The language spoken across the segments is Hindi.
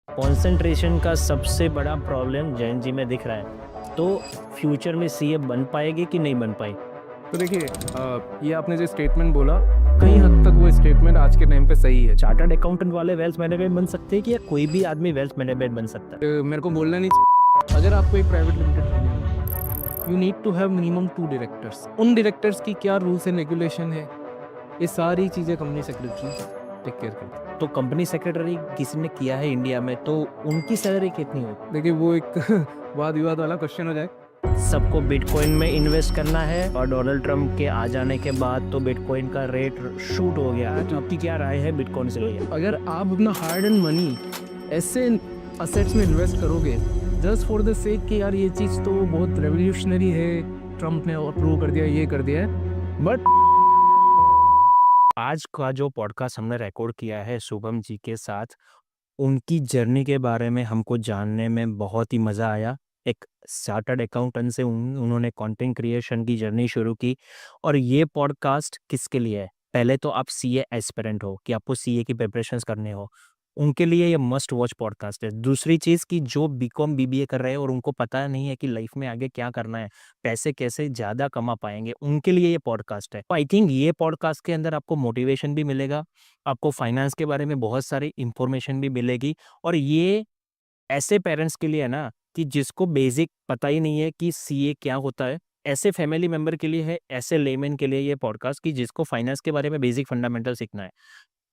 कंसंट्रेशन का सबसे बड़ा प्रॉब्लम जैन जी में दिख रहा है। तो फ्यूचर में सीए बन पाएगी कि नहीं बन पाई? तो देखिए ये आपने जो स्टेटमेंट बोला, कई हद तक वो स्टेटमेंट आज के टाइम पे सही है। चार्टर्ड अकाउंटेंट वाले वेल्थ मैनेजमेंट बन सकते हैं कि या कोई भी आदमी वेल्थ मैनेजमेंट बन सकता है? मेरे को बोलना नहीं अगर आपको एक private limited company, you need to have minimum 2 directors. उन डायरेक्टर्स की क्या रूल्स एंड रेगुलेशन है, ये सारी चीज़ें कंपनी सेक्रेटरी टेक केयर करती है। तो कंपनी सेक्रेटरी किसी ने किया है इंडिया में, तो उनकी सैलरी कितनी होगी? देखिए वो एक वाद विवाद वाला क्वेश्चन हो जाए। सबको बिटकॉइन में इन्वेस्ट करना है और डोनाल्ड ट्रंप के आ जाने के बाद तो बिटकॉइन का रेट शूट हो गया। तो आपकी क्या राय है बिटकॉइन से लेकर? अगर आप अपना हार्ड एंड मनी ऐसे असेट्स में इन्वेस्ट करोगे जस्ट फॉर द सेक कि यार ये चीज़ तो बहुत रेवोल्यूशनरी है, ट्रम्प ने अप्रूव कर दिया, ये कर दिया है, बट आज का जो पॉडकास्ट हमने रिकॉर्ड किया है शुभम जी के साथ, उनकी जर्नी के बारे में हमको जानने में बहुत ही मज़ा आया। एक चार्टर्ड अकाउंटेंट से उन्होंने कंटेंट क्रिएशन की जर्नी शुरू की और ये पॉडकास्ट किसके लिए है? पहले तो आप सीए एस्पिरेंट हो कि आपको सीए की प्रिपरेशंस करने हो, उनके लिए ये मस्ट वॉच पॉडकास्ट है। दूसरी चीज़ कि जो बीकॉम बीबीए कर रहे हैं और उनको पता नहीं है कि लाइफ में आगे क्या करना है, पैसे कैसे ज़्यादा कमा पाएँगे, उनके लिए ये पॉडकास्ट है। आई थिंक ये पॉडकास्ट के अंदर आपको मोटिवेशन भी मिलेगा, आपको फाइनेंस के बारे में बहुत सारी इन्फॉर्मेशन भी मिलेगी और ये ऐसे पेरेंट्स के लिए है ना कि जिसको बेसिक पता ही नहीं है कि सीए क्या होता है, ऐसे फैमिली मेंबर के लिए है, ऐसे लेमैन के लिए ये पॉडकास्ट कि जिसको फाइनेंस के बारे में बेसिक फंडामेंटल सीखना है।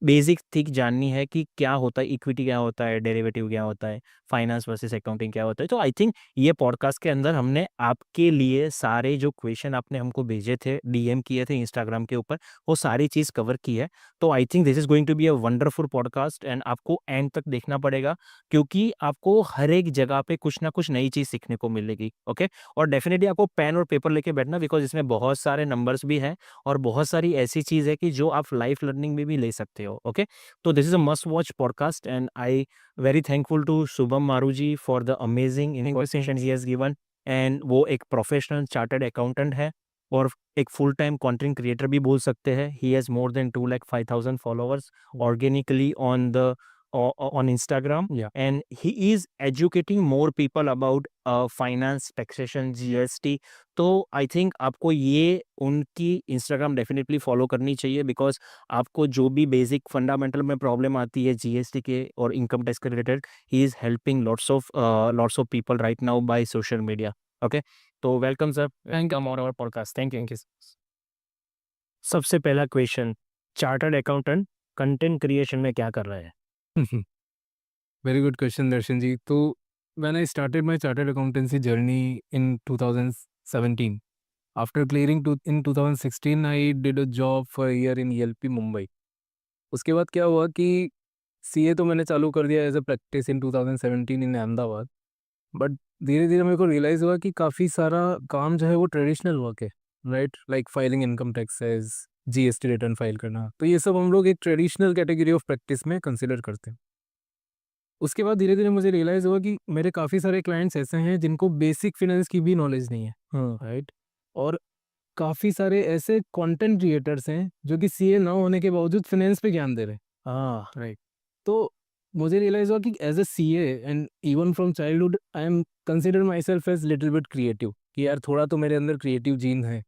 बेसिक थिंग जाननी है कि क्या होता है, इक्विटी क्या होता है, डेरिवेटिव क्या होता है, फाइनेंस वर्सेस अकाउंटिंग क्या होता है। तो आई थिंक ये पॉडकास्ट के अंदर हमने आपके लिए सारे जो क्वेश्चन आपने हमको भेजे थे, डीएम किए थे इंस्टाग्राम के ऊपर, वो सारी चीज़ कवर की है। तो I think this is going to be a wonderful podcast and आपको एंड तक देखना पड़ेगा क्योंकि आपको हर एक जगह पे कुछ ना कुछ नई चीज़ सीखने को मिलेगी, ओके? और डेफिनिटली आपको पेन और पेपर लेके बैठना बिकॉज़ इसमें बहुत सारे नंबर्स भी हैं और बहुत सारी ऐसी चीज़ है कि जो आप लाइफ लर्निंग में भी ले सकते हो, okay? So this is a must watch podcast and I very thankful to Shubham Maruji for the amazing conversation he has given and वो एक प्रोफेशनल चार्टर्ड अकाउंटेंट है और एक फुल टाइम कंटेंट क्रिएटर भी बोल सकते हैं। He has more than 2,05,000 followers organically on the on Instagram या and he is educating more people about finance, taxation, GST। तो आई थिंक आपको ये उनकी इंस्टाग्राम डेफिनेटली फॉलो करनी चाहिए बिकॉज आपको जो भी बेसिक फंडामेंटल में प्रॉब्लम आती है जीएसटी के और इनकम टैक्स के related, he is helping lots of people right now by social media, okay? तो welcome sir, thank welcome on our podcast. Thank you. You. सबसे पहला question, chartered accountant content creation में क्या कर रहे हैं? Very good question Darshan ji. तो when I started my chartered accountancy journey in 2017, after clearing two in 2016 I did a job for year in ELP Mumbai. उसके बाद क्या हुआ कि सीए तो मैंने चालू कर दिया as a practice in 2017 in Ahmedabad, but धीरे धीरे मेरे को रियलाइज़ हुआ कि काफ़ी सारा काम जो है वो ट्रेडिशनल वर्क है, right? Like filing income taxes, GST return file करना, तो ये सब हम लोग एक ट्रेडिशनल कैटेगरी ऑफ प्रैक्टिस में कंसिडर करते हैं। उसके बाद धीरे-धीरे मुझे रियलाइज़ हुआ कि मेरे काफ़ी सारे क्लाइंट्स ऐसे हैं जिनको बेसिक फाइनेंस की भी नॉलेज नहीं है, हाँ। राइट? और काफ़ी सारे ऐसे कंटेंट क्रिएटर्स हैं जो कि सीए ना होने के बावजूद फाइनेंस पे ज्ञान दे रहे हैं, हाँ। राइट? तो मुझे रियलाइज़ हुआ कि as a CA and even from childhood I am consider my self as little bit creative कि यार थोड़ा तो मेरे अंदर क्रिएटिव जीन है।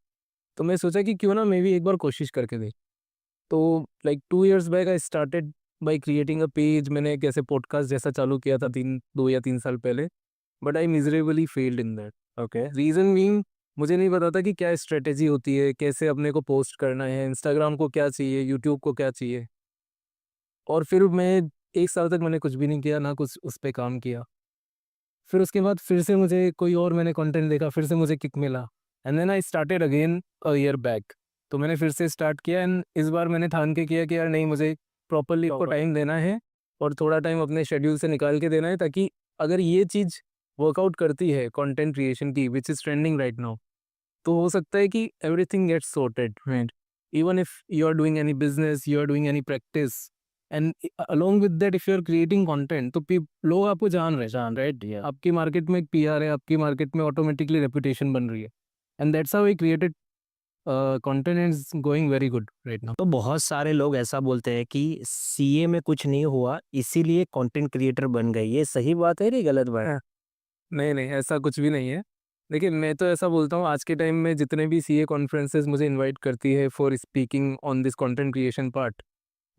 तो मैं सोचा कि क्यों ना मैं भी एक बार कोशिश करके देख। तो like 2 years back I started by creating a page. मैंने एक ऐसे पॉडकास्ट जैसा चालू किया था 2 या 3 साल पहले, but I miserably failed in that. Okay. Reason being मुझे नहीं पता था कि क्या स्ट्रैटेजी होती है, कैसे अपने को पोस्ट करना है, इंस्टाग्राम को क्या चाहिए, यूट्यूब को क्या चाहिए। और फिर मैं 1 साल तक मैंने कुछ भी नहीं किया, ना कुछ उस पे काम किया। फिर उसके बाद फिर से मुझे कोई और मैंने कंटेंट देखा, फिर से मुझे किक मिला and then I started again a year back. तो मैंने फिर से स्टार्ट किया एंड इस बार मैंने ठान के किया कि यार नहीं, मुझे प्रॉपर्ली इसको टाइम देना है और थोड़ा टाइम अपने शेड्यूल से निकाल के देना है, ताकि अगर ये चीज़ वर्कआउट करती है कंटेंट क्रिएशन की, which is trending right now, तो हो सकता है कि everything gets sorted, right? Even if you are doing any business, you are doing any practice and along with that if you are creating content, तो लोग आपको जान रहे हैं, जान राइट? दिया। आपकी मार्केट में एक पीआर है, आपकी मार्केट में ऑटोमेटिकली रेपुटेशन बन रही है and that's how I created content is going very good right now. तो बहुत सारे लोग ऐसा बोलते हैं कि सीए में कुछ नहीं हुआ इसीलिए कंटेंट क्रिएटर बन गए, ये सही बात है या गलत बात है? नहीं नहीं, ऐसा कुछ भी नहीं है। लेकिन मैं तो ऐसा बोलता हूँ, आज के टाइम में जितने भी सीए कॉन्फ्रेंसेस मुझे इनवाइट करती है for speaking on this content creation part,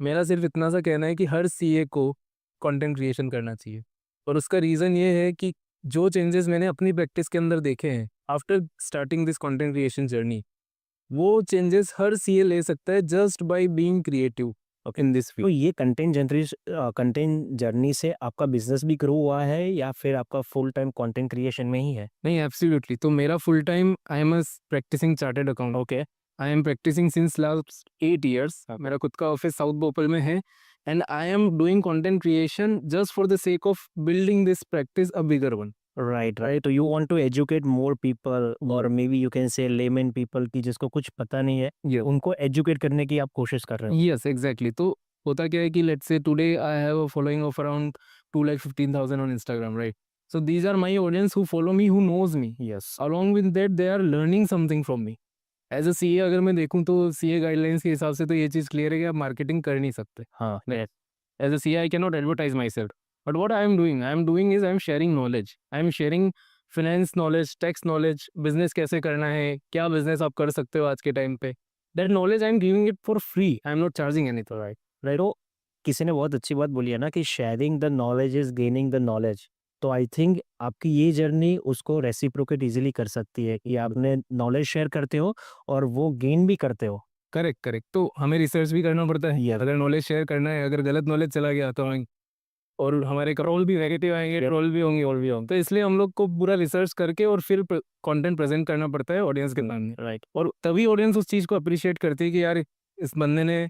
मेरा सिर्फ इतना सा कहना है कि हर सीए को कंटेंट क्रिएशन करना चाहिए। और उसका रीज़न ये है कि जो चेंजेस मैंने अपनी प्रैक्टिस के अंदर देखे हैं after starting this content creation journey, वो चेंजेस हर सीए ले सकता है just by being creative in this तो ये कंटेंट जर्नी से आपका बिजनेस भी ग्रो हुआ है या फिर आपका फुल टाइम कंटेंट क्रिएशन में ही है? नहीं, एब्सोल्युटली। तो मेरा full time I am a practicing chartered account. Okay. I am practicing since last 8 years. हाँ। मेरा खुद का ऑफिस साउथ भोपाल में है and I am doing content creation just for the sake of building this practice a bigger one. Right. तो you want to educate more people और may be you can say layman people की जिसको कुछ पता नहीं है, ये उनको एजुकेट करने की आप कोशिश कर रहे हो। Yes exactly. तो होता क्या है कि let's say today I have a following of around 2,15,000 on Instagram, right? So these are my audience who follow me, who knows me. Yes. Along with that, they are learning something from me. As a CA अगर मैं देखूं तो सीए गाइडलाइंस के हिसाब से तो ये चीज़ क्लियर है कि आप मार्केटिंग कर नहीं सकते। हाँ। Right. As a CA, I cannot advertise myself. But what I am doing is I am sharing knowledge. I am sharing finance knowledge, tax knowledge, business कैसे करना है, क्या business आप कर सकते हो आज के टाइम पे। That knowledge I am giving it for free. I am not charging anything. Right. तो किसी ने बहुत अच्छी बात बोली है ना कि sharing the knowledge is gaining the knowledge. तो आई थिंक आपकी ये जर्नी उसको रेसिप्रोकेट इजीली कर सकती है कि आपने नॉलेज शेयर करते हो और वो गेन भी करते हो। Correct correct. तो हमें रिसर्च भी करना पड़ता है। Yes. अगर नॉलेज शेयर करना है, अगर गलत नॉलेज चला गया तो और हमारे ट्रोल भी नेगेटिव आएंगे, ट्रोल भी होंगे और भी होंगे। तो इसलिए हम लोग को पूरा रिसर्च करके और फिर कंटेंट प्रेजेंट करना पड़ता है ऑडियंस के सामने। राइट। और तभी ऑडियंस उस चीज़ को अप्रिशिएट करती है कि यार इस बंदे ने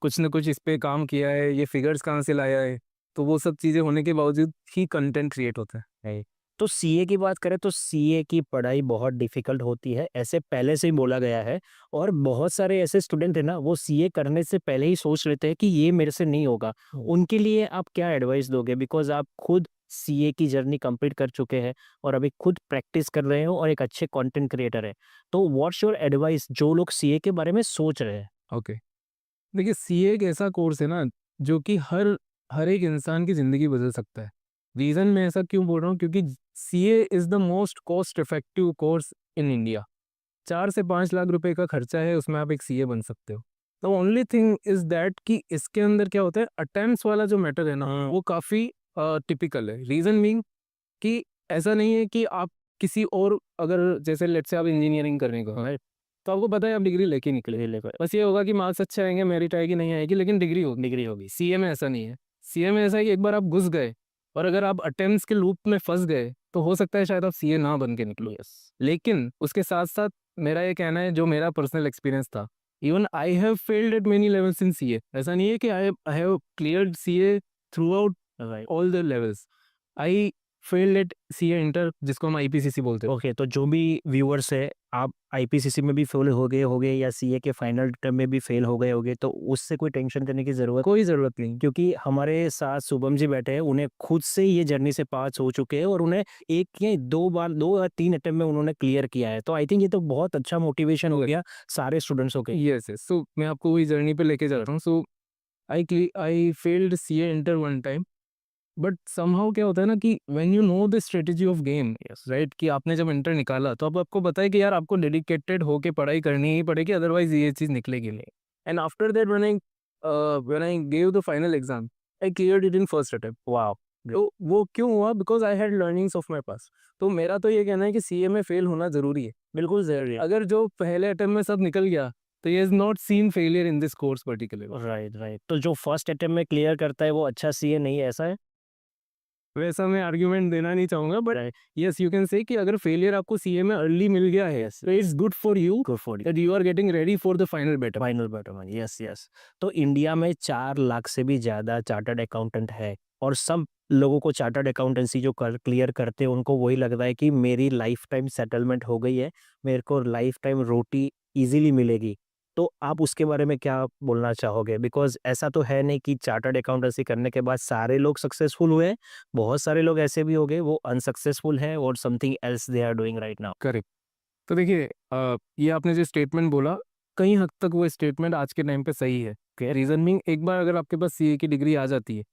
कुछ ना कुछ इस पे काम किया है, ये फिगर्स कहाँ से लाया है। तो वो सब चीज़ें होने के बावजूद ही कंटेंट क्रिएट होता है। राइट। तो सीए की बात करें तो सीए की पढ़ाई बहुत डिफिकल्ट होती है, ऐसे पहले से ही बोला गया है। और बहुत सारे ऐसे स्टूडेंट है ना, वो सीए करने से पहले ही सोच लेते हैं कि ये मेरे से नहीं होगा। उनके लिए आप क्या एडवाइस दोगे? बिकॉज आप खुद सीए की जर्नी कंप्लीट कर चुके हैं और अभी खुद प्रैक्टिस कर रहे हो और एक अच्छे कंटेंट क्रिएटर है। तो व्हाट्स योर एडवाइस जो लोग सीए के बारे में सोच रहे हैं? ओके, देखिए सीए एक ऐसा कोर्स है ना जो कि हर हर एक इंसान की ज़िंदगी बदल सकता है। रीज़न मैं ऐसा क्यों बोल रहा हूँ, क्योंकि CA is the most cost effective course in India. 4 से 5 लाख रुपए का खर्चा है, उसमें आप एक सीए बन सकते हो। The only thing is that कि इसके अंदर क्या होता है, अटेम्प्ट्स वाला जो मैटर है ना, वो काफ़ी टिपिकल है। रीज़न बीइंग कि ऐसा नहीं है कि आप किसी और, अगर जैसे लेट्स से आप इंजीनियरिंग करने को, राइट? तो आपको पता है आप डिग्री लेके निकले, बस ये होगा कि मार्क्स अच्छे आएंगे, मेरिट आएगी नहीं आएगी, लेकिन डिग्री होगी। सीए में ऐसा नहीं है। सीए में ऐसा है कि एक बार आप घुस गए और अगर आप अटेम्प्ट्स के लूप में फंस गए तो हो सकता है शायद आप सीए ना बन के निकलो। लेकिन उसके साथ साथ मेरा ये कहना है, जो मेरा पर्सनल एक्सपीरियंस था, even I have failed at many levels in CA. ऐसा नहीं है कि I have cleared CA throughout all the levels. I failed at CA inter, जिसको हम आईपीसीसी बोलते हैं। ओके। तो जो भी व्यूअर्स है, आप आईपीसीसी में भी फेल हो गए या सीए के फाइनल टर्म में भी फेल हो गए होगे, तो उससे कोई टेंशन करने की जरूरत कोई ज़रूरत नहीं। क्योंकि हमारे साथ शुभम जी बैठे हैं, उन्हें खुद से ये जर्नी से पास हो चुके हैं और उन्हें एक या दो या तीन अटेम्प्ट में उन्होंने क्लियर किया है। तो आई थिंक ये तो बहुत अच्छा मोटिवेशन हो गया सारे स्टूडेंट्सों के। Yes yes. सो मैं आपको वही जर्नी पे लेके जा रहा हूँ। So I failed CA inter one time, but somehow क्या होता है ना कि when you know the strategy of game, right, कि आपने जब इंटर निकाला तो अब आपको पता है कि यार आपको डेडिकेटेड होके पढ़ाई करनी ही पड़ेगी, अदरवाइज ये चीज़ निकलेगी नहीं। And after that when I gave the final exam, I cleared it in first attempt. वाह। तो वो क्यों हुआ? Because I had learnings of my past. तो मेरा तो ये कहना है कि सीए में फेल होना जरूरी है। बिल्कुल जरूरी है। अगर जो पहले अटेम्प्ट में सब निकल गया तो ये is not seen failure in this course particular. Right. तो जो फर्स्ट अटेम्प्ट में क्लियर करता है वो अच्छा सीए नहीं है, ऐसा है? वैसा मैं आर्ग्यूमेंट देना नहीं चाहूंगा, बट यस यू कैन से कि अगर फेलियर आपको सीए में अर्ली मिल गया है तो it's good for you that you are getting ready for the final better. Final button. Yes. तो इंडिया में 4 लाख से भी ज्यादा चार्टर्ड अकाउंटेंट है और सब लोगों को चार्टर्ड अकाउंटेंसी जो क्लियर करते हैं उनको वही लगता है कि मेरी लाइफ टाइम सेटलमेंट हो गई है, मेरे को लाइफ टाइम रोटी इजीली मिलेगी। तो आप उसके बारे में क्या बोलना चाहोगे? बिकॉज ऐसा तो है नहीं कि चार्टर्ड अकाउंटेंसी करने के बाद सारे लोग सक्सेसफुल हुए। बहुत सारे लोग ऐसे भी हो गए वो अनसक्सेसफुल है और something else they are doing right now. Correct. तो देखिए ये आपने जो स्टेटमेंट बोला, कहीं हद तक वो स्टेटमेंट आज के टाइम पे सही है। रीज़न मीन एक बार अगर आपके पास सीए की डिग्री आ जाती है,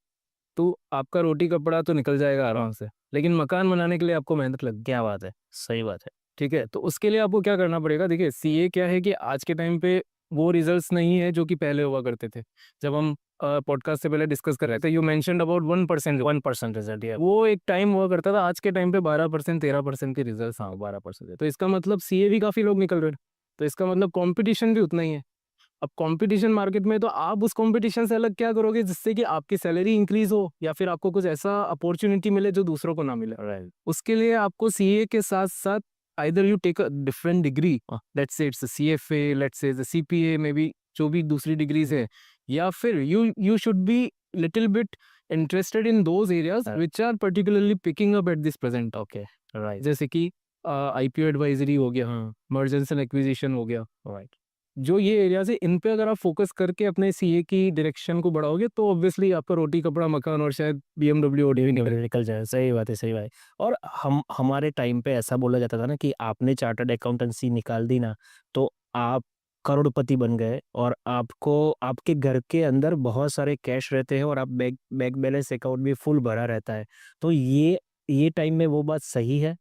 तो आपका रोटी कपड़ा तो निकल जाएगा आराम से, लेकिन मकान बनाने के लिए आपको मेहनत लगती है। क्या बात है, सही बात है। ठीक है, तो उसके लिए आपको क्या करना पड़ेगा? देखिए सीए क्या है कि आज के टाइम पे वो रिजल्ट्स नहीं है जो कि पहले हुआ करते थे। जब हम पॉडकास्ट से पहले डिस्कस कर रहे थे, यू मेंशन्ड अबाउट 1%। 1% रिजल्ट या वो एक टाइम हुआ करता था, आज के टाइम पे 12% 13% के रिजल्ट्स। हाँ 12% है। तो इसका मतलब सीए भी काफ़ी लोग निकल रहे हैं, तो इसका मतलब कॉम्पिटिशन भी उतना ही है। अब कॉम्पिटिशन मार्केट में, तो आप उस कॉम्पिटिशन से अलग क्या करोगे जिससे कि आपकी सैलरी इंक्रीज हो या फिर आपको कुछ ऐसा अपॉर्चुनिटी मिले जो दूसरों को ना मिले। राइट। उसके लिए आपको सीए के साथ साथ either you take a different degree, let's say it's CFA, let's say CPA, maybe जो भी दूसरी डिग्रीज है, या फिर you should be little bit interested in those areas which are particularly picking up at this present. Okay. Right. जैसे कि आईपीओ एडवाइजरी हो गया, मर्जर्स एंड एक्विजिशन हो गया, राइट। जो ये एरियाज है इन पे अगर आप फोकस करके अपने सीए की डायरेक्शन को बढ़ाओगे तो ऑब्वियसली आपका रोटी कपड़ा मकान और शायद बीएमडब्ल्यू ऑडी भी निकले। निकल जाए, सही बात है, सही बात है। और हमारे टाइम पे ऐसा बोला जाता था ना कि आपने चार्टर्ड अकाउंटेंसी निकाल दी ना, तो आप करोड़पति बन गए और आपको आपके घर के अंदर बहुत सारे कैश रहते हैं और आप बैंक बैंक बैलेंस अकाउंट भी फुल भरा रहता है। तो ये टाइम में वो बात सही है?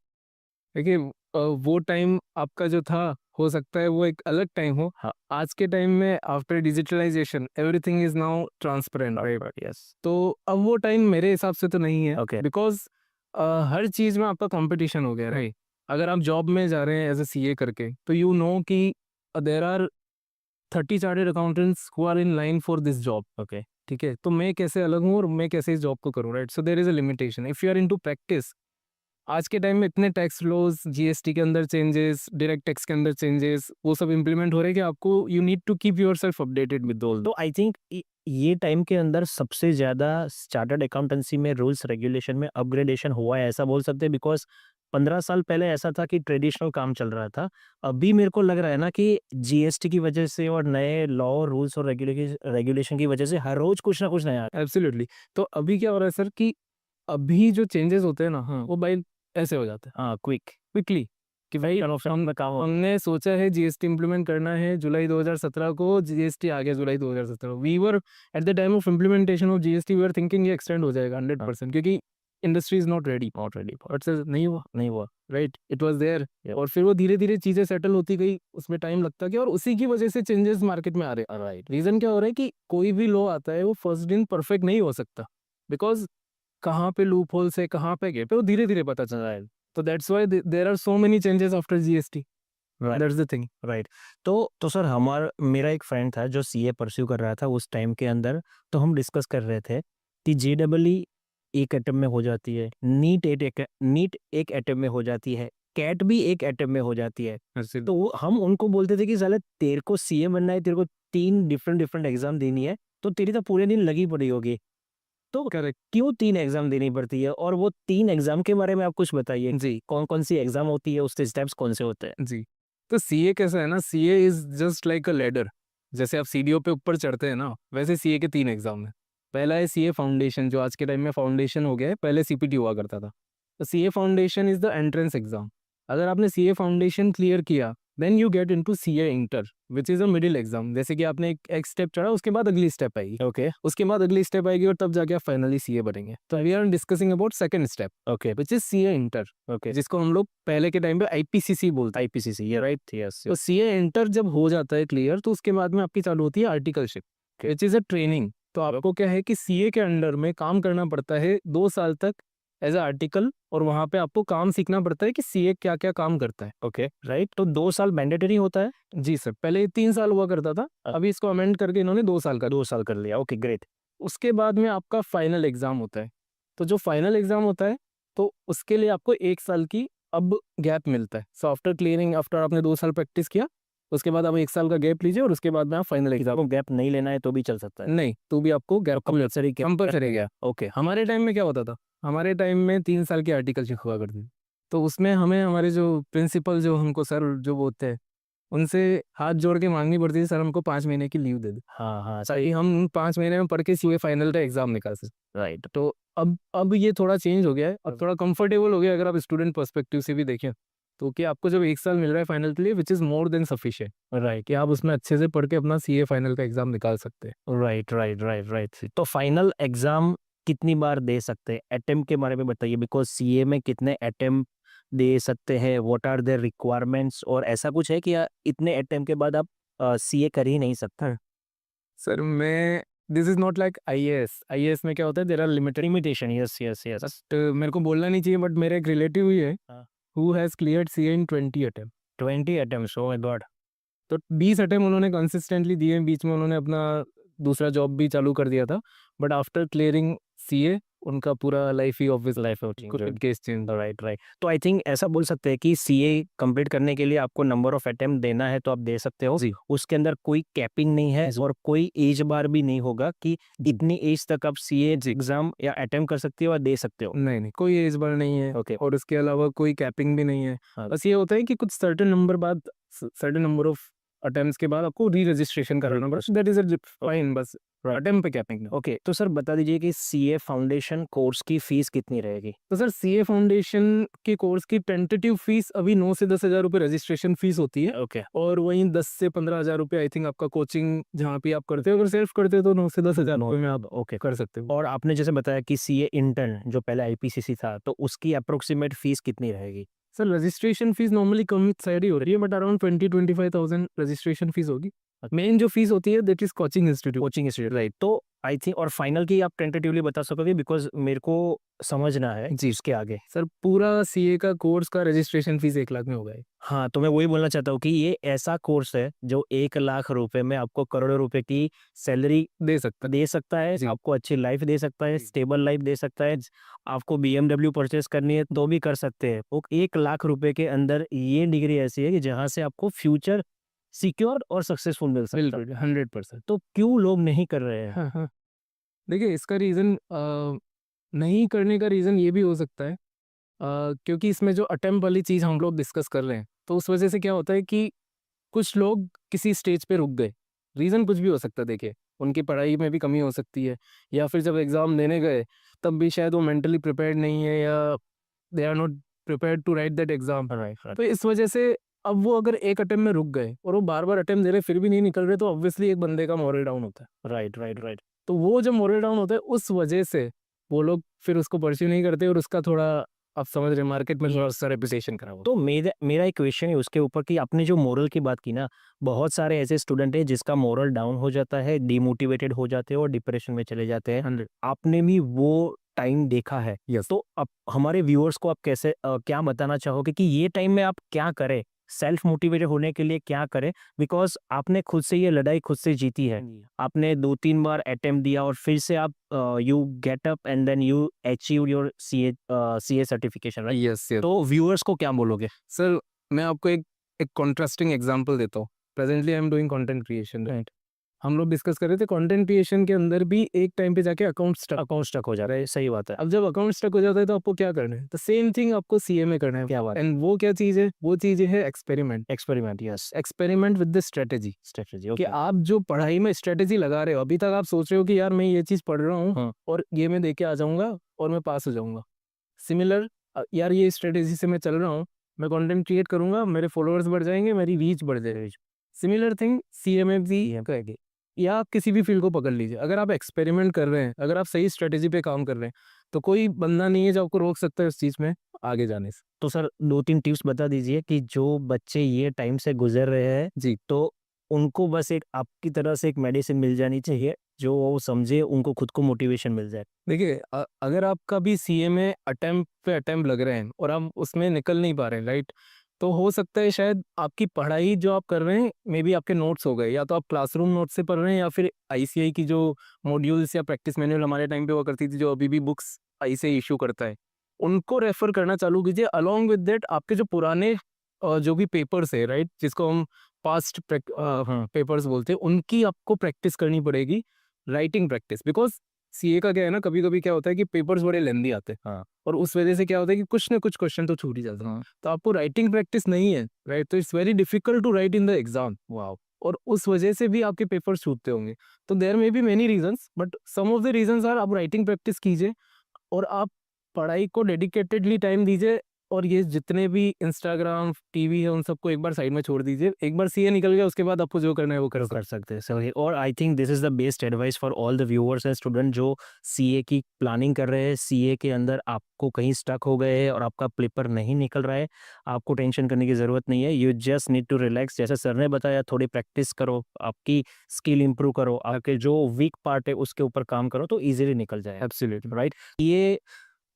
देखिए वो टाइम आपका जो था, हो सकता है वो एक अलग टाइम हो। हाँ। आज के टाइम में after digitalization everything is now transparent, right? Yes. तो अब वो टाइम मेरे हिसाब से तो नहीं है, ओके। बिकॉज हर चीज में आपका कंपटीशन हो गया, राइट? अगर आप जॉब में जा रहे हैं एज ए सीए करके, तो यू नो कि there are 30 chartered accountants who are in line for this job. Okay. ठीक है, तो मैं कैसे अलग हूँ और मैं कैसे इस जॉब को करूँ, right? So there is a limitation if you are into practice. आज के टाइम में इतने टैक्स लॉज, जीएसटी के अंदर चेंजेस, डायरेक्ट टैक्स के अंदर चेंजेस, वो सब इंप्लीमेंट हो रहे हैं कि आपको you need to keep yourself updated with all. तो आई थिंक ये टाइम के अंदर सबसे ज़्यादा चार्टर्ड अकाउंटेंसी में रूल्स रेगुलेशन में अपग्रेडेशन हुआ है, ऐसा बोल सकते हैं। बिकॉज़ 15 साल पहले ऐसा था कि ट्रेडिशनल काम चल रहा था। अभी मेरे को लग रहा है ना कि जीएसटी की वजह से और नए लॉ, रूल्स और रेगुलेशन की वजह से हर रोज़ कुछ ना कुछ नया आता एब्सोल्युटली। तो अभी क्या हो रहा है सर कि अभी जो चेंजेस होते हैं ना, वो बाई ऐसे हो जाते हैं है। हाँ, क्विक क्विकली कि भाई टर्न में काम हो। हमने सोचा है जीएसटी इंप्लीमेंट करना है जुलाई 2017 को, जीएसटी आ गया जुलाई 2017। We were at the time of implementation of GST we are thinking ये एक्सटेंड हो जाएगा 100%, क्योंकि industry is not ready. Not ready for. But sir नहीं हुआ, नहीं हुआ। Right? It was there. Yep. और फिर वो धीरे धीरे चीजें सेटल होती गई, उसमें टाइम लगता गया और उसी की वजह से चेंजेस मार्केट में आ रहे हैं। राइट। रीजन क्या हो रहा है कि कोई भी लॉ आता है वो फर्स्ट दिन परफेक्ट नहीं हो सकता, बिकॉज कहाँ पे लूप होल्स है, कहाँ पे गैप है, वो धीरे धीरे पता चल रहा है। तो that's why there are so many changes after GST. Right. That's the thing. Right. तो सर मेरा एक फ्रेंड था जो सीए परस्यू कर रहा था उस टाइम के अंदर। तो हम डिस्कस कर रहे थे कि जेडबलई एक अटेम्प्ट में हो जाती है, नीट एक अटेम्प्ट में हो जाती है, कैट भी एक अटेम्प्ट में हो जाती है। तो हम उनको बोलते थे कि साले तेरे को सीए बनना है, तेरे को 3 डिफरेंट डिफरेंट एग्जाम देनी है, तो तेरी तो पूरे दिन लगी पड़ी होगी। तो करेक्ट क्यों 3 एग्जाम देनी पड़ती है? और वो 3 एग्जाम के बारे में आप कुछ बताइए। जी। कौन-कौन सी एग्जाम होती है, उसके स्टेप्स कौन से होते हैं? जी। तो सीए कैसा है ना, CA is just like a ladder. जैसे आप सीढ़ियों पे ऊपर चढ़ते हैं ना, वैसे सीए के 3 एग्जाम है। पहला है सीए फाउंडेशन, जो आज के टाइम में फाउंडेशन हो गया है, पहले सीपीटी हुआ करता था। तो CA foundation is the entrance exam. अगर आपने सीए फाउंडेशन क्लियर किया, then you get into CA inter, which is a middle exam. जैसे कि आपने एक स्टेप चढ़ा, उसके बाद अगली स्टेप आएगी, ओके। उसके बाद अगली स्टेप आएगी और तब जाके आप फाइनली सीए बनेंगे। तो we are discussing about second step, okay. Which is CA inter, okay. जिसको हम लोग पहले के टाइम पे आईपीसीसी बोलते हैं। आईपीसीसी, ये राइट, यस। तो सीए इंटर जब हो जाता है क्लियर, तो उसके बाद में आपकी चालू होती है articleship, which is a training. तो आपको क्या है कि सीए के अंडर में काम करना पड़ता है 2 साल तक एज अ आर्टिकल, और वहां पे आपको काम सीखना पड़ता है कि सीए क्या क्या काम करता है। ओके। राइट। तो 2 साल मैंडेटरी होता है? जी सर, पहले 3 साल हुआ करता था, अभी इसको अमेंड करके इन्होंने 2 साल कर 2 साल कर लिया। Okay, great. उसके बाद में आपका फाइनल एग्जाम होता है। तो जो फाइनल एग्जाम होता है, तो उसके लिए आपको 1 साल की अब गैप मिलता है। सो आफ्टर क्लियरिंग, आफ्टर आपने 2 साल प्रैक्टिस किया, उसके बाद आप 1 साल का गैप लीजिए और उसके बाद में आप फाइनल एग्जाम। आपको गैप नहीं लेना है तो भी चल सकता है? नहीं, तो भी आपको गैप कंपल्सरी कंपल्सरी गया। ओके। हमारे टाइम में क्या होता था, हमारे टाइम में 3 साल की आर्टिकलशिप हुआ करती थी। तो उसमें हमें हमारे जो प्रिंसिपल, जो हमको सर जो बोलते हैं, उनसे हाथ जोड़ के मांगनी पड़ती थी, सर हमको 5 महीने की लीव दे दो, हाँ, हाँ, ताकि हम 5 महीने में पढ़ के सीए फाइनल का एग्जाम निकाल सकें। राइट। तो अब ये थोड़ा चेंज हो गया है, अब थोड़ा कंफर्टेबल हो गया है, अगर आप स्टूडेंट पर्सपेक्टिव से भी देखें तो कि आपको जब 1 साल मिल रहा है फाइनल के लिए, which is more than sufficient, right, कि आप उसमें अच्छे से पढ़ के अपना सीए फाइनल का एग्ज़ाम निकाल सकते हैं। Right, right, right, right. तो फाइनल एग्ज़ाम कितनी बार दे सकते हैं? अटेम्प्ट के बारे में बताइए बिकॉज़ सीए में कितने अटेम्प्ट दे सकते हैं? व्हाट आर देयर रिक्वायरमेंट्स और ऐसा कुछ है कि इतने अटेम्प्ट के बाद आप सीए कर ही नहीं सकते? सर मैं this is not like IAS, IAS में क्या होता है, there are limited, limitation, yes, yes, yes. But मेरे को बोलना नहीं चाहिए, बट मेरे एक रिलेटिव ही है, हाँ। Who has cleared CA in 20 attempt. 20 attempts, oh my god! तो 20 अटेम्प्ट उन्होंने कंसिस्टेंटली दिए, बीच में उन्होंने अपना दूसरा जॉब भी चालू कर दिया था, बट आफ्टर क्लियरिंग सीए उनका पूरा लाइफ ही ऑब्वियस लाइफ हो change. Case change. Right, right. तो आई थिंक ऐसा बोल सकते हैं कि सीए कंप्लीट करने के लिए आपको नंबर ऑफ अटेम्प्ट देना है तो आप दे सकते हो। जी। उसके अंदर कोई कैपिंग नहीं है और कोई एज बार भी नहीं होगा कि इतनी एज तक आप सीए जी। एग्जाम या अटेम्प्ट कर सकते हो या दे सकते हो। नहीं, कोई एज बार नहीं है, ओके। और उसके अलावा कोई कैपिंग भी नहीं है। हाँ। बस ये होता है कि कुछ सर्टेन नंबर बाद, सर्टेन नंबर ऑफ अटेम्प्ट्स के बाद आपको री-रजिस्ट्रेशन कराना पड़ता है, दैट इज़ फाइन, बस अटेम्प्ट पे कैपिंग नहीं। ओके, तो सर बता दीजिए कि सीए फाउंडेशन कोर्स की फीस कितनी रहेगी? तो सर सीए फाउंडेशन के कोर्स की टेंटेटिव फीस अभी 9 से 10,000 रुपए रजिस्ट्रेशन फीस होती है, ओके, और वहीं 10 से 15,000 रुपए आई थिंक आपका कोचिंग जहाँ पे आप करते हो, अगर सेल्फ करते हो तो 9 से 10,000 रुपए में आप ओके। कर सकते हो। और आपने जैसे बताया कि सीए इंटर्न जो पहले आईपीसीसी था तो उसकी अप्रोक्सीमेट फीस कितनी रहेगी? सर रजिस्ट्रेशन फीस नॉर्मली कम साइड ही हो रही है, बट अराउंड 20-25,000 रजिस्ट्रेशन फीस होगी। मेन जो फीस होती है that is coaching institute. Coaching institute, right. तो आई थिंक और फाइनल की आप टेंटेटिवली बता सकोगे बिकॉज़ मेरे को समझना है जी। इसके आगे। सर पूरा सीए का कोर्स का रजिस्ट्रेशन फीस 1 लाख में होगा ये। हाँ, तो मैं वही बोलना चाहता हूँ कि ये ऐसा कोर्स है जो 1 लाख रुपए में आपको करोड़ों रुपए की सैलरी दे सकता है। जी। आपको अच्छी लाइफ दे सकता है, जी। स्टेबल लाइफ दे सकता है। आपको बीएमडब्ल्यू परचेज़ करनी है तो भी कर सकते हैं। वो 1 लाख रुपए के अंदर ये डिग्री ऐसी है कि जहाँ से आपको फ्यूचर सिक्योर और सक्सेसफुल मिल सकता है। बिल्कुल 100%। तो क्यों लोग नहीं कर रहे हैं? हाँ, हाँ। देखिए इसका रीज़न नहीं करने का रीज़न ये भी हो सकता है, क्योंकि इसमें जो अटेम्प्ट वाली चीज़ हम लोग डिस्कस कर रहे हैं, तो उस वजह से क्या होता है कि कुछ लोग किसी स्टेज पे रुक गए। रीज़न कुछ भी हो सकता है, देखिए, उनकी पढ़ाई में भी कमी हो सकती है, या फिर जब एग्ज़ाम देने गए, तब भी शायद वो मेंटली प्रिपेयर्ड नहीं है, या they are not prepared to write that exam. Right, right. तो इस वजह से अब वो अगर एक अटेम्प्ट में रुक गए और वो बार-बार अटेम्प्ट दे रहे, फिर भी नहीं निकल रहे, तो ऑब्वियसली एक बंदे का मोरल डाउन होता है। Right, right, right. तो वो जब मोरल डाउन होता है, उस वजह से वो लोग फिर उसको परस्यू नहीं करते, और उसका थोड़ा, आप समझ रहे हैं, मार्केट में थोड़ा सा रेपुटेशन खराब होता तो मेरा एक क्वेश्चन है उसके ऊपर कि आपने जो मोरल की बात की ना, बहुत सारे ऐसे स्टूडेंट हैं जिसका मोरल डाउन हो जाता है, डिमोटिवेटेड हो जाते हैं और डिप्रेशन में चले जाते हैं। है। 100। आपने भी वो टाइम देखा है। यस। तो अब हमारे व्यूअर्स को आप कैसे क्या बताना चाहोगे कि ये टाइम में आप क्या करें? सेल्फ मोटिवेटेड होने के लिए क्या करें? बिकॉज़ आपने खुद से ये लड़ाई खुद से जीती है। आपने 2-3 बार अटेम्प्ट दिया और फिर से आप you get up and then you achieved your CA certification, right? Yes, yes. तो व्यूअर्स को क्या बोलोगे? सर मैं आपको एक एक कॉन्ट्रास्टिंग एग्जांपल देता हूँ। Presently I am doing content creation, right? हम लोग डिस्कस कर रहे थे कंटेंट क्रिएशन के अंदर भी एक टाइम पे जाके अकाउंट अकाउंट स्टक हो जा रहा है, सही बात है। अब जब अकाउंट स्टक हो जाता है तो आपको क्या करना है? द सेम थिंग आपको सीए में करना है। क्या बात है। एंड वो क्या चीज़ है? वो चीज़ है experiment. Experiment, yes, experiment with the strategy. Strategy, कि ओके। आप जो पढ़ाई में स्ट्रेटेजी लगा रहे हो, अभी तक आप सोच रहे हो कि यार मैं ये चीज़ पढ़ रहा हूँ, हाँ। और ये मैं देके आ जाऊँगा और मैं पास हो जाऊँगा। सिमिलर, यार ये स्ट्रेटेजी से मैं चल रहा हूँ, मैं कंटेंट क्रिएट करूँगा, मेरे फॉलोअर्स बढ़ जाएँगे, मेरी रीच बढ़ जाएगी। सिमिलर थिंग सीए में भी करेंगे, या आप किसी भी फील्ड को पकड़ लीजिए। अगर आप एक्सपेरिमेंट कर रहे हैं, अगर आप सही स्ट्रेटेजी पे काम कर रहे हैं, तो कोई बंदा नहीं है जो आपको रोक सकता है उस चीज़ में आगे जाने से। तो सर 2-3 टिप्स बता दीजिए कि जो बच्चे ये टाइम से गुज़र रहे हैं, जी। तो उनको बस एक आपकी तरह से एक मेडिसिन मिल जानी चाहिए, जो वो समझे, उनको खुद को मोटिवेशन मिल जाए। देखिए, अगर आपका भी सीए में अटेम्प्ट पे अटेम्प्ट लग रहे हैं और आप उसमें निकल नहीं पा रहे हैं, राइट? तो हो सकता है शायद आपकी पढ़ाई जो आप कर रहे हैं, मे बी आपके नोट्स हो गए, या तो आप क्लासरूम नोट्स से पढ़ रहे हैं, या फिर आईसीआई की जो मॉड्यूल्स या प्रैक्टिस मैनुअल हमारे टाइम पे हुआ करती थी, जो अभी भी बुक्स आईसीआई इशू करता है, उनको रेफर करना चालू कीजिए। अलॉन्ग विद दैट आपके जो पुराने जो भी पेपर्स है, राइट, जिसको हम पास्ट पेपर्स बोलते हैं, उनकी आपको प्रैक्टिस करनी पड़ेगी, राइटिंग प्रैक्टिस। बिकॉज सीए का क्या है ना, कभी कभी क्या होता है कि पेपर्स बड़े लेंदी आते हैं, हाँ। और उस वजह से क्या होता है कि कुछ ना कुछ क्वेश्चन तो छूट ही जाते हैं। हाँ। तो आपको राइटिंग प्रैक्टिस नहीं है, राइट, तो it's very difficult to write in the exam, wow! और उस वजह से भी आपके पेपर छूटते होंगे। तो there may be many reasons, but some of the reasons are, आप राइटिंग प्रैक्टिस कीजिए, और आप पढ़ाई को डेडिकेटेडली टाइम दीजिए, और ये जितने भी इंस्टाग्राम, टीवी है, उन सबको एक बार साइड में छोड़ दीजिए। एक बार सीए निकल गया, उसके बाद आपको जो करना है वो जो कर कर सकते हैं सही। और आई think this is the best advice for all the viewers and student जो सीए की प्लानिंग कर रहे हैं, सीए के अंदर आपको कहीं स्टक हो गए हैं और आपका पेपर नहीं निकल रहा है, आपको टेंशन करने की ज़रूरत नहीं है। You just need to relax, जैसे सर ने बताया थोड़ी प्रैक्टिस करो, आपकी स्किल इंप्रूव करो, आपके जो वीक पार्ट है उसके ऊपर काम करो तो ईज़िली निकल जाएगा। एब्सोल्युटली। राइट? ये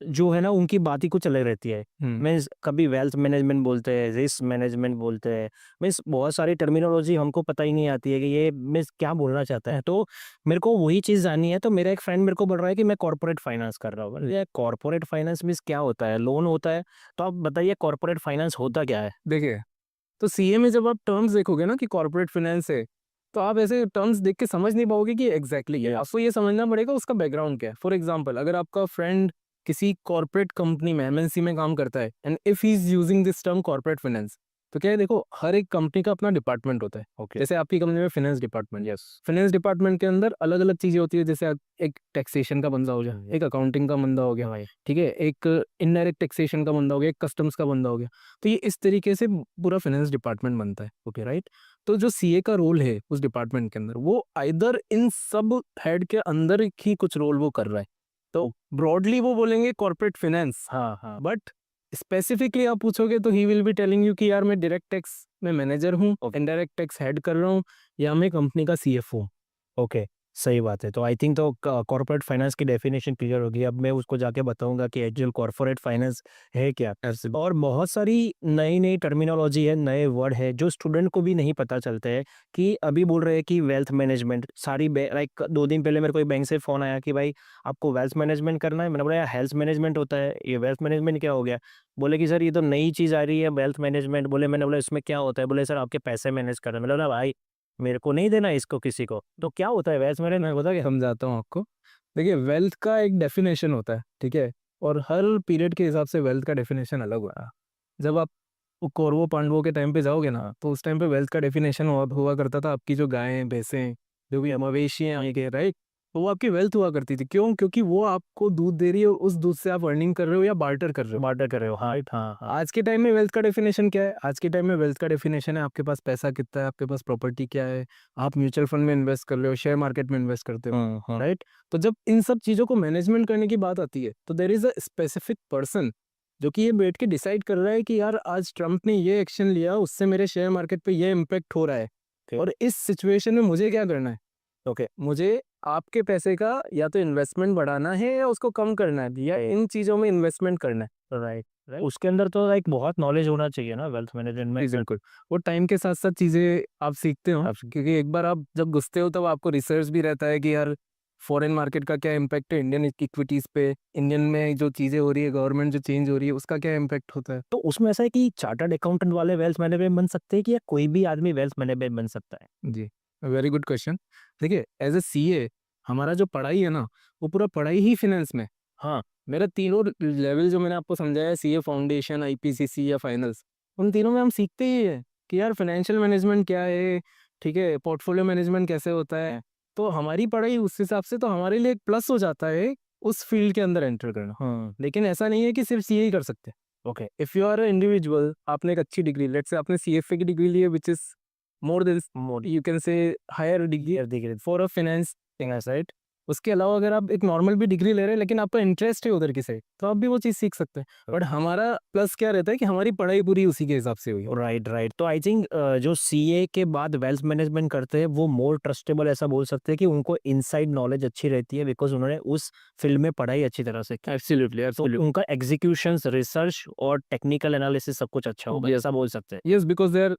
जो है ना उनकी बात ही कुछ अलग रहती है। हुँ। मीन्स कभी वेल्थ मैनेजमेंट बोलते हैं, रिस्क मैनेजमेंट बोलते हैं, मीन्स बहुत सारी टर्मिनोलॉजी हमको पता ही नहीं आती है कि ये मीन्स क्या बोलना चाहता है। तो मेरे को वही चीज़ जाननी है, तो मेरा एक फ्रेंड मेरे को बोल रहा है कि मैं कॉर्पोरेट फाइनेंस कर रहा हूँ। मैंने कहा, कॉर्पोरेट फाइनेंस मीन्स क्या होता है? लोन होता है? तो आप बताइए कॉर्पोरेट फाइनेंस होता क्या है? देखिए, तो सीए में जब आप टर्म्स देखोगे ना कि कॉर्पोरेट फाइनेंस है, तो आप ऐसे टर्म्स देख के समझ नहीं पाओगे कि एग्जैक्टली क्या है। आपको ये समझना पड़ेगा उसका बैकग्राउंड क्या है। फॉर एग्जांपल, अगर आपका फ्रेंड किसी कॉर्पोरेट कंपनी में, एमएनसी में काम करता है, and if he is using this term corporate finance, तो क्या है, देखो, हर एक कंपनी का अपना डिपार्टमेंट होता है। ओके। जैसे आपकी कंपनी में finance department, yes. Finance department के अंदर अलग अलग चीजें होती है। जैसे एक टैक्सेशन का बंदा हो गया, एक अकाउंटिंग का बंदा हो गया, भाई। ठीक है, एक इनडायरेक्ट टैक्सेशन का बंदा हो गया, एक कस्टम्स का बंदा हो गया। तो ये इस तरीके से पूरा फाइनेंस डिपार्टमेंट बनता है। Okay, right. तो जो सीए का रोल है उस डिपार्टमेंट के अंदर, वो आइदर इन सब हेड के अंदर ही कुछ रोल वो कर रहा है। तो ब्रॉडली वो बोलेंगे कॉर्पोरेट फाइनेंस, हाँ, हाँ। बट स्पेसिफिकली आप पूछोगे तो he will be telling you कि यार मैं डायरेक्ट टैक्स में मैनेजर हूँ, ओके। इनडायरेक्ट टैक्स हेड कर रहा हूँ, या मैं कंपनी का सीएफओ। ओके, सही बात है। तो आई थिंक तो कॉर्पोरेट फाइनेंस की डेफिनेशन क्लियर होगी। अब मैं उसको जाके बताऊँगा कि एक्चुअल कॉर्पोरेट फाइनेंस है क्या? और बहुत सारी नई-नई टर्मिनोलॉजी है, नए वर्ड है जो स्टूडेंट को भी नहीं पता चलते हैं कि अभी बोल रहे हैं कि वेल्थ मैनेजमेंट सारी लाइक 2 दिन पहले मेरे को एक बैंक से फ़ोन आया कि भाई आपको वेल्थ मैनेजमेंट करना है? मैंने बोला यार हेल्थ मैनेजमेंट होता है, ये वेल्थ मैनेजमेंट क्या हो गया? बोले कि सर ये तो नई चीज़ आ रही है वेल्थ मैनेजमेंट। मैंने बोला इसमें क्या होता है? बोले सर आपके पैसे मैनेज करना है। मैंने बोला भाई मेरे को नहीं देना इसको किसी को। तो क्या होता है वेल्थ मैनेजमेंट मैं होता क्या? समझाता हूँ आपको। देखिए, वेल्थ का एक डेफिनेशन होता है, ठीक है, और हर पीरियड के हिसाब से वेल्थ का डेफिनेशन अलग होगा। जब आप वो कौरवों पांडवों के टाइम पे जाओगे ना, तो उस टाइम पे वेल्थ का डेफिनेशन हुआ हुआ करता था, आपकी जो गायें भैंसें, जो भी मवेशियाँ के, राइट, तो वो आपकी वेल्थ हुआ करती थी। क्यों? क्योंकि वो आपको दूध दे रही है, उस दूध से आप अर्निंग कर रहे हो या बार्टर कर रहे हो। बार्टर कर रहे हो, हाँ, राइट। हाँ, हाँ। आज के टाइम में वेल्थ का डेफिनेशन क्या है? आज के टाइम में वेल्थ का डेफिनेशन है आपके पास पैसा कितना है, आपके पास प्रॉपर्टी क्या है, आप म्यूचुअल फंड में इन्वेस्ट कर रहे हो, शेयर मार्केट में इन्वेस्ट करते हो, हुँ, हुँ। राइट। तो जब इन सब चीजों को मैनेजमेंट करने की बात आती है, तो there is a specific person जो कि ये बैठ के डिसाइड कर रहा है कि यार आज ट्रम्प ने ये एक्शन लिया, उससे मेरे शेयर मार्केट पे ये इम्पेक्ट हो रहा है, ठीक। और इस सिचुएशन में मुझे क्या करना है। ओके, मुझे आपके पैसे का या तो इन्वेस्टमेंट बढ़ाना है या उसको कम करना है, या इन चीजों में इन्वेस्टमेंट करना है। Right, right. उसके अंदर तो लाइक बहुत नॉलेज होना चाहिए ना वेल्थ मैनेजमेंट में। जी, बिल्कुल। वो टाइम के साथ-साथ चीज़ें आप सीखते हो, अब क्योंकि एक बार आप जब घुसते हो तब आपको रिसर्च भी रहता है कि यार फॉरेन मार्केट का क्या इम्पैक्ट है इंडियन इक्विटीज़ पे, इंडियन में जो चीज़ें हो रही है, गवर्नमेंट जो चेंज हो रही है, उसका क्या इम्पैक्ट होता है। तो उसमें ऐसा है कि चार्टर्ड अकाउंटेंट वाले वेल्थ मैनेजमेंट बन सकते हैं कि या कोई भी आदमी वेल्थ मैनेजमेंट बन सकता है? जी, वेरी गुड क्वेश्चन। देखिए, एज़ अ सीए हमारा जो पढ़ाई है ना, वो पूरा पढ़ाई ही फाइनेंस में। हाँ, मेरा तीनों लेवल जो मैंने आपको समझाया, सीए फाउंडेशन, आईपीसीसी या फाइनल्स, उन तीनों में हम सीखते ही हैं कि यार फाइनेंशियल मैनेजमेंट क्या है, ठीक है, पोर्टफोलियो मैनेजमेंट कैसे होता है। तो हमारी पढ़ाई उस हिसाब से तो हमारे लिए एक प्लस हो जाता है उस फील्ड के अंदर एंटर करना। हुँ, लेकिन ऐसा नहीं है कि सिर्फ सीए ही कर सकते। Okay, if you are a individual, आपने एक अच्छी डिग्री, लेट्स से आपने सीएफए की डिग्री ली है, which is more than, mode you can say, higher degree year दिख रहे फॉर अ फाइनेंस, राइट। उसके अलावा अगर आप एक नॉर्मल भी डिग्री ले रहे हैं लेकिन आपका इंटरेस्ट है उधर की साइड, तो आप भी वो चीज़ सीख सकते हैं। बट हमारा प्लस क्या रहता है कि हमारी पढ़ाई पूरी उसी के हिसाब से हुई है। Right, right. तो आई थिंक जो सीए के बाद वेल्थ मैनेजमेंट करते हैं वो मोर ट्रस्टेबल ऐसा बोल सकते हैं कि उनको इनसाइड नॉलेज अच्छी रहती है बिकॉज़ उन्होंने उस फील्ड में पढ़ाई अच्छी तरह से की। एब्सोल्युटली, तो एब्सोल्युटली। उनका एग्जीक्यूशंस, रिसर्च और टेक्निकल एनालिसिस सब कुछ अच्छा होगा, यस, ऐसा बोल सकते हैं। Yes, because they are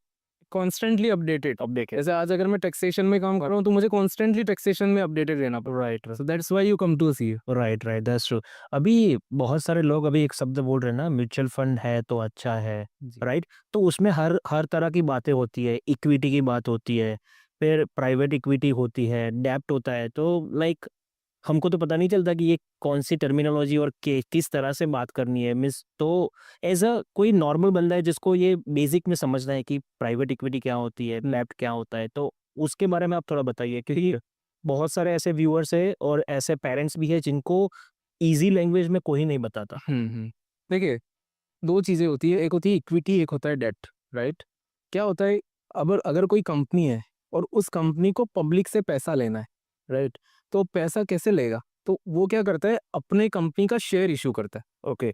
constantly updated. अब देखें। जैसे आज अगर मैं टैक्सेशन में काम कर रहा हूँ, तो मुझे कॉन्स्टेंटली टैक्सेशन में अपडेटेड रहना पड़ता राइट, है। So that's why you come to CA. Right, right, that's true. अभी बहुत सारे लोग अभी एक शब्द बोल रहे हैं ना म्यूचुअल फंड है तो अच्छा है, जी। राइट? तो उसमें हर हर तरह की बातें होती है, इक्विटी की बात होती है, फिर प्राइवेट इक्विटी होती है, डेब्ट होता है, तो लाइक हमको तो पता नहीं चलता कि ये कौन-सी टर्मिनोलॉजी और के किस तरह से बात करनी है मीन्स तो ऐज़ अ कोई नॉर्मल बंदा है जिसको ये बेसिक में समझना है कि प्राइवेट इक्विटी क्या होती है, डेब्ट क्या होता है, तो उसके बारे में आप थोड़ा बताइए क्योंकि बहुत सारे ऐसे व्यूअर्स हैं और ऐसे पेरेंट्स भी हैं जिनको ईज़ी लैंग्वेज में कोई नहीं बताता। देखिए, दो चीज़ें होती है, एक होती है इक्विटी, एक होता है डेट, राइट? क्या होता है, अगर कोई कंपनी है और उस कंपनी को पब्लिक से पैसा लेना है, राइट? तो पैसा कैसे लेगा? तो वो क्या करता है, अपने कंपनी का शेयर इशू करता है। ओके,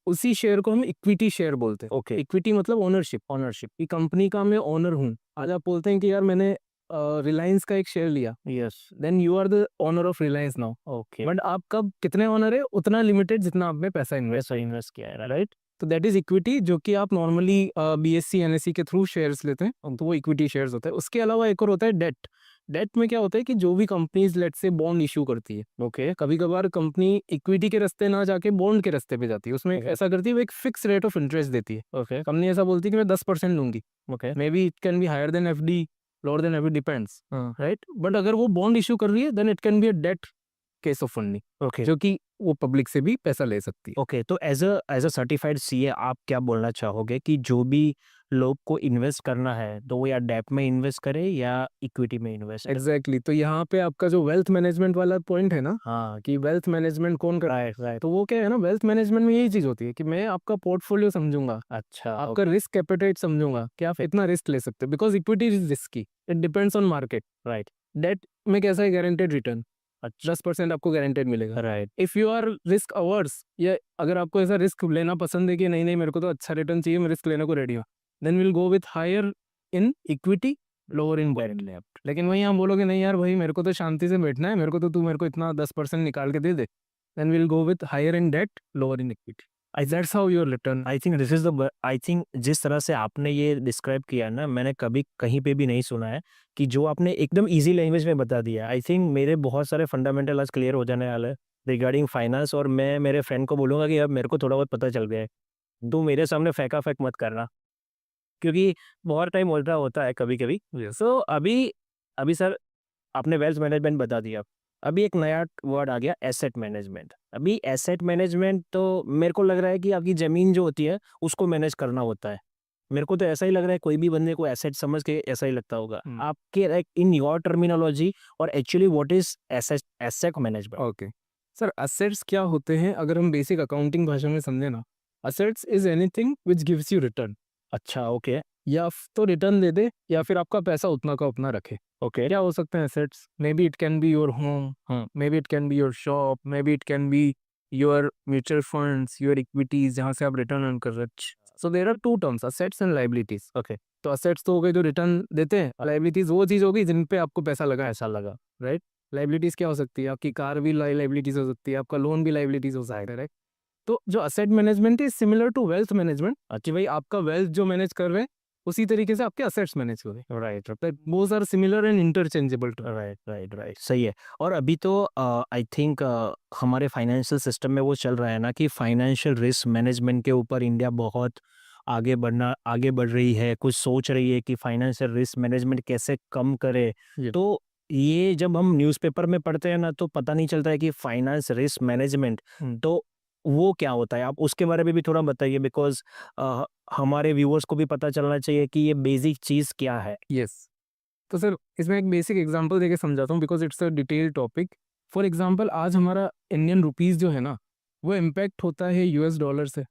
उसी शेयर को हम इक्विटी शेयर बोलते हैं। ओके, इक्विटी मतलब ओनरशिप कि कंपनी का मैं ओनर हूँ। आज आप बोलते हैं कि यार मैंने रिलायंस का एक शेयर लिया, yes, then you are the owner of Reliance now. Okay, but आप कब कितने ओनर है, उतना लिमिटेड जितना आपने पैसा इन्वेस्ट, पैसा इन्वेस्ट किया है, राइट? तो दैट इज इक्विटी, जो कि आप नॉर्मली बीएससी एनएससी के थ्रू शेयर्स लेते हैं, तो वो इक्विटी शेयर्स होता है। उसके अलावा एक और होता है डेट। डेट में क्या होता है कि जो भी कंपनीज लेट से बॉन्ड इशू करती है, ओके, कभी कभार कंपनी इक्विटी के रास्ते ना जाके बॉन्ड के रास्ते पे जाती है, उसमें Okay. ऐसा करती है, वो एक फिक्स रेट ऑफ इंटरेस्ट देती है। ओके, कंपनी ऐसा बोलती है कि मैं 10% लूंगी, okay, may be it can be higher than FD, lower than FD, depends, हाँ, राइट? बट अगर वो बॉन्ड इशू कर रही है, then it can be a debt case of funding, okay, जो कि वो पब्लिक से भी पैसा ले सकती है। ओके। तो एज अ सर्टिफाइड सीए आप क्या बोलना चाहोगे कि जो भी लोग को इन्वेस्ट करना है तो वो या डेट में इन्वेस्ट करे या इक्विटी में इन्वेस्ट करे? एग्जैक्टली तो यहाँ पे आपका जो वेल्थ मैनेजमेंट वाला पॉइंट है ना, हाँ, कि वेल्थ मैनेजमेंट कौन कर, राइट, राइट, तो वो क्या है ना, वेल्थ मैनेजमेंट में यही चीज होती है कि मैं आपका पोर्टफोलियो समझूंगा, अच्छा, आपका रिस्क एपेटाइट समझूंगा कि आप इतना रिस्क ले सकते हो, because equity is risky, it depends on market. Right, debt में कैसा है, गारंटेड रिटर्न, अच्छा, 10% आपको गारंटेड मिलेगा। Right, if you are risk averse, या अगर आपको ऐसा रिस्क लेना पसंद है कि नहीं नहीं मेरे को तो अच्छा रिटर्न चाहिए, मैं रिस्क लेने को रेडी हूँ, then will go with higher in equity, lower in debt. Left, लेकिन वहीं आप बोलोगे नहीं यार भाई मेरे को तो शांति से बैठना है, मेरे को तो तू मेरे को इतना 10% निकाल के दे दे, then will go with higher in debt, lower in equity. That's how your return. I think this is the I think जिस तरह से आपने ये डिस्क्राइब किया ना, मैंने कभी कहीं पे भी नहीं सुना है कि जो आपने एकदम इजी लैंग्वेज में बता दिया। आई थिंक मेरे बहुत सारे फंडामेंटल आज क्लियर हो जाने वाले हैं रिगार्डिंग फाइनेंस, और मैं मेरे फ्रेंड को बोलूंगा कि अब मेरे को थोड़ा बहुत पता चल गया है, तू मेरे सामने फेंका फेंक मत करना, क्योंकि बहुत टाइम होता होता है कभी कभी। सो अभी अभी सर आपने वेल्थ मैनेजमेंट बता दिया, अभी एक नया वर्ड आ गया एसेट मैनेजमेंट। अभी एसेट मैनेजमेंट तो मेरे को लग रहा है कि आपकी ज़मीन जो होती है उसको मैनेज करना होता है। मेरे को तो ऐसा ही लग रहा है, कोई भी बंदे को एसेट समझ के ऐसा ही लगता होगा। आपके लाइक इन योर टर्मिनोलॉजी और actually what is asset asset management? Okay sir, assets क्या होते हैं, अगर हम बेसिक अकाउंटिंग भाषा में समझे ना, assets is anything which gives you return. अच्छा, ओके, या तो रिटर्न दे दे, या फिर आपका पैसा उतना का उतना रखे। ओके, क्या हो सकते हैं assets? May be it can be your home, हाँ, may be it can be your shop, may be it can be your mutual funds, your equities, जहाँ से आप रिटर्न अर्न कर रहे हैं। So there are two terms, assets and liabilities. Okay, तो असेट्स तो हो गए जो रिटर्न देते हैं, लाइबिलिटीज वो चीज होगी जिन पे आपको पैसा लगा, ऐसा लगा, राइट? लाइबिलिटीज क्या हो सकती है, आपकी कार भी लाइबिलिटीज हो सकती है, आपका लोन भी लाइबिलिटीज हो सकता है, राइट? तो जो asset management is similar to wealth management, कि भाई आपका वेल्थ जो मैनेज कर रहे हैं उसी तरीके से आपके असेट्स मैनेज हो रहे राइट, हैं। Both are similar and interchangeable to. Right, right, right, सही है। और अभी तो आई थिंक हमारे फाइनेंशियल सिस्टम में वो चल रहा है ना कि फाइनेंशियल रिस्क मैनेजमेंट के ऊपर इंडिया बहुत आगे बढ़ रही है, कुछ सोच रही है कि फाइनेंशियल रिस्क मैनेजमेंट कैसे कम करे। Yep. तो ये जब हम न्यूज़पेपर में पढ़ते हैं ना तो पता नहीं चलता है कि फाइनेंस रिस्क मैनेजमेंट, तो वो क्या होता है? आप उसके बारे में भी थोड़ा बताइए, बिकॉज हमारे व्यूअर्स को भी पता चलना चाहिए कि ये बेसिक चीज़ क्या है। यस, तो सर इसमें एक बेसिक एग्जांपल देके समझाता हूँ, because it's a detail topic. For example आज हमारा इंडियन रुपीस जो है ना, वो इम्पैक्ट होता है यूएस डॉलर से।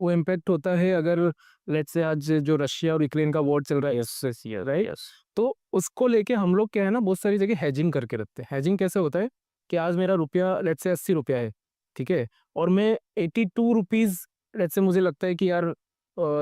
वो इम्पैक्ट होता है अगर लेट्स से आज जो रशिया और यूक्रेन का वॉर चल रहा है, यस, यस, राइट? यस, तो उसको लेके हम लोग क्या है ना, बहुत सारी जगह हैजिंग करके रखते हैं। हैजिंग कैसे होता है कि आज मेरा रुपया लेट्स से 80 रुपया है, ठीक है, और मैं 82 रुपीज, लेट्स से मुझे लगता है कि यार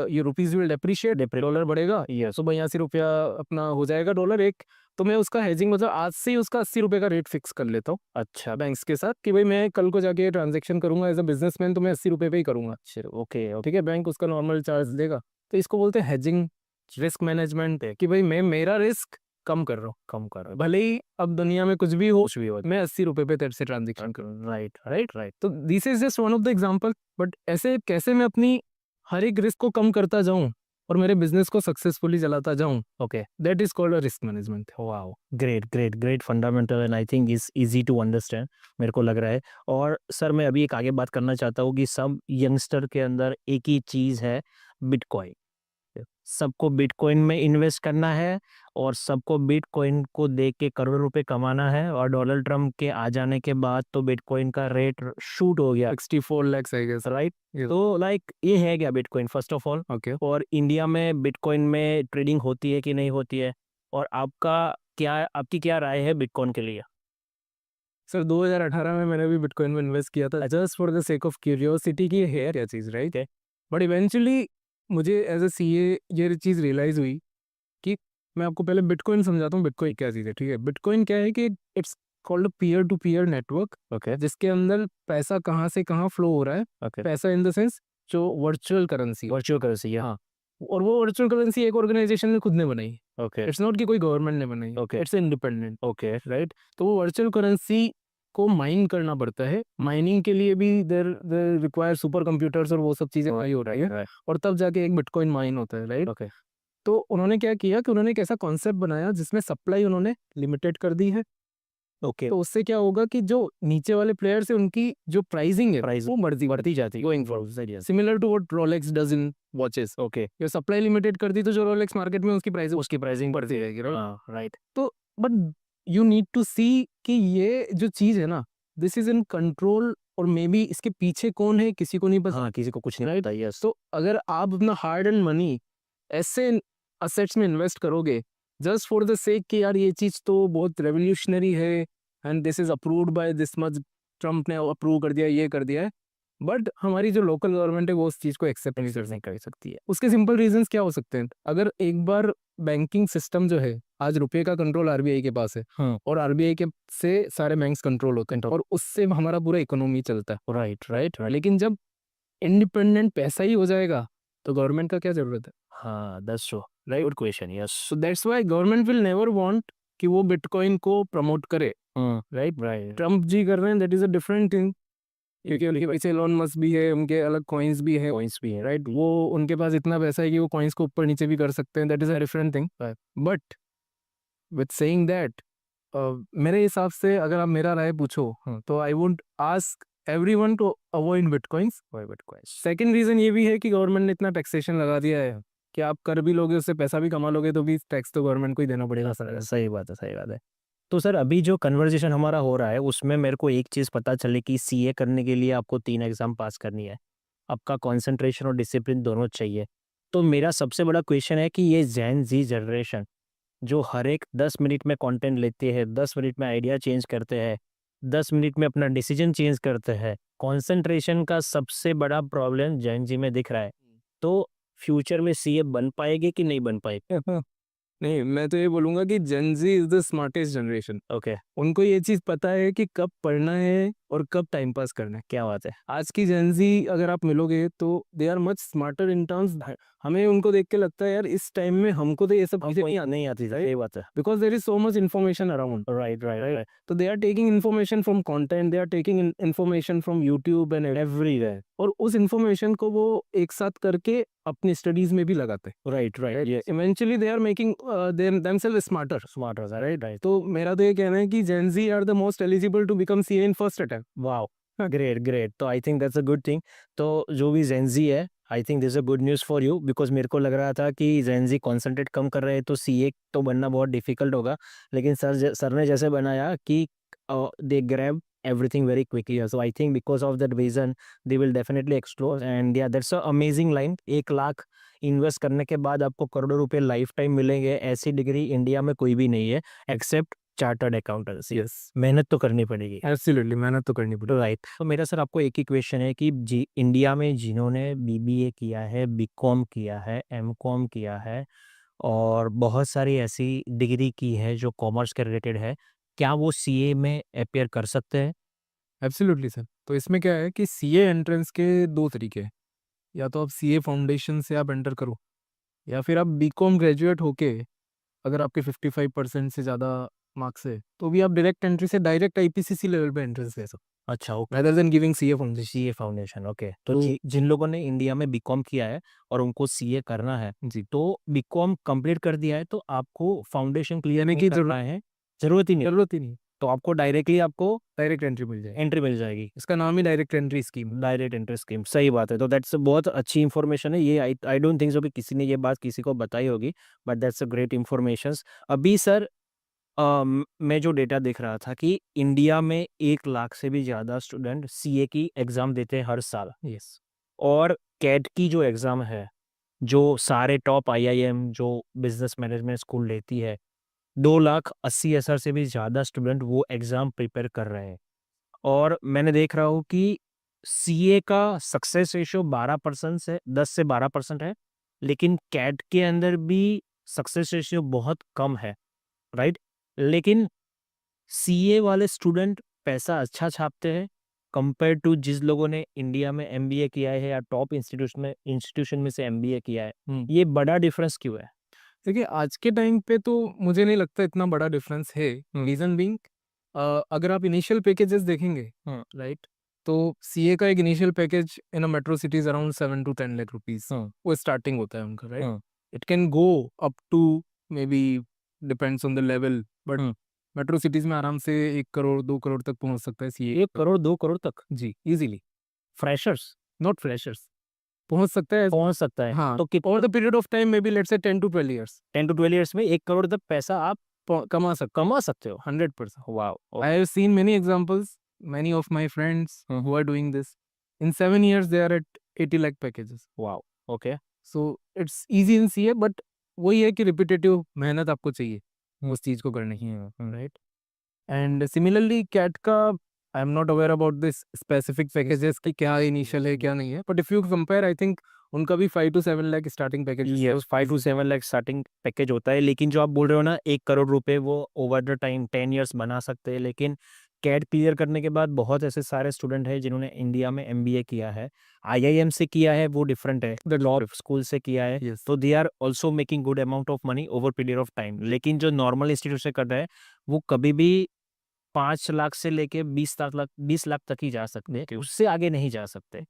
ये रुपीज विल डेप्रिशिएट, डॉलर बढ़ेगा, यस, तो 82 रुपया अपना हो जाएगा डॉलर एक। तो मैं उसका हैजिंग मतलब आज से ही उसका 80 रुपये का रेट फिक्स कर लेता हूँ अच्छा, बैंक्स के साथ, कि भाई मैं कल को जाके ट्रांजेक्शन करूंगा एज अ बिजनेसमैन, तो मैं 80 रुपये पे ही करूंगा। अच्छा, ओके, ओके, ठीक है, बैंक उसका नॉर्मल चार्ज देगा। तो इसको बोलते हैं हेजिंग, रिस्क मैनेजमेंट है कि भाई मैं मेरा रिस्क कम कर रहा हूँ, कम करो, भले ही अब दुनिया में कुछ भी हो, कुछ भी हो। मैं 80 रुपये पे तेरे से ट्रांजेक्शन करूँ, राइट, राइट? राइट, तो this is just one of the example. But ऐसे कैसे मैं अपनी हर एक रिस्क को कम करता जाऊं और मेरे बिजनेस को सक्सेसफुली चलाता जाऊं, okay, that is called a risk management. Wow, great, great, great fundamental and I think is easy to understand, मेरे को लग रहा है। और सर मैं अभी एक आगे बात करना चाहता हूँ कि सब यंगस्टर के अंदर एक ही चीज़ है, बिटकॉइन। सबको बिटकॉइन में इन्वेस्ट करना है और सबको बिटकॉइन को देख के करोड़ों रुपए कमाना है, और डोनाल्ड ट्रम्प के आ जाने के बाद तो बिटकॉइन का रेट शूट हो गया, 64 lakhs I guess. Right. Yes. तो लाइक ये है क्या bitcoin first of all, okay. और इंडिया में बिटकॉइन में ट्रेडिंग होती है कि नहीं होती है, और आपकी क्या राय है बिटकॉइन के लिए? सर 2018 में मैंने भी बिटकॉइन में इन्वेस्ट किया था just for the sake of curiosity की है क्या चीज़, राइट है। बट इवेंचुअली मुझे एज अ सीए ये चीज़ रियलाइज़ हुई कि मैं आपको पहले बिटकॉइन समझाता हूँ बिटकॉइन क्या चीज़ है, ठीक है। बिटकॉइन क्या है कि it's called a peer to peer network, okay जिसके अंदर पैसा कहाँ से कहाँ फ्लो हो रहा है। ओके, पैसा इन द सेंस जो वर्चुअल करेंसी, वर्चुअल करेंसी, हाँ। और वो वर्चुअल करेंसी एक ऑर्गेनाइजेशन ने खुद ने बनाई, ओके इट्स नॉट कि कोई गवर्नमेंट ने बनाई, Okay. It's independent, okay right. तो वो वर्चुअल करेंसी को माइन करना पड़ता है, माइनिंग के लिए भी देर रिक्वायर सुपर कंप्यूटर्स और वो सब चीज़ें वही हो रही है, और तब जाके एक बिटकॉइन माइन होता है, राइट। ओके तो उन्होंने क्या किया कि उन्होंने एक ऐसा कॉन्सेप्ट बनाया जिसमें सप्लाई उन्होंने लिमिटेड कर दी है। ओके, तो उससे क्या होगा कि जो नीचे वाले प्लेयर्स है उनकी जो प्राइसिंग है प्राइस वो बढ़ती जाती है, going forward, similar to what Rolex does in watches. Okay, ये सप्लाई लिमिटेड कर दी तो जो रोलेक्स मार्केट में उसकी प्राइस उसकी प्राइसिंग बढ़ती रहेगी, राइट। हाँ राइट, तो बट यू नीड टू सी कि ये जो चीज़ है ना, दिस इज इन कंट्रोल, और मे बी इसके पीछे कौन है किसी को नहीं पता, हाँ किसी को कुछ नहीं राइट। पता, यस। तो अगर आप अपना हार्ड एंड मनी ऐसे असेट्स में इन्वेस्ट करोगे जस्ट फॉर द सेक कि यार ये चीज़ तो बहुत रेवोल्यूशनरी है and this is approved by this much, Trump ने अप्रूव कर दिया, ये कर दिया है, बट हमारी जो लोकल गवर्नमेंट है वो उस चीज़ को एक्सेप्ट नहीं कर सकती है। उसके सिंपल रीजंस क्या हो सकते हैं? अगर एक बार बैंकिंग सिस्टम जो है, आज रुपए का कंट्रोल आरबीआई के पास है, हाँ और आरबीआई के से सारे बैंक्स कंट्रोल होते हैं, और उससे हमारा पूरा इकोनॉमी चलता है, राइट राइट राइट, लेकिन जब इंडिपेंडेंट पैसा ही हो जाएगा तो गवर्नमेंट का क्या जरूरत है? हाँ that's true, right, good question, yes. So that's why government will never want कि वो बिटकॉइन को प्रमोट करे, राइट। राइट, ट्रम्प जी कर रहे हैं, that is a different thing, क्योंकि उनके पास एलोन मस्क भी है, उनके अलग कॉइन्स भी है, पॉइंट्स भी है, राइट। वो उनके पास इतना पैसा है कि वो कॉइन्स को ऊपर नीचे भी कर सकते हैं, that is a different thing. Right. But with saying that, मेरे हिसाब से अगर आप मेरा राय पूछो तो I would ask everyone to avoid bitcoins. Second reason ये भी है कि गवर्नमेंट ने इतना टैक्सेशन लगा दिया है कि आप कर भी लोगे, उससे पैसा भी कमा लोगे, तो भी टैक्स तो गवर्नमेंट को ही देना पड़ेगा सारा। सही बात है, सही बात है। तो सर अभी जो कन्वर्जेशन हमारा हो रहा है उसमें मेरे को एक चीज़ पता चली कि सीए करने के लिए आपको 3 एग्ज़ाम पास करनी है, आपका कंसंट्रेशन और डिसिप्लिन दोनों चाहिए। तो मेरा सबसे बड़ा क्वेश्चन है कि ये जेन ज़ी जनरेशन जो हर एक 10 मिनट में कंटेंट लेते हैं, 10 मिनट में आइडिया चेंज करते हैं, 10 मिनट में अपना डिसीजन चेंज करते हैं, कंसंट्रेशन का सबसे बड़ा प्रॉब्लम जेन ज़ी में दिख रहा है। तो फ्यूचर में सीए बन पाएगी कि नहीं बन पाएगी? नहीं, मैं तो ये बोलूंगा कि Gen Z is the smartest generation. Okay, उनको ये चीज पता है कि कब पढ़ना है और कब टाइम पास करना है। क्या बात है। आज की जेन ज़ी अगर आप मिलोगे तो they are much smarter in terms, हमें उनको देख के लगता है यार इस टाइम में हमको तो ये सब चीजें नहीं आती, सही बात है। Because there is so much information around, right right right, तो they are taking information from content, they are taking information from YouTube and everywhere, और उस इन्फॉर्मेशन को वो एक साथ करके अपनी स्टडीज में भी लगाते हैं, राइट राइट, ये eventually they are making themselves smarter. Smart होता है, राइट राइट। तो मेरा तो ये कहना है कि Gen Z are the most eligible to become CA in first attempt. Wow, great great. तो I think that's a good thing. तो जो भी जेनजी है, I think this is a good news for you, because मेरे को लग रहा था कि जेनजी कॉन्सेंट्रेट कम कर रहे हैं तो सीए तो बनना बहुत डिफिकल्ट होगा, लेकिन सर ने जैसे बनाया कि दे grab everything very quickly, so I think because of that reason they will definitely explore, and yeah, that's a amazing line। 1 lakh invest करने के बाद आपको करोड़ों रुपए लाइफ टाइम मिलेंगे, ऐसी डिग्री इंडिया में कोई भी नहीं है एक्सेप्ट चार्टर्ड अकाउंटेंसी। यस, मेहनत तो करनी पड़ेगी, एब्सोल्युटली, मेहनत तो करनी पड़ेगी। राइट। तो मेरा सर आपको एक ही क्वेश्चन है कि जी इंडिया में जिन्होंने बीबीए किया है, बीकॉम किया है, एमकॉम किया है और बहुत सारी ऐसी डिग्री की है जो कॉमर्स के रिलेटेड है, क्या वो सीए में अपियर कर सकते हैं? Absolutely sir. तो इसमें क्या है कि सीए एंट्रेंस के दो तरीके हैं, या तो आप सीए फाउंडेशन से आप एंटर करो, या फिर आप बीकॉम ग्रेजुएट होके अगर आपके 55% से ज़्यादा मार्क्स है तो भी आप डायरेक्ट एंट्री से डायरेक्ट आईपीसीसी लेवल पे एंट्रेंस ले सकते, अच्छा, okay, rather than giving CA foundation. CA foundation, okay. तो जिन लोगों ने इंडिया में बीकॉम किया है और उनको सीए करना है जी, तो बीकॉम कंप्लीट कर दिया है तो आपको फाउंडेशन क्लियर यानी नहीं कि करना है, जरूरत ही नहीं। जरूरत ही नहीं। तो आपको डायरेक्टली आपको डायरेक्ट एंट्री मिल जाएगी। एंट्री मिल जाएगी। इसका नाम ही डायरेक्ट एंट्री स्कीम है। डायरेक्ट एंट्री स्कीम, सही बात है। तो दैट्स बहुत अच्छी इन्फॉर्मेशन है ये। आई डोंट थिंक सो कि किसी ने ये बात किसी को बताई होगी, but that's a great information. अभी सर मैं जो डेटा देख रहा था कि इंडिया में 1 लाख से भी ज़्यादा स्टूडेंट सीए की एग्ज़ाम देते हैं हर साल, यस। और कैट की जो एग्ज़ाम है, जो सारे टॉप आईआईएम जो बिजनेस मैनेजमेंट स्कूल लेती है, 2,80,000 से भी ज़्यादा स्टूडेंट वो एग्ज़ाम प्रिपेयर कर रहे हैं। और मैंने देख रहा हूँ कि सीए का सक्सेस रेशियो 12% से 10 से 12% है, लेकिन कैट के अंदर भी सक्सेस रेशियो बहुत कम है, राइट? लेकिन सीए वाले स्टूडेंट पैसा अच्छा छापते हैं कंपेयर टू जिस लोगों ने इंडिया में एमबीए किया है या टॉप इंस्टीट्यूशन में से एमबीए किया है। ये बड़ा डिफरेंस क्यों है? देखिए, आज के टाइम पे तो मुझे नहीं लगता इतना बड़ा डिफरेंस है। रीज़न बीइंग, अगर आप इनिशियल पैकेजेस देखेंगे, राइट, तो सीए का एक initial package in a metro cities around 7 to 10 lakh rupees वो स्टार्टिंग होता है उनका, right. It can go up to may be, depends on the level, but metro cities में आराम से 1 करोड़ 2 करोड़ तक पहुंच सकता है सीए। 1 करोड़ 2 करोड़ तक जी, इजीली। फ्रेशर्स नॉट फ्रेशर्स, पहुंच सकता है। पहुंच सकता है। हाँ, तो over the period of time may be let's say 10 to 12 years 10 to 12 years में 1 करोड़ तक पैसा आप कमा सकते हो। 100%. Wow. I have seen many examples, many of my friends who are doing this. In 7 years, they are at 80 lakh packages. Wow. Okay. So it's easy in CA, but वही है कि रिपीटेटिव मेहनत आपको चाहिए उस चीज को करने की, राइट। एंड सिमिलरली कैट का I am not aware about this specific packages की क्या इनिशियल है क्या नहीं है, but if you compare I think उनका भी 5 to 7 lakh starting package. Yes, 5 to 7 lakh starting package होता है, लेकिन जो आप बोल रहे हो ना 1 करोड़ रुपए वो ओवर द टाइम 10 ईयर्स बना सकते हैं। लेकिन कैट क्लियर करने के बाद बहुत ऐसे सारे स्टूडेंट हैं जिन्होंने इंडिया में एमबीए किया है, आईआईएम से किया है, वो डिफरेंट है, लॉ स्कूल से किया है, Yes. तो they are also making good amount of money over period of time. लेकिन जो नॉर्मल इंस्टीट्यूट से कर रहा है वो कभी भी 5 लाख से लेके 20 लाख तक ही जा सकते हैं, उससे आगे नहीं जा सकते।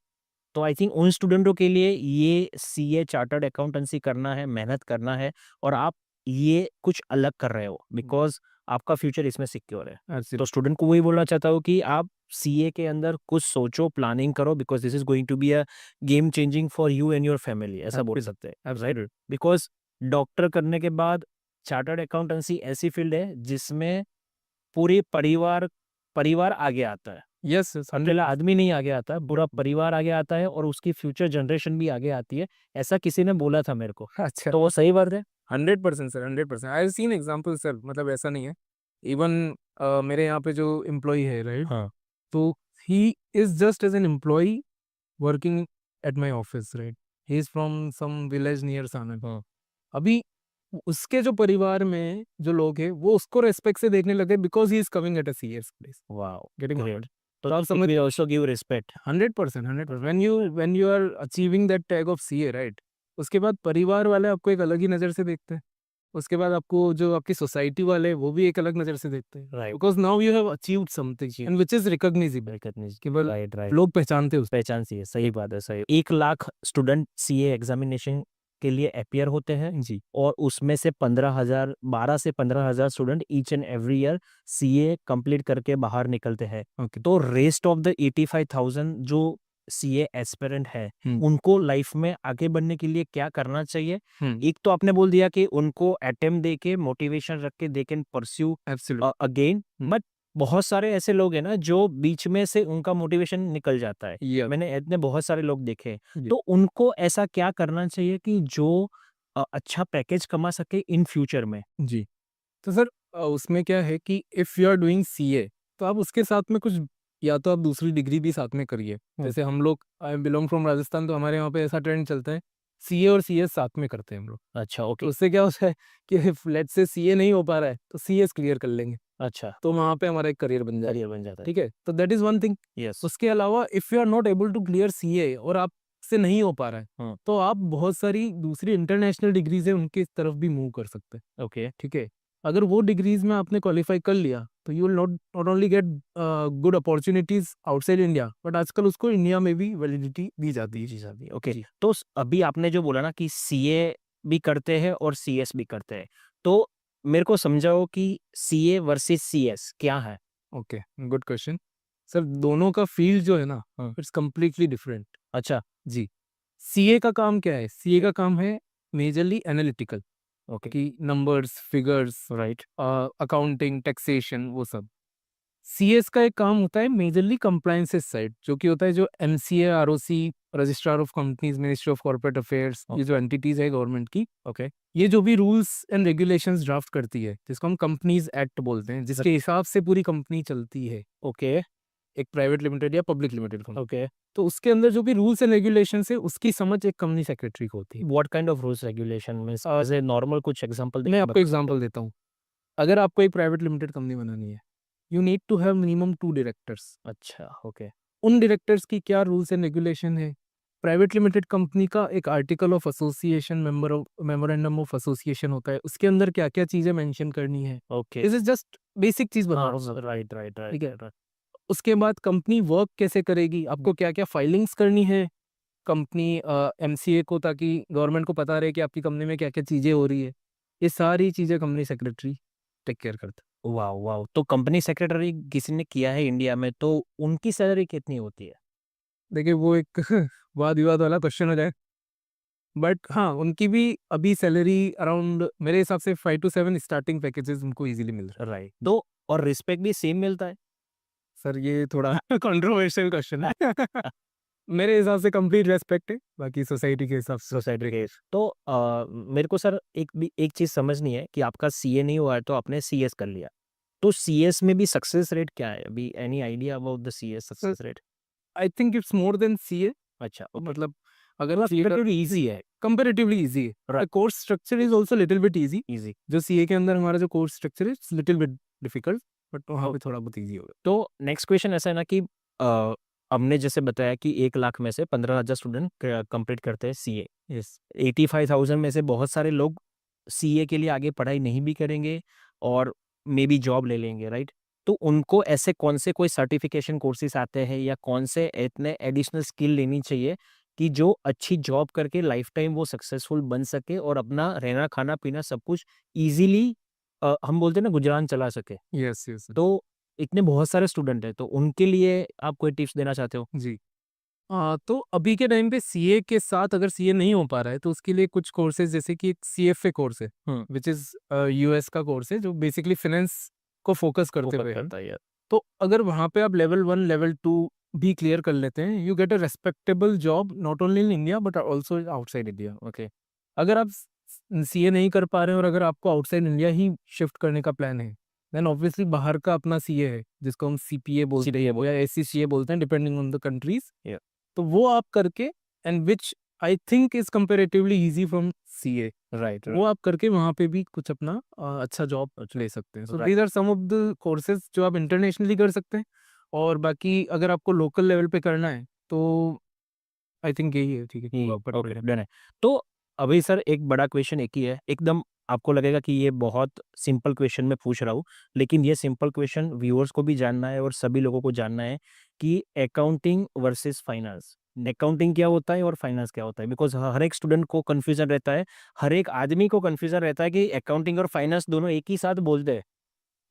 तो आई थिंक उन स्टूडेंटों के लिए ये सीए चार्टर्ड अकाउंटेंसी करना है, मेहनत करना है, और आप ये कुछ अलग कर रहे हो बिकॉज आपका फ्यूचर इसमें सिक्योर है। तो स्टूडेंट को वही बोलना चाहता हूँ कि आप सीए के अंदर कुछ सोचो, प्लानिंग करो, because this is going to be a game changing for you and your family, ऐसा बोल सकते हैं, राइट? बिकॉज डॉक्टर करने के बाद चार्टर्ड अकाउंटेंसी ऐसी फील्ड है जिसमें पूरे परिवार परिवार आगे आता है। यस, अकेला आदमी नहीं आगे आता है, पूरा परिवार आगे आता है और उसकी फ्यूचर जनरेशन भी आगे आती है, ऐसा किसी ने बोला था मेरे को। अच्छा, तो वो सही बात है। 100% sir, 100%। I have seen example sir, मतलब ऐसा नहीं है। इवन मेरे यहाँ पे जो एम्प्लॉय है, राइट, हाँ। तो he is just as an employ working at my office, right. He is from some village near सानन। हाँ। अभी उसके जो परिवार में जो लोग हैं वो उसको रेस्पेक्ट से देखने लगे because he is coming at a CS place. Wow, getting great. तो तो आप इट समझ, will also give respect. 100%, 100%। When you are achieving that tag of CA, right, उसके बाद परिवार वाले आपको एक अलग ही नज़र से देखते हैं। उसके बाद आपको जो आपकी सोसाइटी वाले हैं वो भी एक अलग नज़र से देखते हैं, right. Because now you have achieved something and which is recognisable, केवल राइट, राइट। लोग पहचानते हैं उसको। पहचान सी है, सही बात है, सही। 1 लाख स्टूडेंट सीए एग्जामिनेशन के लिए अपियर होते हैं जी, और उसमें से 12 से 15,000 student each and every year CA complete करके बाहर निकलते हैं। ओके। तो रेस्ट ऑफ द 85,000 जो सीए एस्पिरेंट है, उनको लाइफ में आगे बढ़ने के लिए क्या करना चाहिए? एक तो आपने बोल दिया कि उनको अटेम्प्ट दे के मोटिवेशन रख के they can pursue again, but बहुत सारे ऐसे लोग हैं ना जो बीच में से उनका मोटिवेशन निकल जाता है। मैंने इतने बहुत सारे लोग देखे हैं। तो उनको ऐसा क्या करना चाहिए कि जो अच्छा पैकेज कमा सके इन फ्यूचर में? जी, तो सर उसमें क्या है कि if you are doing CA तो आप उसके साथ में कुछ, या तो आप दूसरी डिग्री भी साथ में करिए। जैसे हम लोग, आई बिलोंग फ्रॉम राजस्थान, तो हमारे यहाँ पे ऐसा ट्रेंड चलता है, सीए और सीएस साथ में करते हैं हम लोग। अच्छा, तो ओके। उससे क्या होता है कि लेट्स से सीए नहीं हो पा रहा है तो सीएस क्लियर कर लेंगे, अच्छा, तो वहाँ पे हमारा एक करियर बन जाए। करियर बन जाता है। ठीक है, तो that is one thing. Yes. उसके अलावा if you are not able to clear CA और आप से नहीं हो पा रहा है, तो आप बहुत सारी दूसरी इंटरनेशनल डिग्रीज है उनकी तरफ भी मूव कर सकते हैं। ओके। ठीक है, अगर वो डिग्रीज में आपने क्वालिफाई कर लिया तो you will not only get good opportunities outside India, but आजकल उसको इंडिया में भी वैलिडिटी दी जाती है। जी सर, ओके। तो अभी आपने जो बोला ना कि सीए भी करते हैं और सीएस भी करते हैं, तो मेरे को समझाओ कि सीए वर्सेस सीएस क्या है? Okay, good question. सर दोनों का फील्ड जो है ना, हाँ। It's completely different. अच्छा, जी। सीए का काम क्या है? सीए का काम है मेजरली एनालिटिकल, ओके, कि numbers, figures, right, accounting, taxation, वो सब। सीएस का एक काम होता है मेजरली कंप्लायंसेस साइड, जो कि होता है जो MCA, ROC, registrar of companies, ministry of corporate affairs, ये जो ओके, एंटिटीज है गवर्नमेंट की, ओके, ये जो भी रूल्स एंड रेगुलेशंस ड्राफ्ट करती है, जिसको हम कंपनीज एक्ट बोलते हैं, जिसके हिसाब से पूरी कंपनी चलती है, ओके, एक प्राइवेट लिमिटेड या पब्लिक लिमिटेड कंपनी। ओके। तो उसके अंदर जो भी रूल्स एंड रेगुलेशंस है, उसकी समझ एक कंपनी सेक्रेटरी को होती है। What kind of rules regulation means as a normal कुछ एग्जांपल मैं आपको एग्जांपल देता हूँ। अगर आपको एक प्राइवेट लिमिटेड कंपनी बनानी है, you need to have minimum 2 directors. अच्छा, ओके, उन डायरेक्टर्स की क्या रूल्स एंड रेगुलेशन है? प्राइवेट लिमिटेड कंपनी का एक article of association, memorandum of association होता है, उसके अंदर क्या-क्या चीज़ें मेंशन करनी है। Okay. This is just basic चीज़ बता हाँ, रहा हूँ सर, राइट, राइट, ठीक है? Right, right. उसके बाद कंपनी वर्क कैसे करेगी, आपको क्या-क्या फाइलिंग्स करनी है कंपनी एमसीए को, ताकि गवर्नमेंट को पता रहे कि आपकी कंपनी में क्या-क्या चीज़ें हो रही है। ये सारी चीज़ें कंपनी सेक्रेटरी टेक केयर करता है। वाओ! वाओ! तो कंपनी सेक्रेटरी किसी ने किया है इंडिया में तो उनकी सैलरी कितनी होती है? देखिए वो एक वाद-विवाद वाला क्वेश्चन हो जाए, बट हाँ, उनकी भी अभी सैलरी अराउंड मेरे हिसाब से 5 टू 7 स्टार्टिंग पैकेजेज़ उनको ईज़िली मिल रहा है। राइट। तो और रिस्पेक्ट भी सेम मिलता है? सर ये थोड़ा कंट्रोवर्शियल क्वेश्चन है। मेरे हिसाब से कंप्लीट रिस्पेक्ट है, बाकी सोसाइटी के हिसाब से। सोसाइटी के तो मेरे को सर एक चीज़ समझनी है कि आपका सीए नहीं हुआ है तो आपने सीएस कर लिया। तो सीएस में भी सक्सेस रेट क्या है? अभी any idea about the CS sir success rate? I think it's more than CA, अच्छा, ओके, मतलब अगर सीए का कंपैरेटिवली ईज़ी है, कंपैरेटिवली ईज़ी है। The right, course structure is also little bit easy. Easy. जो सीए के अंदर हमारा जो कोर्स स्ट्रक्चर है, it's little bit difficult, but वहाँ ओ पे थोड़ा बहुत ईज़ी होगा। तो नेक्स्ट क्वेश्चन ऐसा है ना कि हमने जैसे बताया कि 1 लाख में से 15,000 स्टूडेंट कंप्लीट करते हैं सीए। यस। 85,000 में से बहुत सारे लोग सीए के लिए आगे पढ़ाई नहीं भी करेंगे और मे बी जॉब ले लेंगे, राइट? तो उनको ऐसे कौन से कोई सर्टिफिकेशन कोर्सेज़ आते हैं या कौन से इतने एडिशनल स्किल लेनी चाहिए कि जो अच्छी जॉब करके लाइफ टाइम वो सक्सेसफुल बन सके और अपना रहना, खाना-पीना सब कुछ ईज़िली हम बोलते हैं ना गुज़रान चला सके। Yes, yes sir. तो इतने बहुत सारे स्टूडेंट हैं, तो उनके लिए आप कोई टिप्स देना चाहते हो? जी। तो अभी के टाइम पे सीए के साथ अगर सीए नहीं हो पा रहा है, तो उसके लिए कुछ कोर्सेज़, जैसे कि एक सीएफए कोर्स है, हुँ, व्हिच इज़ यूएस का कोर्स है, जो बेसिकली फाइनेंस को फोकस करते फोकस हुए है। करता है यार। तो अगर वहाँ पे आप लेवल 1, लेवल 2 भी क्लियर कर लेते हैं, you get a respectable job not only in India but also outside India. Okay, अगर आप सीए नहीं कर पा रहे हैं और अगर आपको आउटसाइड इंडिया ही शिफ्ट करने का प्लान है, देन ऑब्वियसली बाहर का अपना सीए है, जिसको हम सीपीए बोलते सीपीए हैं या एससीसीए बोलते हैं, डिपेंडिंग ऑन द कंट्रीज। या तो वो आप करके, and which I think is comparatively easy from CA, right, वो आप करके वहाँ पे भी कुछ अपना अच्छा जॉब ले सकते हैं। So right. These are some of the courses जो आप इंटरनेशनली कर सकते हैं। और बाकी अगर आपको लोकल लेवल पे करना है, तो आई थिंक यही है, ठीक है, ही ऊपर ओके, पड़ेगा। डन है। तो अभी सर एक बड़ा क्वेश्चन एक ही है, एकदम आपको लगेगा कि ये बहुत सिंपल क्वेश्चन मैं पूछ रहा हूँ, लेकिन ये सिंपल क्वेश्चन व्यूअर्स को भी जानना है और सभी लोगों को जानना है कि अकाउंटिंग वर्सेस फाइनेंस। अकाउंटिंग क्या होता है और फाइनेंस क्या होता है? बिकॉज़ हर एक स्टूडेंट को कन्फ्यूज़न रहता है, हर एक आदमी को कन्फ्यूज़न रहता है कि अकाउंटिंग और फाइनेंस दोनों एक ही साथ बोलते हैं,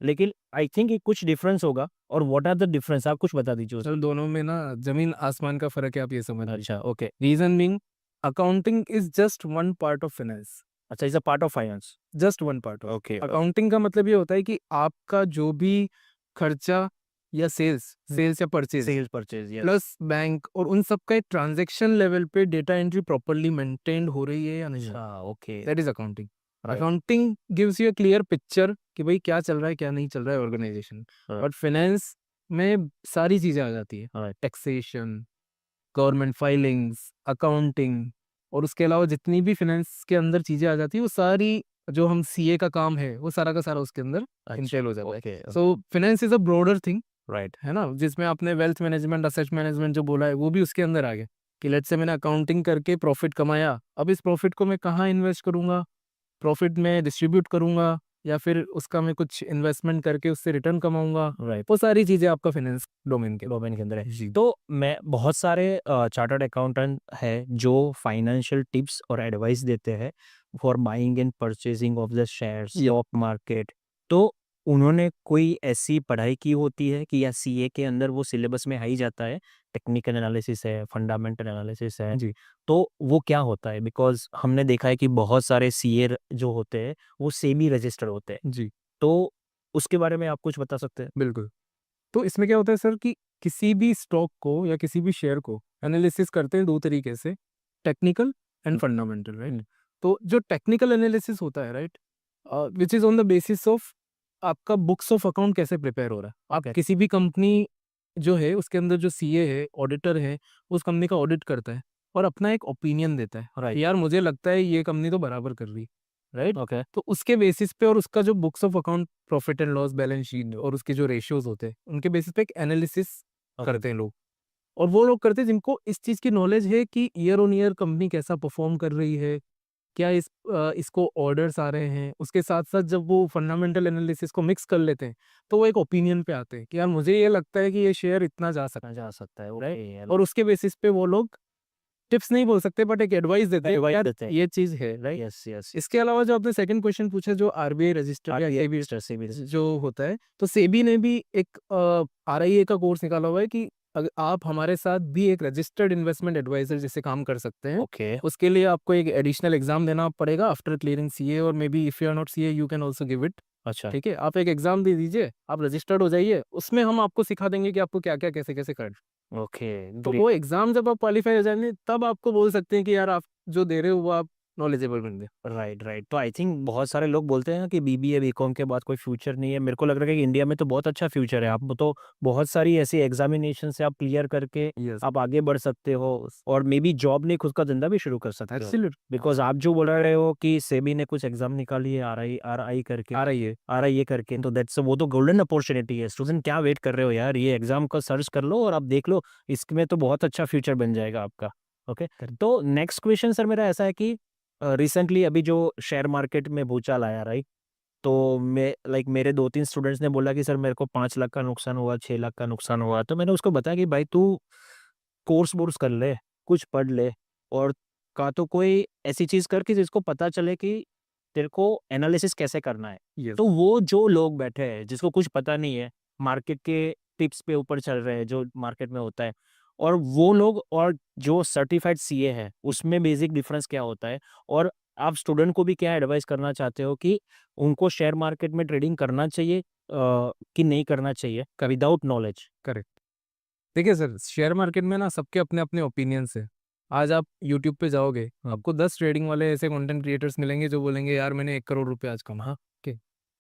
लेकिन आई थिंक ये कुछ डिफरेंस होगा और व्हाट आर द डिफरेंस आप कुछ बता दीजिए सर उसमें? दोनों में ना जमीन आसमान का फर्क है, आप ये समझ लीजिए। अच्छा, okay. Reason being, accounting is just one part of finance, अच्छा, is a part of finance. Just one part of. Okay, accounting का मतलब ये होता है कि आपका जो भी खर्चा या सेल्स सेल्स या purchase sales purchase, yes. Plus bank और उन सब का एक ट्रांजैक्शन लेवल पे डेटा एंट्री प्रॉपर्ली मेंटेन्ड हो रही है या नहीं हो रही, अच्छा, okay, that is accounting. Right, accounting gives you a clear picture कि भाई क्या चल रहा है, क्या नहीं चल रहा है ऑर्गेनाइजेशन। राइट, बट फाइनेंस में सारी चीजें आ जाती है, right, taxation, government filings, accounting, और उसके अलावा जितनी भी फाइनेंस के अंदर चीज़ें आ जाती हैं, वो सारी जो हम सीए का काम है, वो सारा का सारा उसके अंदर अच्छा, इंटेल हो जाता है। Okay, so finance is a broader thing, right, है ना? जिसमें आपने वेल्थ मैनेजमेंट, एसेट मैनेजमेंट जो बोला है, वो भी उसके अंदर आ गया कि लेट्स से मैंने अकाउंटिंग करके प्रॉफिट कमाया, अब इस प्रॉफिट को मैं कहाँ इन्वेस्ट करूँगा? प्रॉफिट में डिस्ट्रीब्यूट करूँगा या फिर उसका मैं कुछ इन्वेस्टमेंट करके उससे रिटर्न कमाऊंगा, राइट, वो सारी चीज़ें आपका फाइनेंस डोमेन के डोमेन के अंदर है। जी तो मैं बहुत सारे चार्टर्ड अकाउंटेंट है जो फाइनेंशियल टिप्स और एडवाइस देते हैं for buying and purchasing of the shares, या स्टॉक मार्केट। तो उन्होंने कोई ऐसी पढ़ाई की होती है कि या सीए के अंदर वो सिलेबस में आ ही जाता है, टेक्निकल एनालिसिस है, फंडामेंटल एनालिसिस है, जी तो वो क्या होता है? बिकॉज़ हमने देखा है कि बहुत सारे सीए जो होते हैं, वो सेबी रजिस्टर्ड होते हैं। जी तो उसके बारे में आप कुछ बता सकते हैं? बिल्कुल। तो इसमें क्या होता है सर कि किसी भी स्टॉक को या किसी भी शेयर को एनालिसिस करते हैं 2 तरीके से, technical and hmm, fundamental, right? Hmm, तो जो टेक्निकल एनालिसिस होता है, right, which is on the basis of आपका बुक्स ऑफ अकाउंट कैसे प्रिपेयर हो रहा है। आप ओके, किसी भी कंपनी जो है उसके अंदर जो सीए है, ऑडिटर है, उस कंपनी का ऑडिट करता है और अपना एक ओपिनियन देता है राइट, कि यार मुझे लगता है ये कंपनी तो बराबर कर रही है, राइट? ओके, तो उसके बेसिस पे और उसका जो books of account, profit and loss, balance sheet और उसके जो रेशियोज़ होते हैं, उनके बेसिस पे एक एनालिसिस ओके, करते हैं लोग। और वो लोग करते हैं जिनको इस चीज़ की नॉलेज है कि ईयर ऑन ईयर कंपनी कैसा परफॉर्म कर रही है, क्या इसको ऑर्डर्स आ रहे हैं। उसके साथ-साथ जब वो फंडामेंटल एनालिसिस को मिक्स कर लेते हैं, तो वो एक ओपिनियन पे आते हैं कि यार मुझे ये लगता है कि ये शेयर इतना जा सकता समझा जा सकता है, है, राइट? ओके, और उसके बेसिस पे वो लोग टिप्स नहीं बोल सकते बट एक एडवाइस देते हैं, एडवाइस यार देते हैं। ये चीज़ है, राइट? यस, यस, इसके अलावा जो आपने सेकंड क्वेश्चन पूछा जो आरबीआई रजिस्टर्ड या आरबीआई सेबी रजिस्टर सेबी जो होता है, तो सेबी ने भी एक आरआईए का कोर्स निकाला हुआ है कि आप हमारे साथ भी एक रजिस्टर्ड इन्वेस्टमेंट एडवाइजर जैसे काम कर सकते हैं। ओके, उसके लिए आपको एक एडिशनल एग्जाम देना पड़ेगा आफ्टर क्लियरिंग सीए और मे be if you are not CA you can also give it. अच्छा, ठीक है? आप एक एग्जाम दे दीजिए, आप रजिस्टर्ड हो जाइए, उसमें हम आपको सिखा देंगे कि आपको क्या-क्या, कैसे-कैसे करना है। ओके, तो ग्रेट। वो एग्जाम जब आप क्वालीफाई हो जाएँगे तब आपको बोल सकते हैं कि यार आप जो दे रहे हो वो आप नॉलेजेबल बन गए। Right, right. तो आई थिंक बहुत सारे लोग बोलते हैं ना कि बीबीए, बीकॉम के बाद कोई फ्यूचर नहीं है। मेरे को लग रहा है कि इंडिया में तो बहुत अच्छा फ्यूचर है। आप तो बहुत सारी ऐसी एग्ज़ामिनेशन से आप क्लियर करके यस, आप आगे बढ़ सकते हो और मेबी जॉब नहीं, खुद का धंधा भी शुरू कर सकते हो। एब्सोल्यूट बिकॉज़ आप जो बोल रहे हो कि सेबी ने कुछ एग्ज़ाम निकाली है आरआई करके, आ रही है। आरआईए करके, तो दैट्स वो तो गोल्डन अपॉर्च्युनिटी है। स्टूडेंट क्या वेट कर रहे हो यार? ये एग्ज़ाम का सर्च कर लो और आप देख लो, इसमें तो बहुत अच्छा फ्यूचर बन जाएगा आपका। Okay, correct. तो नेक्स्ट क्वेश्चन सर मेरा ऐसा है कि रिसेंटली अभी जो शेयर मार्केट में भूचाल आया, राइट? तो मेरे 2-3 स्टूडेंट्स ने बोला कि सर मेरे को 5 लाख का नुकसान हुआ, 6 लाख का नुकसान हुआ। तो मैंने उसको बताया कि भाई तू कोर्स-वोर्स कर ले, कुछ पढ़ ले और का तो कोई ऐसी चीज़ कर कि जिसको पता चले कि तेरे को एनालिसिस कैसे करना है। यस, तो वो जो लोग बैठे हैं, जिसको कुछ पता नहीं है, मार्केट के टिप्स पे ऊपर चल रहे हैं, जो मार्केट में होता है और वो लोग और जो सर्टिफाइड सीए है, उसमें बेसिक डिफरेंस क्या होता है? और आप स्टूडेंट को भी क्या एडवाइस करना चाहते हो कि उनको शेयर मार्केट में ट्रेडिंग करना चाहिए कि नहीं करना चाहिए विदाउट नॉलेज? करेक्ट। देखिए सर, शेयर मार्केट में ना सबके अपने-अपने ओपिनियंस हैं। आज आप यूट्यूब पे जाओगे, हुँ। आपको 10 ट्रेडिंग वाले ऐसे कंटेंट क्रिएटर्स मिलेंगे जो बोलेंगे यार मैंने 1 करोड़ रुपए आज कमा के।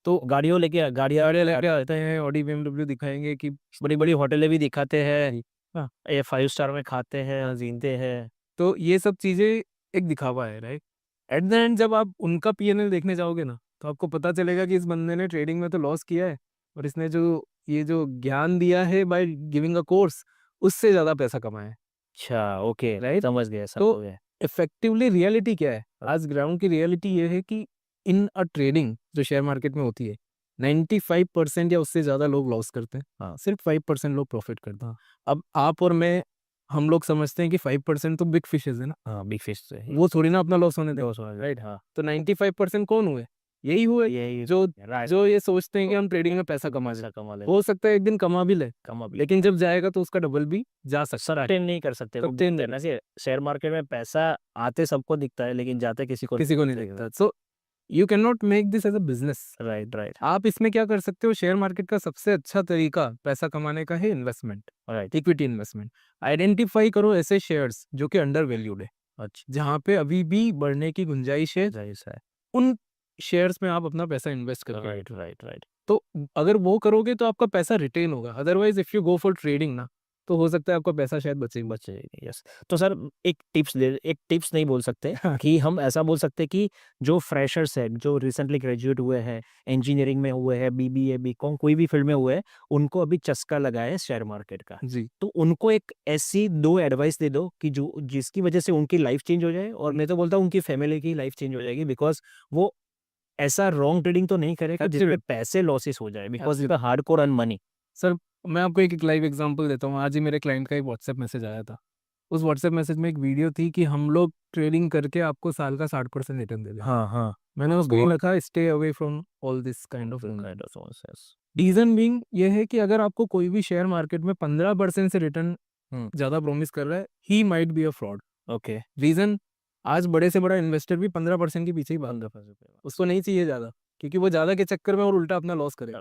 तो गाड़ियों लेके गाड़ियाँ गाड़ियाँ लेके आते हैं, ऑडी, बीएमडब्ल्यू दिखाएँगे कि बड़ी-बड़ी होटलें भी दिखाते हैं, हाँ, ये 5 स्टार में खाते हैं, जीते हैं। तो ये सब चीज़ें एक दिखावा है, राइट? एट द एंड जब आप उनका पीएनएल देखने जाओगे ना, तो आपको पता चलेगा कि इस बंदे ने ट्रेडिंग में तो लॉस किया है और इसने जो ये जो ज्ञान दिया है बाय गिविंग अ कोर्स, उससे ज़्यादा पैसा कमाया है, अच्छा, ओके, राइट? समझ तो गए। इफेक्टिवली रियलिटी क्या है? आज ग्राउंड की रियलिटी ये है कि इन अ ट्रेडिंग जो शेयर मार्केट में होती है, 95% या उससे ज़्यादा लोग लॉस करते हैं। हाँ, सिर्फ 5% लोग प्रॉफिट करते हैं। अब आप और मैं, हम लोग समझते हैं कि 5% तो बिग फिशेज़ है ना, हाँ, बिग फिश से ही वो थोड़ी ना अपना लॉस होने देंगे, लॉस हो राइट? हाँ, तो 95% कौन हुए? यही हुए यही जो राइट, जो ये सोचते हैं कि हम ट्रेडिंग में पैसा कमा लें। पैसा कमा ले हो सकता है एक दिन कमा भी लें, कमा भी लेकिन जब जाएगा तो उसका डबल भी जा सकता है। सर्टेन नहीं कर सकते, वो सबटेन बोलते हैं नहीं, ना कि शेयर मार्केट में पैसा आते सबको दिखता है, लेकिन जाते किसी को किसी को नहीं नहीं दिखता। So you can not make this as a business. Right, right, आप इसमें क्या कर सकते हो, शेयर मार्केट का सबसे अच्छा तरीका पैसा कमाने का है investment, right, equity investment. Identify करो ऐसे शेयर्स जो कि अंडर वैल्यूड है, अच्छा, जहाँ पे अभी भी बढ़ने की गुंजाइश है, ज़ाहिर-सा है। उन शेयर्स में आप अपना पैसा इन्वेस्ट करके राइट, राइट, राइट। तो अगर वो करोगे तो आपका पैसा रिटेन होगा। Otherwise if you go for trading ना, तो हो सकता है आपका पैसा शायद बचे ही बचे। बच जाएगी, यस। तो सर एक टिप्स नहीं बोल सकते कि हम ऐसा बोल सकते हैं कि जो फ्रेशर्स हैं, जो रिसेंटली ग्रेजुएट हुए हैं, इंजीनियरिंग में हुए हैं, बीबीए, बीकॉम कोई भी फील्ड में हुए हैं, उनको अभी चस्का लगा है शेयर मार्केट का। जी, तो उनको एक ऐसी 2 एडवाइस दे दो कि जो जिसकी वजह से उनकी लाइफ चेंज हो जाए और मैं तो बोलता हूँ उनकी फैमिली की लाइफ चेंज हो जाएगी बिकॉज़ वो ऐसा रॉन्ग ट्रेडिंग तो नहीं करेगा जिसमें Absolutely. पैसे लॉसेस हो जाए, because Absolutely. Hardcore earn money. Sir मैं आपको एक लाइव एग्जांपल देता हूँ। आज ही मेरे क्लाइंट का एक व्हाट्सएप मैसेज आया था। उस व्हाट्सएप मैसेज में एक वीडियो थी कि हम लोग ट्रेडिंग करके आपको साल का 60% रिटर्न दे दें। हाँ हाँ, मैंने उसको लिखा stay away from all this kind of reason being ये है कि अगर आपको कोई भी शेयर मार्केट में 15% से रिटर्न ज्यादा प्रॉमिस कर रहा है, he might be a fraud. Okay, reason, आज बड़े से बड़ा इन्वेस्टर भी 15% के पीछे ही भाग रहा है। उसको नहीं चाहिए ज्यादा, क्योंकि वो ज्यादा के चक्कर में और उल्टा अपना लॉस करेगा।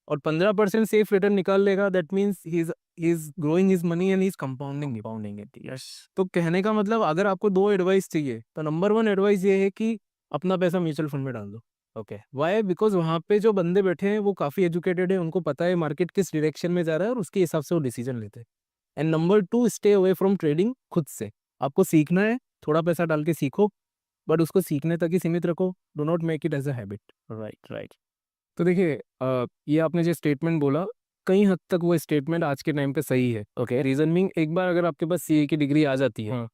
और 15% सेफ रिटर्न निकाल लेगा, that means he is growing his money and he is compounding it. Yes, तो कहने का मतलब अगर आपको 2 एडवाइस चाहिए तो नंबर 1 एडवाइस ये है कि अपना पैसा म्यूचुअल फंड में डाल दो। Okay, Y? बिकॉज वहाँ पे जो बंदे बैठे हैं वो काफ़ी एजुकेटेड है, उनको पता है मार्केट किस डायरेक्शन में जा रहा है और उसके हिसाब से वो डिसीजन लेते हैं। And number 2, stay away from trading खुद से। आपको सीखना है, थोड़ा पैसा डाल के सीखो, बट उसको सीखने तक ही सीमित रखो। Do not make it as a habit. Right right. तो देखिए ये आपने जो स्टेटमेंट बोला, कई हद तक वो स्टेटमेंट आज के टाइम पे सही है। ओके, रीजन मीन, एक बार अगर आपके पास सीए की डिग्री आ जाती है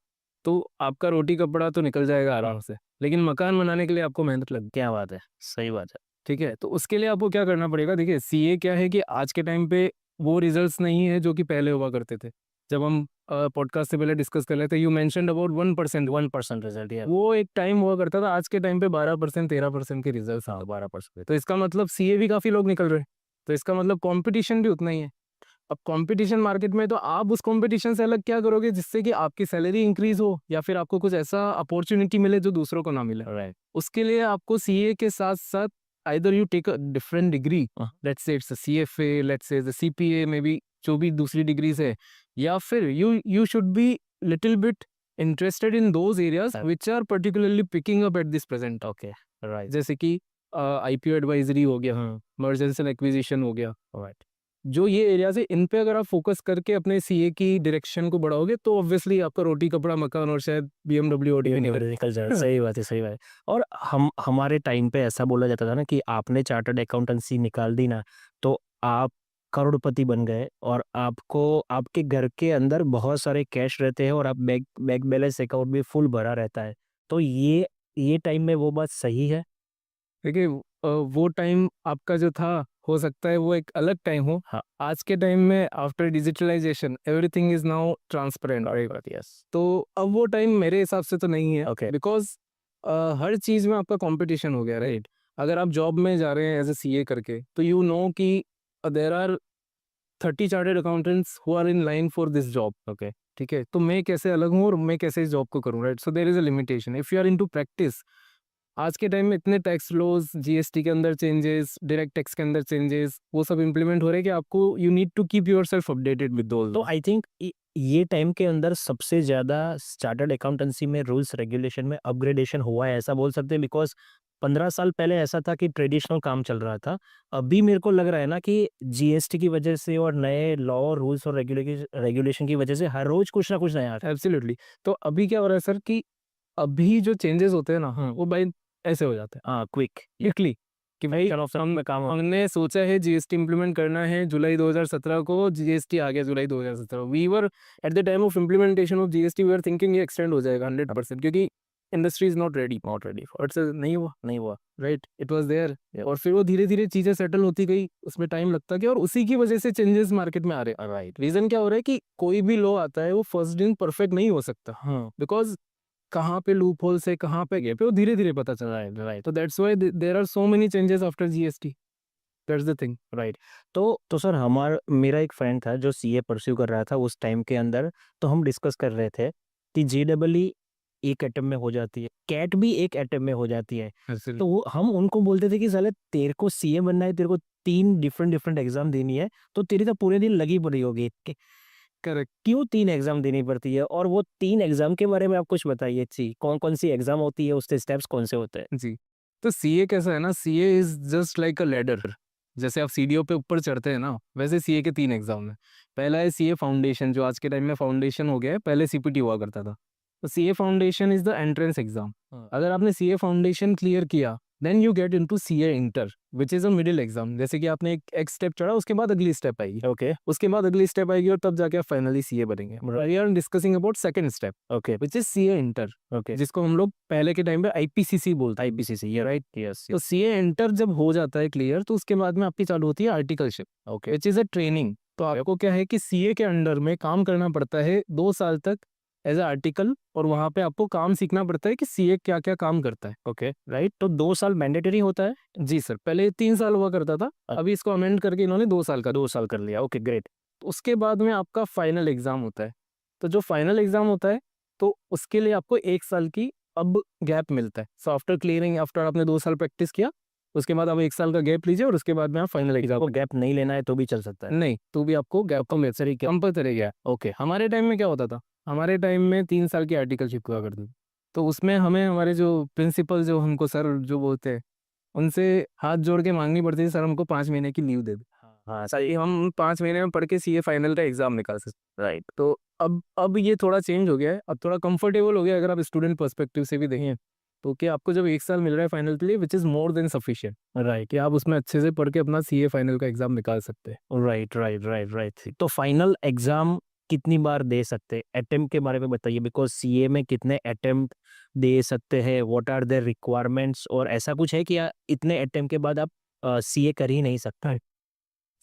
तो आपका रोटी कपड़ा तो निकल जाएगा आराम से, लेकिन मकान बनाने के लिए आपको मेहनत लगती है। क्या बात है, सही बात है। ठीक है, तो उसके लिए आपको क्या करना पड़ेगा? देखिए सीए क्या है कि आज के टाइम पे वो रिजल्ट्स नहीं है जो कि पहले हुआ करते थे। जब हम पॉडकास्ट से पहले डिस्कस कर रहे थे, यू मेंशन्ड अबाउट 1%। 1% रिजल्ट, या वो एक टाइम हुआ करता था, आज के टाइम पे 12% 13% के रिजल्ट। हाँ 12%। तो इसका मतलब सीए भी काफ़ी लोग निकल रहे हैं, तो इसका मतलब कंपटीशन भी उतना ही है। अब कंपटीशन मार्केट में, तो आप उस कंपटीशन से अलग क्या करोगे जिससे कि आपकी सैलरी इंक्रीज हो या फिर आपको कुछ ऐसा अपॉर्चुनिटी मिले जो दूसरों को ना मिले? राइट, उसके लिए आपको सीए के साथ साथ either you take a different degree, let's say it's a CFA, let's say the CPA, maybe जो भी दूसरी डिग्रीज है, या फिर you should be little bit interested in those areas which are particularly picking up at this present। Okay, right, जैसे कि आईपीओ एडवाइजरी हो गया, मर्जर्स एंड एक्विजिशन हो गया, राइट। जो ये एरियाज है, इन पे अगर आप फोकस करके अपने सीए की डायरेक्शन को बढ़ाओगे तो ऑब्वियसली आपका रोटी कपड़ा मकान और शायद BMW ऑडी निकल जाए, सही बात है, सही बात है। और हमारे टाइम पे ऐसा बोला जाता था ना कि आपने चार्टर्ड अकाउंटेंसी निकाल दी ना, तो आप करोड़पति बन गए और आपको आपके घर के अंदर बहुत सारे कैश रहते हैं और आप बैंक बैंक बैलेंस अकाउंट भी फुल भरा रहता है। तो ये टाइम में वो बात सही है? देखिए वो टाइम आपका जो था, हो सकता है वो एक अलग टाइम हो। हाँ, आज के टाइम में after digitalization everything is now transparent. Yes, तो अब वो टाइम मेरे हिसाब से तो नहीं है, ओके, बिकॉज हर चीज़ में आपका कंपटीशन हो गया, राइट? अगर आप जॉब में जा रहे हैं एज ए सीए करके, तो यू नो कि there are 30 chartered accountants who are in line for this job. Okay, ठीक है, तो मैं कैसे अलग हूँ और मैं कैसे इस जॉब को करूँ, right? So there is a limitation if you are into practice. आज के टाइम में इतने टैक्स लॉज, जीएसटी के अंदर चेंजेस, डायरेक्ट टैक्स के अंदर चेंजेस, वो सब इम्प्लीमेंट हो रहे हैं कि आपको you need to keep yourself updated with दोल। तो आई थिंक ये टाइम के अंदर सबसे ज़्यादा चार्टर्ड अकाउंटेंसी में रूल्स रेगुलेशन में अपग्रेडेशन हुआ है, ऐसा बोल सकते हैं, बिकॉज़ 15 साल पहले ऐसा था कि ट्रेडिशनल काम चल रहा था। अभी मेरे को लग रहा है ना कि जीएसटी की वजह से और नए लॉ, रूल्स और रेगुलेशन की वजह से हर रोज़ कुछ ना कुछ नया आता है। एब्सोल्युटली। तो अभी क्या हो रहा है सर कि अभी जो चेंजेस होते हैं ना, वो भाई ऐसे हो जाते हैं हाँ, क्विक, क्विकली कि भाई चलो सब में काम हो। हमने सोचा है जीएसटी इंप्लीमेंट करना है जुलाई 2017 को, जीएसटी आ गया जुलाई 2017। We were at the time of implementation of GST we are thinking ये एक्सटेंड हो जाएगा 100%, क्योंकि industry is not ready for its. नहीं हुआ, नहीं हुआ। राइट? इट वाज देयर, और फिर वो धीरे धीरे चीजें सेटल होती गई, उसमें टाइम लगता गया और उसी की वजह से चेंजेस मार्केट में आ रहे हैं। राइट, रीजन क्या हो रहा है कि कोई भी लॉ आता है वो फर्स्ट दिन परफेक्ट नहीं हो सकता, हाँ, बिकॉज कहाँ पे लूप होल से कहाँ पे गए पे वो धीरे धीरे पता चल रहा है। राइट, तो that's why there are so many changes after GST. That's the thing. Right. तो सर मेरा एक फ्रेंड था जो सीए परस्यू कर रहा था उस टाइम के अंदर, तो हम डिस्कस कर रहे थे कि जेईई एक अटेम्प्ट में हो जाती है, कैट भी एक अटेम्प्ट में हो जाती है। तो वो हम उनको बोलते थे कि साले तेरे को सीए बनना है, तेरे को 3 डिफरेंट एग्जाम देनी है, तो तेरी तो पूरे दिन लगी पड़ी होगी। करेक्ट क्यों 3 एग्जाम देनी पड़ती है? और वो 3 एग्जाम के बारे में आप कुछ बताइए जी, कौन-कौन सी एग्जाम होती है, उसके स्टेप्स कौन से होते हैं? जी। तो सीए कैसा है ना, CA is just like a ladder. जैसे आप सीढ़ियों पे ऊपर चढ़ते हैं ना, वैसे सीए के 3 एग्जाम है। पहला है सीए फाउंडेशन, जो आज के टाइम में फाउंडेशन हो गया है, पहले सीपीटी हुआ करता था। तो CA foundation is the entrance exam. हाँ, अगर आपने सीए फाउंडेशन क्लियर किया then you get into CA inter which is a middle exam. जैसे कि आपने एक स्टेप चढ़ा, उसके बाद अगली स्टेप आएगी, ओके उसके बाद अगली स्टेप आएगी और तब जाके आप फाइनली सीए बनेंगे। We are discussing about second step okay which is CA inter, okay जिसको हम लोग पहले के टाइम पे आईपीसीसी बोलते हैं। आईपीसीसी ये राइट। यस तो सीए इंटर जब हो जाता है क्लियर, तो उसके बाद में आपकी चालू होती है articleship okay which is a training. तो आपको क्या है कि सीए के अंडर में काम करना पड़ता है 2 साल तक एज ए आर्टिकल, और वहाँ पे आपको काम सीखना पड़ता है कि सीए क्या क्या काम करता है। Okay right. तो 2 साल मैंडेटरी होता है? जी सर, पहले 3 साल हुआ करता था, अभी इसको अमेंड करके इन्होंने 2 साल का। 2 साल कर लिया, ओके ग्रेट। तो उसके बाद में आपका फाइनल एग्जाम होता है। तो जो फाइनल एग्जाम होता है, तो उसके लिए आपको 1 साल की अब गैप मिलता है। सो आफ्टर क्लियरिंग, आफ्टर आपने 2 साल प्रैक्टिस किया, उसके बाद आप 1 साल का गैप लीजिए और उसके बाद में आप फाइनल एग्जाम। आपको गैप नहीं लेना है तो भी चल सकता है? नहीं, तो भी आपको गैप कंपलसरी गया। ओके हमारे टाइम में क्या होता था, हमारे टाइम में 3 साल की आर्टिकलशिप हुआ करती थी। तो उसमें हमें हमारे जो प्रिंसिपल, जो हमको सर जो बोलते हैं, उनसे हाथ जोड़ के मांगनी पड़ती थी, सर हमको 5 महीने की लीव दे दे, हाँ ताकि हम 5 महीने में पढ़ के सीए फाइनल का एग्जाम निकाल सकते। राइट तो अब ये थोड़ा चेंज हो गया है, अब थोड़ा कंफर्टेबल हो गया है। अगर आप स्टूडेंट पर्सपेक्टिव से भी देखें, तो कि आपको जब 1 साल मिल रहा है फाइनल के लिए, which is more than sufficient, right कि आप उसमें अच्छे से पढ़ के अपना सीए फाइनल का एग्जाम निकाल सकते हैं। Right right right right. तो फाइनल एग्जाम कितनी बार दे सकते हैं? अटेम्प्ट के बारे में बताइए, बिकॉज सीए में कितने अटेम्प्ट दे सकते हैं, व्हाट आर देयर रिक्वायरमेंट्स, और ऐसा कुछ है कि इतने अटेम्प्ट के बाद आप सीए कर ही नहीं सकता?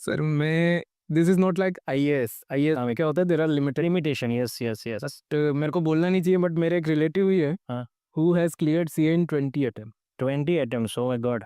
सर मैं, this is not like IAS में क्या होता है, there are limited limitation, yes yes yes. Just मेरे को बोलना नहीं चाहिए, बट मेरे एक रिलेटिव ही है हाँ who has cleared CA in 20 attempt. 20 attempts, oh my god.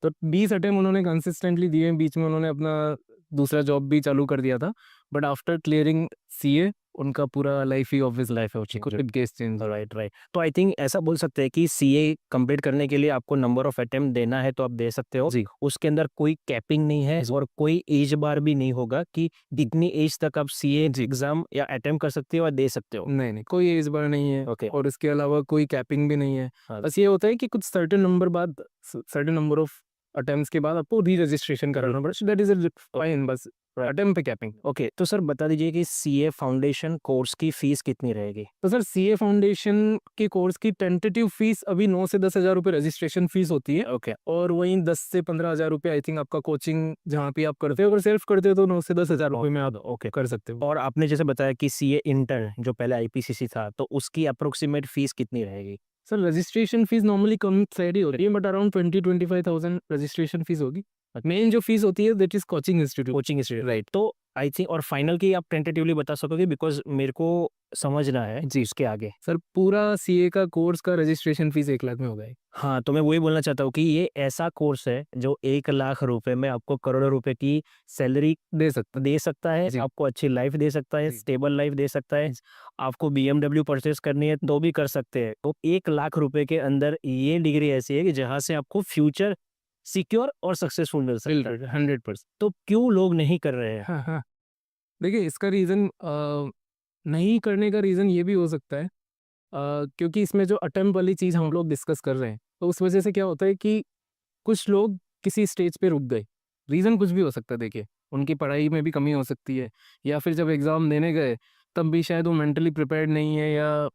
तो 20 अटेम्प्ट उन्होंने कंसिस्टेंटली दिए हैं, बीच में उन्होंने अपना दूसरा जॉब भी चालू कर दिया था, बट आफ्टर क्लियरिंग सीए उनका पूरा लाइफ ही ऑब्वियस लाइफ है कुछ केस चेंज। Right right. तो आई थिंक ऐसा बोल सकते हैं कि सीए कंप्लीट करने के लिए आपको नंबर ऑफ अटेम्प्ट देना है तो आप दे सकते हो जी। उसके अंदर कोई कैपिंग नहीं है और कोई एज बार भी नहीं होगा कि जितनी एज तक आप सीए एग्जाम या अटेम्प्ट कर सकते हो या दे सकते हो? नहीं, कोई एज बार नहीं है। ओके और इसके अलावा कोई कैपिंग भी नहीं है। हाँ। बस ये होता है कि कुछ सर्टेन नंबर ऑफ अटेम्प्ट्स के बाद आपको री रजिस्ट्रेशन कराना पड़ेगा, दैट इज फाइन। बस अटेम्प्ट पे कैपिंग। ओके, तो सर बता दीजिए कि सीए फाउंडेशन कोर्स की फीस कितनी रहेगी? तो सर सीए फाउंडेशन के कोर्स की टेंटेटिव फीस अभी 9 से 10 हज़ार रुपये रजिस्ट्रेशन फीस होती है। ओके और वहीं 10 से 15 हज़ार रुपये आई थिंक आपका कोचिंग जहाँ पे आप करते हो। अगर सेल्फ करते हो तो 9 से 10 हज़ार रुपये में आप ओके। कर सकते हो। और आपने जैसे बताया कि सीए इंटर जो पहले आईपीसीसी था, तो उसकी अप्रोक्सीमेट फीस कितनी रहेगी? सर रजिस्ट्रेशन फीस नॉर्मली कम साइड ही होती है, बट अराउंड 20-25,000 रजिस्ट्रेशन फीस होगी। मेन जो फीस होती है that is coaching institute. Right. तो आई थिंक और फाइनल की आप टेंटेटिवली बता सकोगे, बिकॉज मेरे को समझना है जी इसके आगे। सर पूरा सीए का कोर्स का रजिस्ट्रेशन फीस 1 लाख में हो गया है। हाँ, तो मैं वही बोलना चाहता हूँ कि ये ऐसा कोर्स है जो 1 लाख रुपए में आपको करोड़ों रुपए की सैलरी दे सकता है, जी। आपको अच्छी लाइफ दे सकता है, जी। स्टेबल लाइफ दे सकता है। आपको बीएमडब्ल्यू परचेस करनी है तो भी कर सकते हैं। तो 1 लाख रुपए के अंदर ये डिग्री ऐसी है कि जहाँ से आपको फ्यूचर सिक्योर और सक्सेसफुल मिल सकता है। 100%। तो क्यों लोग नहीं कर रहे हैं? हाँ हाँ, देखिए इसका रीज़न नहीं करने का रीज़न ये भी हो सकता है, क्योंकि इसमें जो अटेम्प्ट वाली चीज़ हम लोग डिस्कस कर रहे हैं, तो उस वजह से क्या होता है कि कुछ लोग किसी स्टेज पे रुक गए। रीज़न कुछ भी हो सकता है, देखिए उनकी पढ़ाई में भी कमी हो सकती है, या फिर जब एग्ज़ाम देने गए तब भी शायद वो मेंटली प्रिपेयर्ड नहीं है, या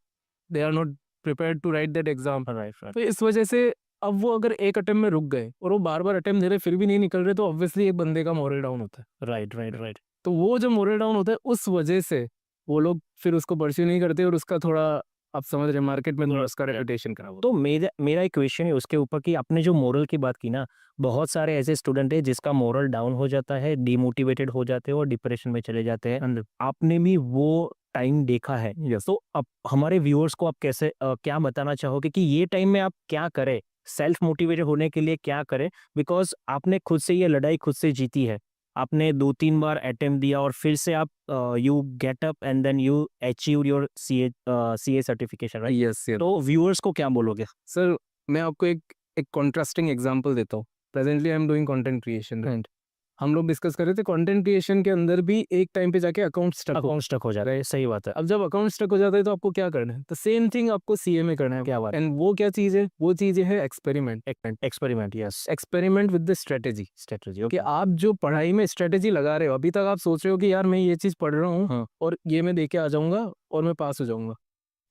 they are not prepared to write that exam. Right तो इस वजह से अब वो अगर एक अटेम्प्ट में रुक गए और वो बार-बार अटेम्प्ट दे रहे फिर भी नहीं निकल रहे, तो ऑब्वियसली एक बंदे का मोरल डाउन होता है। Right right right. तो वो जो मोरल डाउन होता है उस वजह से वो लोग फिर उसको परस्यू नहीं करते, और उसका थोड़ा, आप समझ रहे हैं, मार्केट में थोड़ा उसका रेपुटेशन खराब होता तो मेरा एक क्वेश्चन है उसके ऊपर कि आपने जो मोरल की बात की ना, बहुत सारे ऐसे स्टूडेंट है जिसका मोरल डाउन हो जाता है, डिमोटिवेटेड हो जाते हैं और डिप्रेशन में चले जाते हैं। आपने भी वो टाइम देखा है। यस। तो अब हमारे व्यूअर्स को आप कैसे क्या बताना चाहोगे कि ये टाइम में आप क्या करें, सेल्फ मोटिवेटेड होने के लिए क्या करें? बिकॉज आपने खुद से ये लड़ाई खुद से जीती है, आपने 2-3 बार अटेम्प्ट दिया और फिर से आप you get up and then you achieve your CA certification, है। राइट? Yes yes. तो व्यूअर्स को क्या बोलोगे? सर मैं आपको एक कॉन्ट्रास्टिंग एग्जांपल देता हूँ। Presently I am doing content creation, right? हम लोग डिस्कस कर रहे थे कंटेंट क्रिएशन के अंदर भी एक टाइम पे जाके अकाउंट स्टक हो जाता है, सही बात है। अब जब अकाउंट स्टक हो जाता है तो आपको क्या करना है? द सेम थिंग आपको सीए में करना है। क्या बात? एंड वो क्या चीज़ है? वो चीज़ है experiment. Experiment, yes. Experiment with the strategy. Strategy, कि ओके। आप जो पढ़ाई में स्ट्रेटेजी लगा रहे हो, अभी तक आप सोच रहे हो कि यार मैं ये चीज़ पढ़ रहा हूँ हाँ। और ये मैं दे के आ जाऊँगा और मैं पास हो जाऊँगा।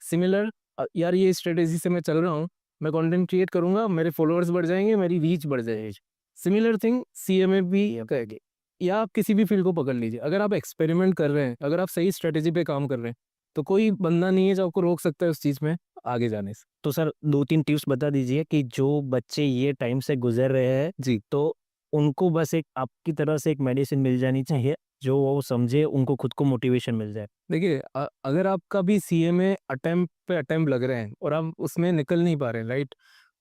सिमिलर, यार ये स्ट्रेटेजी से मैं चल रहा हूँ मैं कंटेंट क्रिएट करूंगा, मेरे फॉलोअर्स बढ़ जाएंगे, मेरी रीच बढ़ जाएगी। सिमिलर थिंग सीए में भी करेंगे, या आप किसी भी फील्ड को पकड़ लीजिए। अगर आप एक्सपेरिमेंट कर रहे हैं, अगर आप सही स्ट्रेटेजी पे काम कर रहे हैं, तो कोई बंदा नहीं है जो आपको रोक सकता है उस चीज़ में आगे जाने से। तो सर 2-3 टिप्स बता दीजिए कि जो बच्चे ये टाइम से गुजर रहे हैं जी। तो उनको बस एक आपकी तरह से एक मेडिसिन मिल जानी चाहिए जो वो समझे, उनको खुद को मोटिवेशन मिल जाए। देखिए अगर आपका भी सीए में अटेम्प्ट पे अटेम्प्ट लग रहे हैं और आप उसमें निकल नहीं पा रहे हैं, राइट,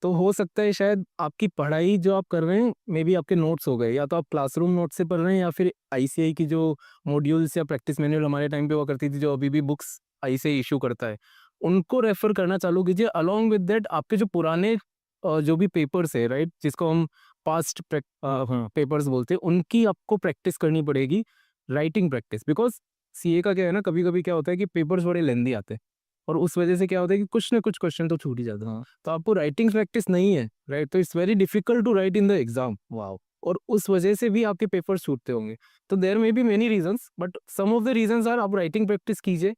तो हो सकता है शायद आपकी पढ़ाई जो आप कर रहे हैं मे बी आपके नोट्स हो गए, या तो आप क्लासरूम नोट से पढ़ रहे हैं, या फिर आईसीआई की जो मॉड्यूल्स या प्रैक्टिस मैनुअल हमारे टाइम पे हुआ करती थी, जो अभी भी बुक्स आईसीआई इशू करता है, उनको रेफर करना चालू कीजिए। अलॉन्ग विद दैट आपके जो पुराने जो भी पेपर्स है, राइट, जिसको हम पास्ट पेपर्स बोलते हैं, उनकी आपको प्रैक्टिस करनी पड़ेगी, राइटिंग प्रैक्टिस। बिकॉज सीए का क्या है ना, कभी कभी क्या होता है कि पेपर्स बड़े लेंदी आते हैं, और उस वजह से क्या होता है कि कुछ ना कुछ क्वेश्चन तो छूट ही जाते हैं। तो आपको राइटिंग प्रैक्टिस नहीं है, राइट, तो it's very difficult to write in the exam. Wow! और उस वजह से भी आपके पेपर्स छूटते होंगे। तो there may be many reasons, but some of the reasons are आप राइटिंग प्रैक्टिस कीजिए,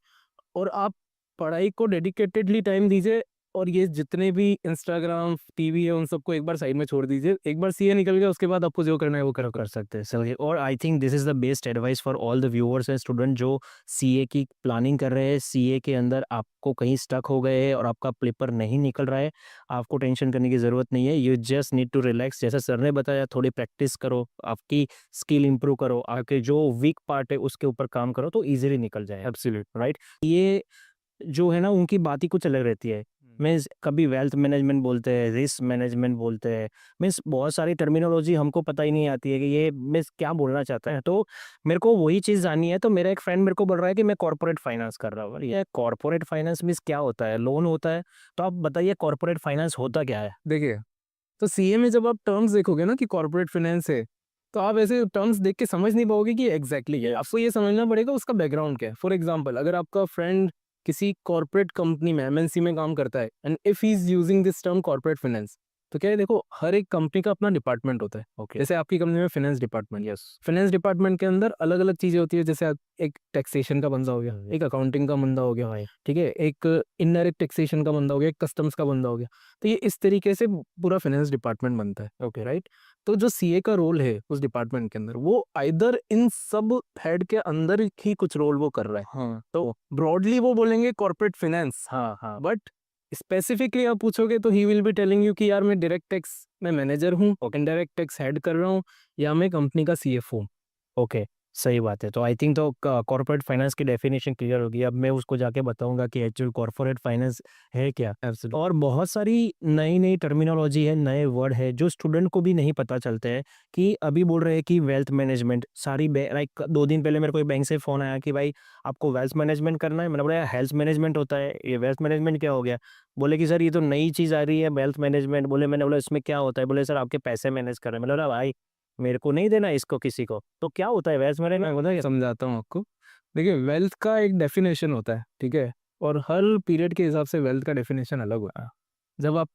और आप पढ़ाई को डेडिकेटेडली टाइम दीजिए, और ये जितने भी इंस्टाग्राम, टीवी है, उन सबको एक बार साइड में छोड़ दीजिए। एक बार सीए निकल गया, उसके बाद आपको जो करना है वो करो। कर सकते हैं सर। और आई think this is the best advice for all the viewers and student जो सीए की प्लानिंग कर रहे हैं, सीए के अंदर आपको कहीं स्टक हो गए हैं और आपका पेपर नहीं निकल रहा है, आपको टेंशन करने की ज़रूरत नहीं है। You just need to relax, जैसा सर ने बताया, थोड़ी प्रैक्टिस करो, आपकी स्किल इंप्रूव करो, आपके जो वीक पार्ट है उसके ऊपर काम करो तो ईजिली निकल जाए। एब्सोल्यूट। राइट? ये जो है ना उनकी बात ही कुछ अलग रहती है। मीन्स कभी वेल्थ मैनेजमेंट बोलते हैं, रिस्क मैनेजमेंट बोलते हैं, मीन्स बहुत सारी टर्मिनोलॉजी हमको पता ही नहीं आती है कि ये मीन्स क्या बोलना चाहता है। तो मेरे को वही चीज़ जाननी है, तो मेरा एक फ्रेंड मेरे को बोल रहा है कि मैं कॉर्पोरेट फाइनेंस कर रहा हूँ। अरे ये कॉर्पोरेट फाइनेंस मीन्स क्या होता है? लोन होता है? तो आप बताइए कॉर्पोरेट फाइनेंस होता क्या है? देखिए, तो सीए में जब आप टर्म्स देखोगे ना कि कॉर्पोरेट फाइनेंस है, तो आप ऐसे टर्म्स देख के समझ नहीं पाओगे कि एग्जैक्टली क्या है। आपको ये समझना पड़ेगा उसका बैकग्राउंड क्या है। फॉर एग्जांपल, अगर आपका फ्रेंड किसी कॉर्पोरेट कंपनी में, एमएनसी में काम करता है, and if he is using this term corporate finance, तो क्या है, देखो, हर एक कंपनी का अपना डिपार्टमेंट होता है। ओके। जैसे आपकी कंपनी में finance department, yes. Finance department के अंदर अलग अलग चीजें होती है। जैसे एक टैक्सेशन का बंदा हो गया, हम्म। एक अकाउंटिंग का बंदा हो गया, राइट। ठीक है, एक इनडायरेक्ट टैक्सेशन का बंदा हो गया, एक कस्टम्स का बंदा हो गया। तो ये इस तरीके से पूरा फाइनेंस डिपार्टमेंट बनता है। Okay, right. तो जो सीए का रोल है उस डिपार्टमेंट के अंदर, वो आइदर इन सब हेड के अंदर ही कुछ रोल वो कर रहा है। हाँ, तो ब्रॉडली वो बोलेंगे कॉर्पोरेट फाइनेंस, हाँ, हाँ। बट स्पेसिफिकली आप पूछोगे तो he will be telling you कि यार मैं डायरेक्ट टैक्स में मैनेजर हूँ, इनडायरेक्ट टैक्स हेड कर रहा हूँ, या मैं कंपनी का सीएफओ हूँ। ओके, सही बात है। तो आई थिंक तो कॉर्पोरेट फाइनेंस की डेफिनेशन क्लियर होगी। अब मैं उसको जाके बताऊँगा कि एक्चुअल कॉर्पोरेट फाइनेंस है क्या? एब्सोल्युटली। और बहुत सारी नई-नई टर्मिनोलॉजी है, नए वर्ड है जो स्टूडेंट को भी नहीं पता चलते हैं कि अभी बोल रहे हैं कि वेल्थ मैनेजमेंट सारी लाइक 2 दिन पहले मेरे को एक बैंक से फ़ोन आया कि भाई आपको वेल्थ मैनेजमेंट करना है? मैंने बोला यार हेल्थ मैनेजमेंट होता है, ये वेल्थ मैनेजमेंट क्या हो गया? बोले कि सर ये तो नई चीज़ आ रही है वेल्थ मैनेजमेंट। मैंने बोला इसमें क्या होता है? बोले सर आपके पैसे मैनेज कर रहे हैं। मैंने बोला भाई मेरे को नहीं देना इसको किसी को। तो क्या होता है वेल्थ मैनेजमेंट होता है क्या? समझाता हूँ आपको। देखिए, वेल्थ का एक डेफिनेशन होता है, ठीक है, और हर पीरियड के हिसाब से वेल्थ का डेफिनेशन अलग होता है। जब आप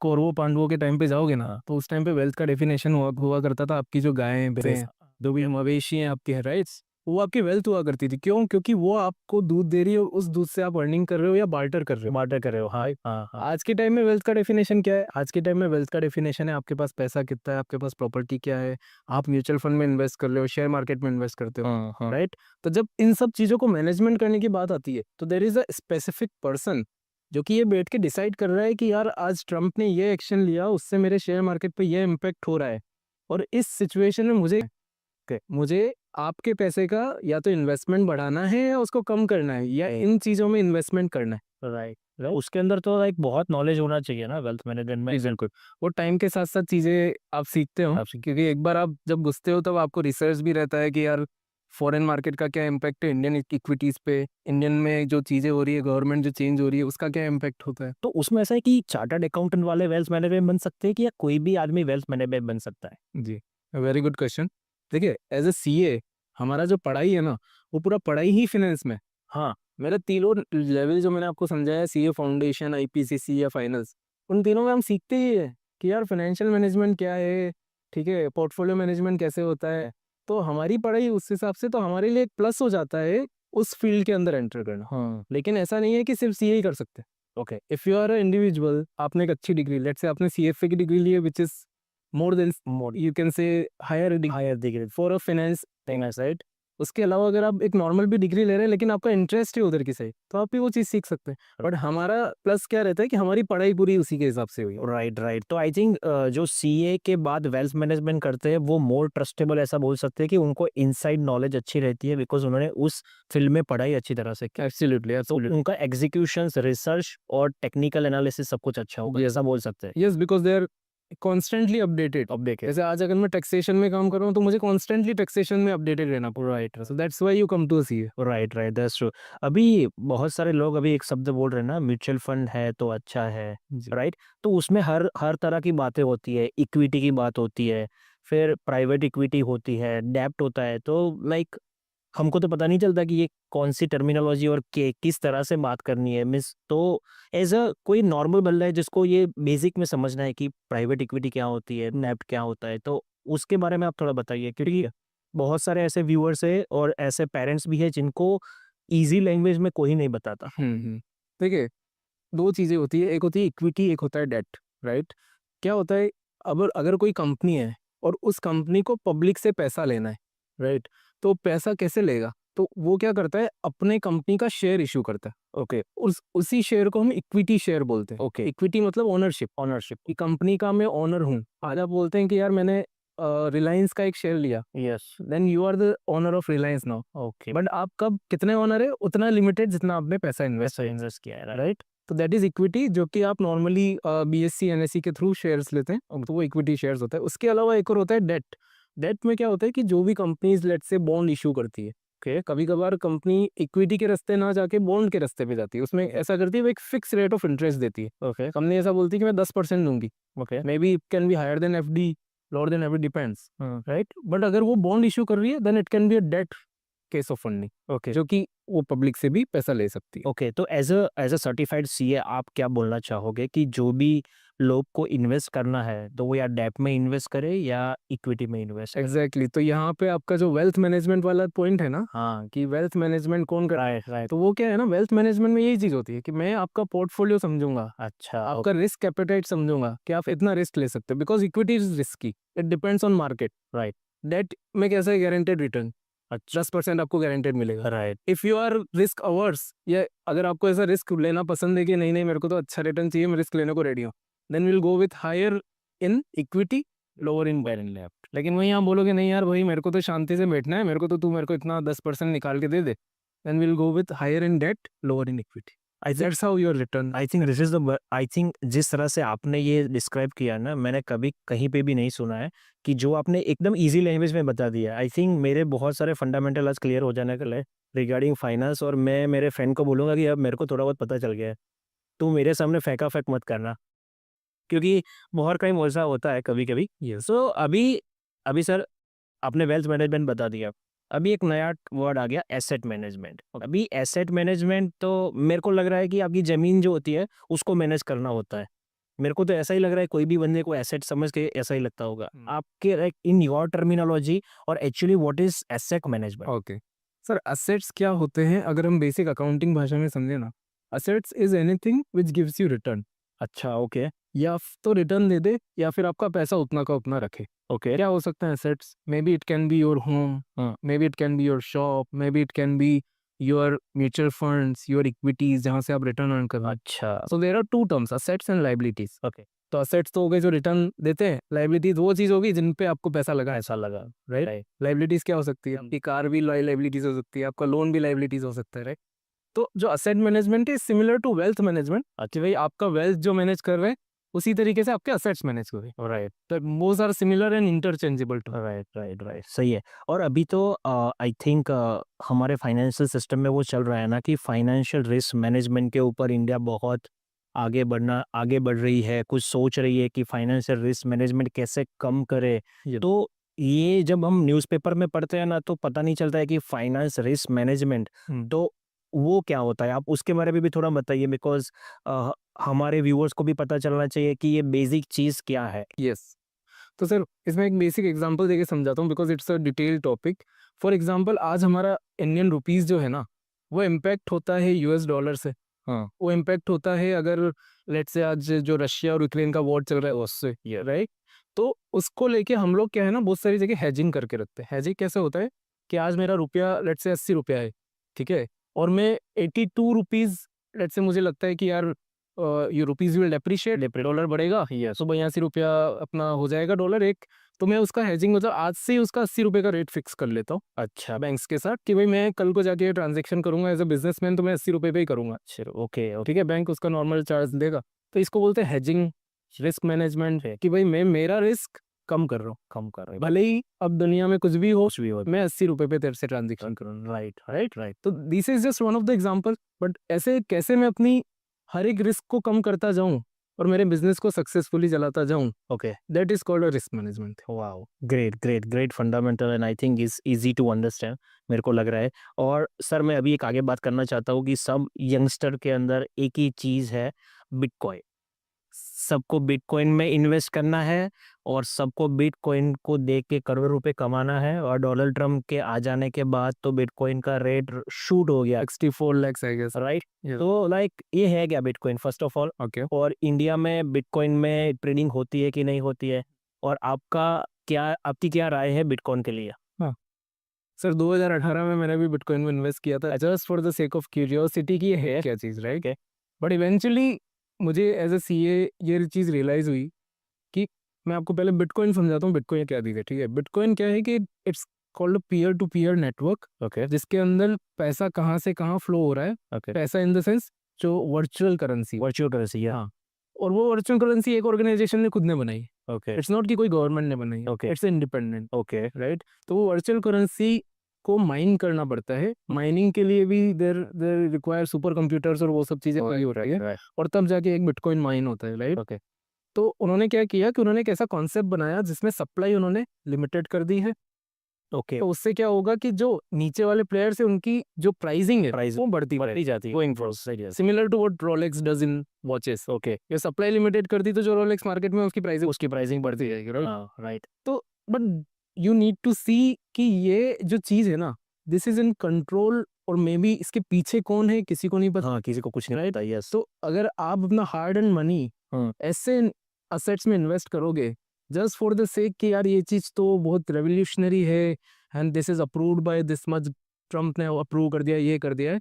कौरवों पांडवों के टाइम पे जाओगे ना, तो उस टाइम पे वेल्थ का डेफिनेशन हुआ हुआ करता था, आपकी जो गायें भैंसें हैं, जो भी मवेशी हैं आपके, राइट्स, वो आपकी वेल्थ हुआ करती थी। क्यों? क्योंकि वो आपको दूध दे रही है, उस दूध से आप अर्निंग कर रहे हो या बार्टर कर रहे हो। बार्टर कर रहे हो। हाँ, राइट। हाँ, हाँ। आज के टाइम में वेल्थ का डेफिनेशन क्या है? आज के टाइम में वेल्थ का डेफिनेशन है आपके पास पैसा कितना है, आपके पास प्रॉपर्टी क्या है, आप म्यूचुअल फंड में इन्वेस्ट कर रहे हो, शेयर मार्केट में इन्वेस्ट करते हो, हाँ, हाँ। राइट। तो जब इन सब चीजों को मैनेजमेंट करने की बात आती है, तो there is a specific person जो कि ये बैठ के डिसाइड कर रहा है कि यार आज ट्रम्प ने ये एक्शन लिया, उससे मेरे शेयर मार्केट पे ये इम्पैक्ट हो रहा है, और इस सिचुएशन में मुझे आपके पैसे का या तो इन्वेस्टमेंट बढ़ाना है या उसको कम करना है, या इन चीजों में इन्वेस्टमेंट करना है। राइट, उसके अंदर तो लाइक बहुत नॉलेज होना चाहिए ना वेल्थ मैनेजमेंट में। बिल्कुल। वो टाइम के साथ साथ चीजें आप सीखते हो, क्योंकि एक बार आप जब घुसते हो तब आपको रिसर्च भी रहता है कि यार फॉरेन मार्केट का क्या इम्पैक्ट है इंडियन इक्विटीज पे, इंडियन में जो चीजें हो रही है, गवर्नमेंट जो चेंज हो रही है, उसका क्या इम्पैक्ट होता है। तो उसमें ऐसा है कि चार्टर्ड अकाउंटेंट वाले वेल्थ मैनेजमेंट बन सकते हैं कि या कोई भी आदमी वेल्थ मैनेजमेंट बन सकता है? जी, वेरी गुड क्वेश्चन। देखिए, एज ए सीए हमारा जो पढ़ाई है ना, वो पूरा पढ़ाई ही फाइनेंस में। हाँ, मेरा तीनों लेवल जो मैंने आपको समझाया, सीए फाउंडेशन, आईपीसीसी या फाइनल्स, उन तीनों में हम सीखते ही है कि यार फाइनेंशियल मैनेजमेंट क्या है, ठीक है, पोर्टफोलियो मैनेजमेंट कैसे होता है। तो हमारी पढ़ाई उस हिसाब से तो हमारे लिए एक प्लस हो जाता है उस फील्ड के अंदर एंटर करना। हाँ। लेकिन ऐसा नहीं है कि सिर्फ सीए ही कर सकते हैं। Okay if you are a individual, आपने एक अच्छी डिग्री, लेट्स से आपने सीएफए की डिग्री ली है, which is more than, more you can say higher higher degree for a finance right. उसके अलावा अगर आप एक नॉर्मल भी डिग्री ले रहे हैं लेकिन आपका इंटरेस्ट है उधर की साइड, तो आप भी वो चीज़ सीख सकते हैं। बट हमारा प्लस क्या रहता है कि हमारी पढ़ाई पूरी उसी के हिसाब से हुई है। Right right. तो आई थिंक जो सीए के बाद वेल्थ मैनेजमेंट करते हैं वो मोर ट्रस्टेबल ऐसा बोल सकते हैं कि उनको इनसाइड नॉलेज अच्छी रहती है बिकॉज उन्होंने उस फील्ड में पढ़ाई अच्छी तरह से की। एब्सोल्युटली तो उनका एग्जीक्यूशन, रिसर्च और टेक्निकल एनालिसिस सब कुछ अच्छा होगा, Yes. ऐसा बोल सकते हैं। Yes, because they are constantly updated. जैसे आज अगर मैं टैक्सेशन में काम कर रहा हूँ तो मुझे कॉन्स्टेंटली टैक्सेशन में अपडेटेड रहना पड़ेगा। Right so that's why you come to C A. Right right, that's true. अभी बहुत सारे लोग अभी एक शब्द बोल रहे हैं ना, म्यूचुअल फंड है तो अच्छा है, राइट? तो उसमें हर हर तरह की बातें होती है, इक्विटी की बात होती है, फिर प्राइवेट इक्विटी होती है, डेब्ट होता है। तो लाइक हमको तो पता नहीं चलता कि ये कौन सी टर्मिनोलॉजी और के किस तरह से बात करनी है, मीन्स तो एज अ कोई नॉर्मल बंदा है जिसको ये बेसिक में समझना है कि प्राइवेट इक्विटी क्या होती है, डेब्ट क्या होता है, तो उसके बारे में आप थोड़ा बताइए, क्योंकि बहुत सारे ऐसे व्यूअर्स है और ऐसे पेरेंट्स भी है जिनको इजी लैंग्वेज में कोई नहीं बताता। देखिए, दो चीज़ें होती है, एक होती है इक्विटी, एक होता है डेट, राइट? क्या होता है, अगर अगर कोई कंपनी है और उस कंपनी को पब्लिक से पैसा लेना है, राइट? तो पैसा कैसे लेगा? तो वो क्या करता है, अपने कंपनी का शेयर इश्यू करता है। ओके उसी शेयर को हम इक्विटी शेयर बोलते हैं। ओके, इक्विटी मतलब ओनरशिप। ओनरशिप, कि कंपनी का मैं ओनर हूँ। आज आप बोलते हैं कि यार मैंने रिलायंस का एक शेयर लिया, yes, then you are the owner of Reliance now. Okay, but आप कब कितने ओनर है, उतना लिमिटेड जितना आपने पैसा इन्वेस्ट ऐसा किया, इन्वेस्ट किया है, राइट? तो दैट इज इक्विटी, जो कि आप नॉर्मली बीएससी एनएससी के थ्रू शेयर्स लेते हैं, तो वो इक्विटी शेयर्स होता है। उसके अलावा एक और होता है डेट। डेट में क्या होता है कि जो भी कंपनीज लेट से बॉन्ड इशू करती है, ओके, कभी कभार कंपनी इक्विटी के रास्ते ना जाके बॉन्ड के रास्ते पे जाती है, उसमें ऐसा करती है वो एक फिक्स रेट ऑफ इंटरेस्ट देती है। ओके कंपनी ऐसा बोलती है कि मैं 10% दूंगी, okay, may be it can be higher than FD, lower than FD, depends, right? But अगर वो बॉन्ड इशू कर रही है then it can be a debt case of funding, okay जो कि वो पब्लिक से भी पैसा ले सकती है। ओके। तो एज अ सर्टिफाइड सीए आप क्या बोलना चाहोगे कि जो भी लोग को इन्वेस्ट करना है तो वो या डेप में इन्वेस्ट करे या इक्विटी में इन्वेस्ट करे? एग्जैक्टली, तो यहाँ पे आपका जो वेल्थ मैनेजमेंट वाला पॉइंट है ना, हाँ, कि वेल्थ मैनेजमेंट कौन कर, राइट राइट, तो वो क्या है ना, वेल्थ मैनेजमेंट में यही चीज होती है कि मैं आपका पोर्टफोलियो समझूंगा, अच्छा, आपका रिस्क एपेटाइट समझूंगा कि आप इतना रिस्क ले सकते हो, because equity is risky, it depends on market, right debt में कैसा है, गारंटेड रिटर्न, अच्छा, 10% आपको गारंटेड मिलेगा। Right if you are risk averse, या अगर आपको ऐसा रिस्क लेना पसंद है कि नहीं नहीं मेरे को तो अच्छा रिटर्न चाहिए, मैं रिस्क लेने को रेडी हूँ, then will go with higher in equity, lower in well left, लेकिन वहीं आप बोलोगे नहीं यार भाई मेरे को तो शांति से बैठना है, मेरे को तो तू मेरे को इतना 10% निकाल के दे दे, then will go with higher in debt, lower in equity. I think that's how your return. I think this is the I think जिस तरह से आपने ये डिस्क्राइब किया ना, मैंने कभी कहीं पे भी नहीं सुना है कि जो आपने एकदम इजी लैंग्वेज में बता दिया। आई थिंक मेरे बहुत सारे फंडामेंटल आज क्लियर हो जाने के लिए रिगार्डिंग फाइनेंस, और मैं मेरे फ्रेंड को बोलूंगा कि अब मेरे को थोड़ा बहुत पता चल गया है, तू मेरे सामने फेंका फेंक मत करना, क्योंकि बहुत कहीं ऐसा होता है कभी कभी। यस, सो अभी अभी सर आपने वेल्थ मैनेजमेंट बता दिया, अभी एक नया वर्ड आ गया, एसेट मैनेजमेंट। अभी एसेट मैनेजमेंट तो मेरे को लग रहा है कि आपकी ज़मीन जो होती है उसको मैनेज करना होता है। मेरे को तो ऐसा ही लग रहा है, कोई भी बंदे को एसेट समझ के ऐसा ही लगता होगा। आपके लाइक इन योर टर्मिनोलॉजी और actually what is asset management? Okay sir, assets क्या होते हैं अगर हम बेसिक अकाउंटिंग भाषा में समझे ना, assets is anything which gives you return. अच्छा, ओके तो रिटर्न दे दे या फिर आपका पैसा उतना का उतना रखे। ओके, क्या हो सकता है assets, may be it can be your home, may B it can be your shop, may be it can be your mutual funds, your equities जहाँ से आप रिटर्न अर्न कर रहे हो। अच्छा, so there are two terms, assets and liabilities. Okay, तो असेट्स तो हो गए जो रिटर्न देते हैं, लाइबिलिटीज वो चीज होगी जिन पे आपको पैसा लगा है, ऐसा लगा, राइट? राइट, लाइबिलिटीज क्या हो सकती है, आपकी कार भी लाइबिलिटीज हो सकती है, आपका लोन भी लाइबिलिटीज हो सकता है, राइट? तो जो असेट मैनेजमेंट है सिमिलर टू वेल्थ मैनेजमेंट। अच्छा भाई, आपका वेल्थ जो मैनेज कर रहे हैं उसी तरीके से आपके असेट्स मैनेज कर रहे हैं, राइट तो both are similar and interchangeable to. Right right right, सही है। और अभी तो आई थिंक हमारे फाइनेंशियल सिस्टम में वो चल रहा है ना कि फाइनेंशियल रिस्क मैनेजमेंट के ऊपर इंडिया बहुत आगे बढ़ रही है, कुछ सोच रही है कि फाइनेंशियल रिस्क मैनेजमेंट कैसे कम करे। Yep. तो ये जब हम न्यूज़पेपर में पढ़ते हैं ना तो पता नहीं चलता है कि फाइनेंस रिस्क मैनेजमेंट, तो वो क्या होता है? आप उसके बारे में भी थोड़ा बताइए, बिकॉज हमारे व्यूअर्स को भी पता चलना चाहिए कि ये बेसिक चीज़ क्या है। यस, तो सर इसमें एक बेसिक एग्जांपल देके समझाता हूँ, because it's a detail topic. For example आज हमारा इंडियन रुपीस जो है ना, वो इम्पैक्ट होता है यूएस डॉलर से, हाँ वो इम्पैक्ट होता है अगर लेट्स से आज जो रशिया और यूक्रेन का वॉर चल रहा है उससे, राइट? तो उसको लेके हम लोग क्या है ना, बहुत सारी जगह हेजिंग करके रखते हैं। हेजिंग कैसे होता है कि आज मेरा रुपया लेट्स से 80 रुपया है, ठीक है, और मैं 82 रुपीज लेट्स से मुझे लगता है कि यार ये रुपीज विल डेप्रिशिएट, डॉलर बढ़ेगा, यस तो 82 रुपया अपना हो जाएगा डॉलर एक। तो मैं उसका हेजिंग मतलब आज से ही उसका 80 रुपये का रेट फिक्स कर लेता हूँ अच्छा बैंक्स के साथ कि भाई मैं कल को जाके ट्रांजेक्शन करूंगा एज अ बिजनेसमैन तो मैं 80 रुपये पे ही करूंगा। चलो ओके ओके ठीक है, बैंक उसका नॉर्मल चार्ज देगा। तो इसको बोलते हैं हेजिंग, रिस्क मैनेजमेंट है कि भाई मैं मेरा रिस्क कम कर रहा हूँ, कम कर रहे भले ही अब दुनिया में कुछ भी हो, कुछ भी हो मैं 80 रुपये पे तेरे से ट्रांजेक्शन करूँ। राइट राइट राइट तो this is just one of the example. But ऐसे कैसे मैं अपनी हर एक रिस्क को कम करता जाऊं और मेरे बिजनेस को सक्सेसफुली चलाता जाऊं, okay that is called a risk management. Wow great great great fundamental and I think is easy to understand मेरे को लग रहा है। और सर मैं अभी एक आगे बात करना चाहता हूँ कि सब यंगस्टर के अंदर एक ही चीज़ है, बिटकॉइन। सबको बिटकॉइन में इन्वेस्ट करना है और सबको बिटकॉइन को देख के करोड़ों रुपए कमाना है। और डोनाल्ड ट्रम्प के आ जाने के बाद तो बिटकॉइन का रेट शूट हो गया, 64 lakhs आई गेस। राइट? तो लाइक ये है क्या bitcoin first of all, okay, और इंडिया में बिटकॉइन में ट्रेडिंग होती है कि नहीं होती है, और आपकी क्या राय है बिटकॉइन के लिए? सर 2018 में मैंने भी बिटकॉइन में इन्वेस्ट किया था just for the sake of curiosity की है क्या चीज़, राइट? बट इवेंचुअली मुझे एज अ सीए ये चीज़ रियलाइज़ हुई कि मैं आपको पहले बिटकॉइन समझाता हूँ बिटकॉइन क्या चीज़ है, ठीक है? बिटकॉइन क्या है कि it's called peer to peer network, okay जिसके अंदर पैसा कहाँ से कहाँ फ्लो हो रहा है। ओके पैसा इन द सेंस जो वर्चुअल करेंसी, वर्चुअल करेंसी या हाँ, और वो वर्चुअल करेंसी एक ऑर्गेनाइजेशन ने खुद ने बनाई। ओके इट्स नॉट कि कोई गवर्नमेंट ने बनाई है, Okay. It's independent, okay right? तो वो वर्चुअल करेंसी को माइन करना पड़ता है। माइनिंग के लिए भी देर देर रिक्वायर सुपर कंप्यूटर्स और वो सब चीज़ें हो रही है, राइट और तब जाके एक बिटकॉइन माइन होता है, राइट? ओके तो उन्होंने क्या किया कि उन्होंने एक ऐसा कॉन्सेप्ट बनाया जिसमें सप्लाई उन्होंने लिमिटेड कर दी है। ओके तो उससे क्या होगा कि जो नीचे वाले प्लेयर्स है उनकी जो प्राइसिंग है प्राइस वो बढ़ती बढ़ती जाती है going forward, similar to what Rolex does in watches. Okay ये सप्लाई लिमिटेड कर दी तो जो रोलेक्स मार्केट में उसकी प्राइसिंग बढ़ती जाएगी, राइट? हाँ राइट तो बट यू नीड टू सी कि ये जो चीज़ है ना, दिस इज इन कंट्रोल, और मे बी इसके पीछे कौन है किसी को नहीं पता। हाँ किसी को कुछ नहीं Right? पता यस तो अगर आप अपना हार्ड एंड मनी हाँ ऐसे असेट्स में इन्वेस्ट करोगे जस्ट फॉर द सेक कि यार ये चीज़ तो बहुत रेवोल्यूशनरी है and this is approved by this much, Trump ने अप्रूव कर दिया, ये कर दिया है,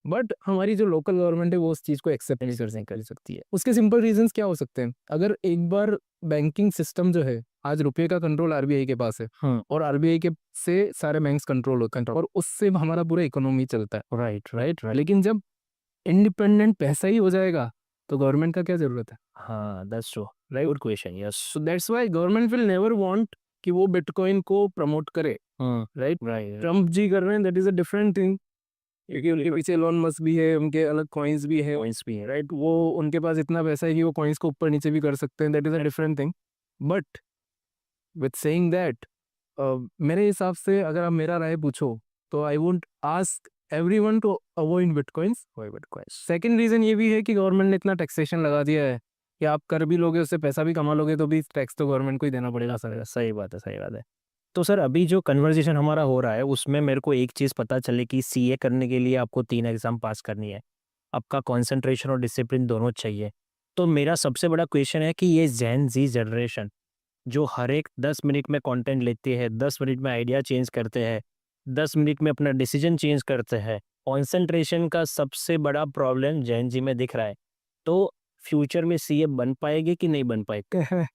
बट हमारी जो लोकल गवर्नमेंट है वो उस चीज़ को एक्सेप्ट नहीं कर सकती है। उसके सिंपल रीजंस क्या हो सकते हैं? अगर एक बार बैंकिंग सिस्टम जो है, आज रुपये का कंट्रोल आरबीआई के पास है, हाँ और आरबीआई के से सारे बैंक्स कंट्रोल होते हैं और उससे हमारा पूरा इकोनॉमी चलता है, राइट राइट? लेकिन जब इंडिपेंडेंट पैसा ही हो जाएगा तो गवर्नमेंट का क्या जरूरत है, हाँ that's true right? Good question yes so that's why government will never want कि वो बिटकॉइन को प्रमोट करे, हाँ राइट? राइट ट्रम्प जी कर रहे हैं, that is a different thing, क्योंकि उनके पीछे एलोन मस्क भी है, उनके अलग कॉइन्स भी है, पॉइंट्स भी है राइट? वो उनके पास इतना पैसा है कि वो कॉइन्स को ऊपर नीचे भी कर सकते हैं, that is a different thing. But with saying that, मेरे हिसाब से अगर आप मेरा राय पूछो तो I would ask everyone to avoid bitcoins. Second reason ये भी है कि गवर्नमेंट ने इतना टैक्सेशन लगा दिया है कि आप कर भी लोगे, उससे पैसा भी कमा लोगे, तो भी टैक्स तो गवर्नमेंट को ही देना पड़ेगा सर। सही बात है सही बात है। तो सर अभी जो कन्वर्जेशन हमारा हो रहा है उसमें मेरे को एक चीज़ पता चले कि सीए करने के लिए आपको 3 एग्ज़ाम पास करनी है, आपका कंसंट्रेशन और डिसिप्लिन दोनों चाहिए। तो मेरा सबसे बड़ा क्वेश्चन है कि ये जेन ज़ी जनरेशन जो हर एक 10 मिनट में कंटेंट लेती है, 10 मिनट में आइडिया चेंज करते हैं, 10 मिनट में अपना डिसीजन चेंज करते हैं, कंसंट्रेशन का सबसे बड़ा प्रॉब्लम जेन ज़ी में दिख रहा है। तो फ्यूचर में सीए बन पाएगी कि नहीं बन पाएगी?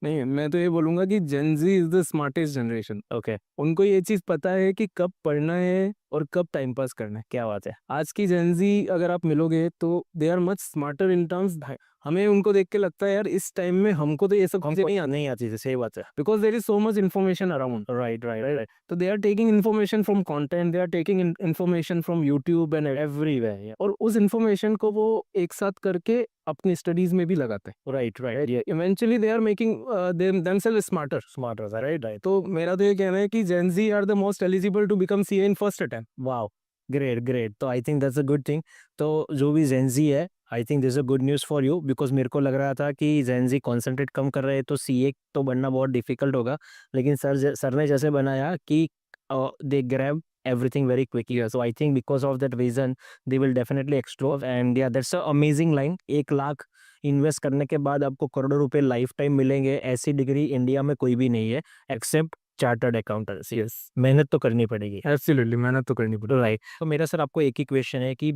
नहीं, मैं तो ये बोलूंगा कि Gen Z is the smartest generation. Okay उनको ये चीज पता है कि कब पढ़ना है और कब टाइम पास करना है। क्या बात है। आज की जेन ज़ी अगर आप मिलोगे तो they are much smarter in terms, हमें उनको देख के लगता है यार इस टाइम में हमको तो ये सब चीजें नहीं आती, नहीं आती थी सही बात है। Because there is so much information around, right right right तो they are taking information from content, they are taking information from YouTube and everywhere और उस इन्फॉर्मेशन को वो एक साथ करके अपनी स्टडीज में भी लगाते हैं। Right right eventually they are making themselves smarter. Smarter right right. तो मेरा तो ये कहना है कि Gen Z are the most eligible to become CA in first attempt. Wow great great. तो I think that's a good thing. तो जो भी जेनजी है I think this a good news for you, because मेरे को लग रहा था कि जेनजी कॉन्सेंट्रेट कम कर रहे हैं तो सीए तो बनना बहुत डिफिकल्ट होगा, लेकिन सर ने जैसे बनाया कि दे grab everything very quickly. Yes. So I think because of that reason, they will definitely explore. And yeah, that's a amazing line. 1 lakh invest करने के बाद आपको करोड़ों रुपए लाइफ टाइम मिलेंगे, ऐसी डिग्री इंडिया में कोई भी नहीं है एक्सेप्ट चार्टर्ड अकाउंटेंसी। यस, मेहनत तो करनी पड़ेगी। एब्सोल्युटली मेहनत तो करनी पड़ेगी। राइट। तो मेरा सर आपको एक ही क्वेश्चन है कि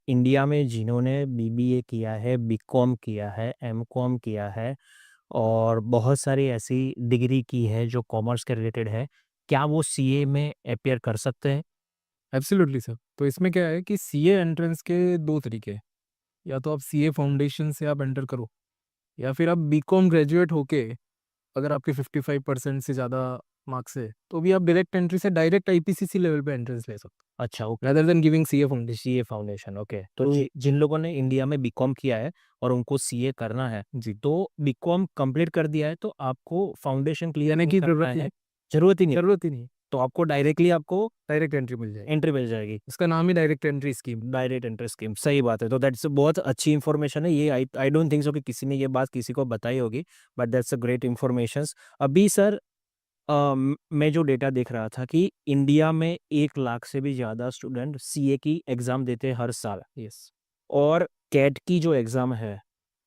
इंडिया में जिन्होंने बीबीए किया है, बीकॉम किया है, एमकॉम किया है और बहुत सारी ऐसी डिग्री की है जो कॉमर्स के रिलेटेड है, क्या वो सीए में अपीयर कर सकते हैं? Absolutely sir. तो इसमें क्या है कि सीए एंट्रेंस के 2 तरीके हैं। या तो आप सीए फाउंडेशन से आप एंटर करो, या फिर आप बीकॉम ग्रेजुएट होके अगर आपके 55% से ज़्यादा मार्क्स है, तो भी आप डायरेक्ट एंट्री से डायरेक्ट आईपीसीसी लेवल पे एंट्रेंस ले सकते अच्छा, हो, okay. Rather than giving CA foundation. CA foundation, okay. तो तो जिन लोगों ने इंडिया में बीकॉम किया है और उनको सीए करना है, जी, तो बीकॉम कंप्लीट कर दिया है तो आपको फाउंडेशन क्लियर यानी नहीं कि करना जरूरत है, नहीं, जरूरत ही नहीं, जरूरत ही नहीं, तो आपको डायरेक्टली आपको डायरेक्ट एंट्री मिल जाएगी। एंट्री मिल जाएगी। इसका नाम ही direct entry scheme. Direct entry scheme, सही बात है। तो दैट्स बहुत अच्छी इन्फॉर्मेशन है ये। आई डोंट थिंक सो कि किसी ने ये बात किसी को बताई होगी, but that's a great information. अभी सर मैं जो डेटा देख रहा था कि इंडिया में 1 लाख से भी ज़्यादा स्टूडेंट सीए की एग्ज़ाम देते हैं हर साल। यस, और कैट की जो एग्ज़ाम है,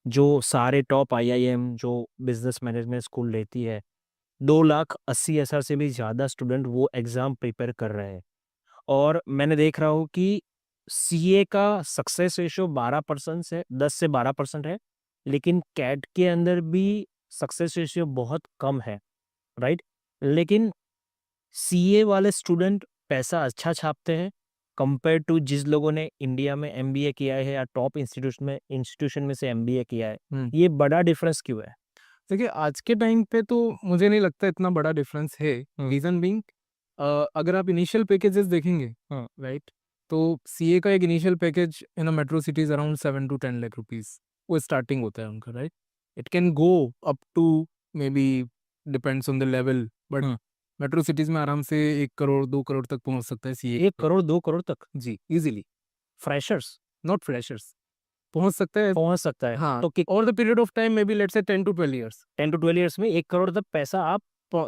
जो सारे टॉप आईआईएम जो बिजनेस मैनेजमेंट स्कूल लेती है, 2,80,000 से भी ज़्यादा स्टूडेंट वो एग्ज़ाम प्रिपेयर कर रहे हैं। और मैंने देख रहा हूँ कि सीए का सक्सेस रेशियो 12% से 10 से 12% है, लेकिन कैट के अंदर भी सक्सेस रेशियो बहुत कम है, राइट? लेकिन सीए वाले स्टूडेंट पैसा अच्छा छापते हैं कंपेयर टू जिस लोगों ने इंडिया में एमबीए किया है या टॉप इंस्टीट्यूशन में से एमबीए किया है। ये बड़ा डिफरेंस क्यों है? देखिए आज के टाइम पे तो मुझे नहीं लगता इतना बड़ा डिफरेंस है। रीजन बीइंग, अगर आप इनिशियल पैकेजेस देखेंगे, राइट, तो सीए का एक initial package in a metro cities around 7 to 10 lakh rupees वो स्टार्टिंग होता है उनका, right. It can go up to may be, depends on the level, but metro cities में आराम से 1 करोड़ 2 करोड़ तक पहुंच सकता है सीए। 1 करोड़ 2 करोड़ तक? जी, इजीली। फ्रेशर्स नॉट फ्रेशर्स, पहुंच सकता है। पहुंच सकता है? हाँ, तो कि over the period of time may be let's say 10 to 12 years 10 to 12 years में 1 करोड़ तक पैसा आप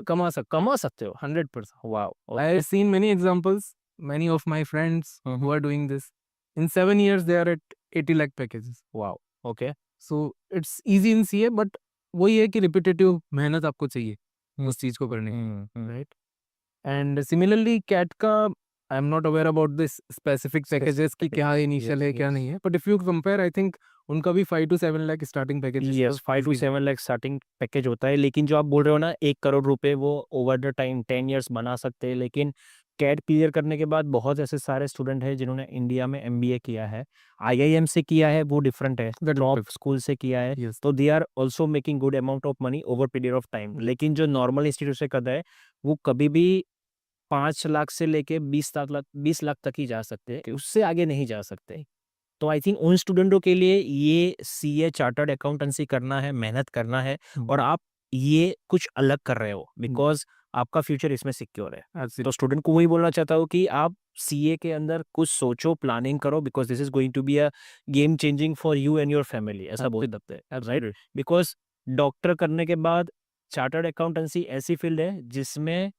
कमा सकते हो? 100%. Wow. I have seen many examples, many of my friends who are doing this. In 7 years, they are at 80 lakh packages. Wow, okay. So it's easy in CA, but वही है कि रिपीटेटिव मेहनत आपको चाहिए उस चीज को करने की, राइट। एंड सिमिलरली कैट का I am not aware about this specific packages की क्या इनिशियल है क्या नहीं है, but if you compare I think उनका भी 5 to 7 lakh starting package. Yes, 5 to 7 lakh starting package होता है, लेकिन जो आप बोल रहे हो ना 1 करोड़ रुपए वो ओवर द टाइम 10 ईयर्स बना सकते हैं, लेकिन कैट क्लियर करने के बाद बहुत ऐसे सारे स्टूडेंट हैं जिन्होंने इंडिया में एमबीए किया है, आईआईएम से किया है, वो डिफरेंट है, टॉप स्कूल से किया है, Yes. तो they are also making good amount of money over period of time. लेकिन जो नॉर्मल इंस्टीट्यूट से करता है वो कभी भी 5 लाख से लेके 20 लाख तक ही जा सकते हैं, उससे आगे नहीं जा सकते। तो आई थिंक उन स्टूडेंटों के लिए ये सीए चार्टर्ड अकाउंटेंसी करना है, मेहनत करना है, और आप ये कुछ अलग कर रहे हो बिकॉज आपका फ्यूचर इसमें सिक्योर है। तो स्टूडेंट को वही बोलना चाहता हूँ कि आप सीए के अंदर कुछ सोचो, प्लानिंग करो, because this is going to be a game changing for you and your family, ऐसा बोल सकते हैं, राइट? बिकॉज डॉक्टर करने के बाद चार्टर्ड अकाउंटेंसी ऐसी फील्ड है जिसमें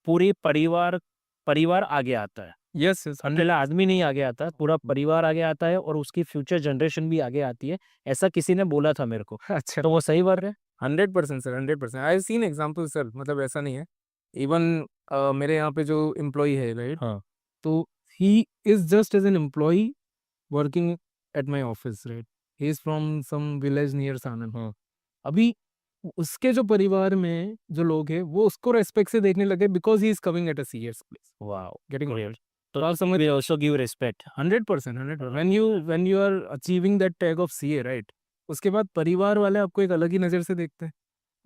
पूरी परिवार आगे आता है। यस यस, अकेला आदमी नहीं आगे आता, पूरा परिवार आगे आता है और उसकी फ्यूचर जनरेशन भी आगे आती है, ऐसा किसी ने बोला था मेरे को। अच्छा, तो वो सही बात है? 100% sir, 100%। I have seen example sir, मतलब ऐसा नहीं है। इवन मेरे यहाँ पे जो एम्प्लॉय है, राइट, हाँ, तो he is just as an employ working at my office, right. He is from some village near सानन। हाँ। अभी उसके जो परिवार में जो लोग हैं वो उसको रेस्पेक्ट से देखने लगे because he is coming at a CS place, wow, getting. Great. तो आप समझ, we also give respect. 100%, 100%। when you are achieving that tag of CA, right, उसके बाद परिवार वाले आपको एक अलग ही नज़र से देखते हैं।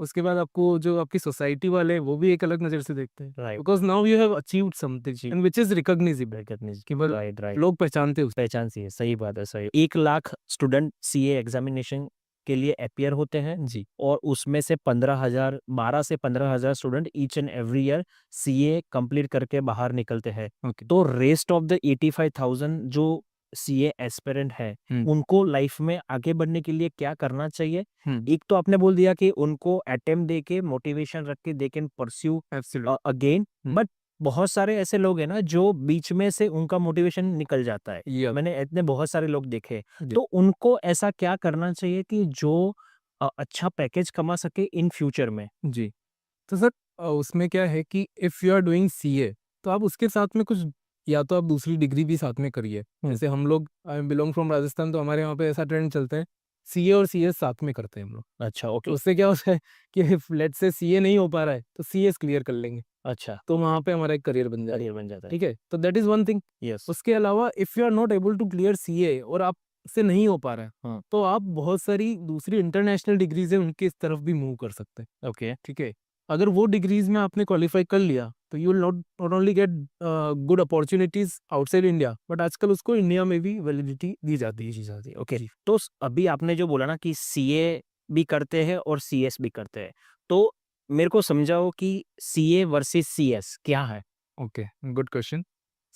उसके बाद आपको जो आपकी सोसाइटी वाले हैं वो भी एक अलग नज़र से देखते हैं, right, because now you have achieved something and which is recognisable, कि मतलब राइट, राइट। लोग पहचानते हैं उसको। पहचान सी है, सही बात है, सही। 1 लाख स्टूडेंट सीए एग्जामिनेशन के लिए अपियर होते हैं जी, और उसमें से 12 से 15,000 student each and every year CA complete करके बाहर निकलते हैं। ओके। तो रेस्ट ऑफ द 85,000 जो सीए एस्पिरेंट है, उनको लाइफ में आगे बढ़ने के लिए क्या करना चाहिए? एक तो आपने बोल दिया कि उनको अटेम्प्ट दे के मोटिवेशन रख के they can pursue again, but बहुत सारे ऐसे लोग हैं ना जो बीच में से उनका मोटिवेशन निकल जाता है। ये मैंने इतने बहुत सारे लोग देखे। जी। तो उनको ऐसा क्या करना चाहिए कि जो अच्छा पैकेज कमा सके इन फ्यूचर में? जी। तो सर उसमें क्या है कि if you are doing CA तो आप उसके साथ में कुछ या तो आप दूसरी डिग्री भी साथ में करिए। जैसे हम लोग आई बिलॉन्ग फ्रॉम राजस्थान, तो हमारे यहाँ पे ऐसा ट्रेंड चलता है, सीए और सीएस साथ में करते हैं हम लोग। अच्छा, तो ओके। उससे क्या होता है कि लेट्स से सीए नहीं हो पा रहा है तो सीएस क्लियर कर लेंगे, अच्छा, तो वहाँ पे हमारा एक करियर बन जाएगा। करियर बन जाता है। ठीक है, तो that is one thing. Yes. उसके अलावा if you are not able to clear CA और आप से नहीं हो पा रहा है, हाँ, तो आप बहुत सारी दूसरी इंटरनेशनल डिग्रीज़ हैं उनकी इस तरफ भी मूव कर सकते हैं। ओके। ठीक है, अगर वो डिग्रीज में आपने क्वालिफाई कर लिया तो you will not not only get good opportunities outside India, but आजकल उसको इंडिया में भी वैलिडिटी दी जाती है। जी, जी, ओके। जी। तो अभी आपने जो बोला ना कि सीए भी करते हैं और सीएस भी करते हैं, तो मेरे को समझाओ कि सीए वर्सेस सीएस क्या है? Okay, good question.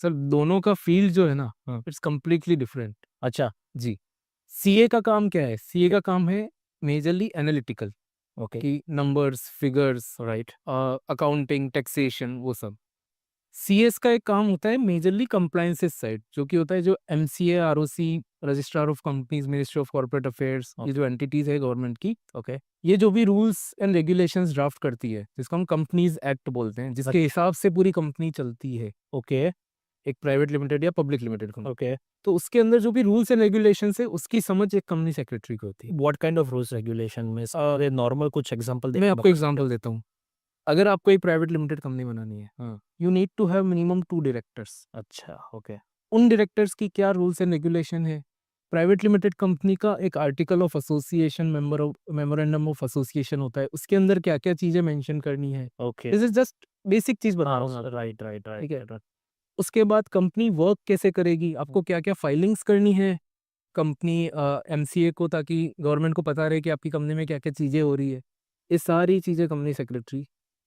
सर दोनों का फील्ड जो है ना, हाँ। It's completely different. अच्छा, जी। सीए का काम क्या है? सीए का काम है मेजरली एनालिटिकल, ओके, कि numbers, figures, right, accounting, taxation, वो सब। सीएस का एक काम होता है मेजरली कंप्लायंसेस साइड, जो कि होता है जो MCA, ROC, registrar of companies, ministry of corporate affairs, ये जो एंटिटीज है गवर्नमेंट की, ओके, ये जो भी रूल्स एंड रेगुलेशंस ड्राफ्ट करती है, जिसको हम कंपनीज एक्ट बोलते हैं, जिसके हिसाब से पूरी कंपनी चलती है, ओके, एक प्राइवेट लिमिटेड या पब्लिक लिमिटेड कंपनी, ओके। तो उसके अंदर जो भी रूल्स एंड रेगुलेशंस है उसकी समझ एक कंपनी सेक्रेटरी को होती है। What kind of rules regulation में सारे नॉर्मल कुछ एग्जांपल दे मैं आपको बता सकते एग्जांपल देता हूँ। अगर आपको एक प्राइवेट लिमिटेड कंपनी बनानी है, हो? हाँ, you need to have minimum 2 directors. अच्छा, ओके, उन डायरेक्टर्स की क्या रूल्स एंड रेगुलेशन है? प्राइवेट लिमिटेड कंपनी का एक article of association, memorandum of association होता है, उसके अंदर क्या-क्या चीज़ें मेंशन करनी है। Okay. This is just basic चीज़ बता हाँ, रहा हूँ मैं आपको, राइट, राइट, ठीक है? Right, right. उसके बाद कंपनी वर्क कैसे करेगी, आपको क्या-क्या फाइलिंग्स करनी है कंपनी एमसीए को, ताकि गवर्नमेंट को पता रहे कि आपकी कंपनी में क्या-क्या चीज़ें हो रही है। ये सारी चीज़ें कंपनी सेक्रेटरी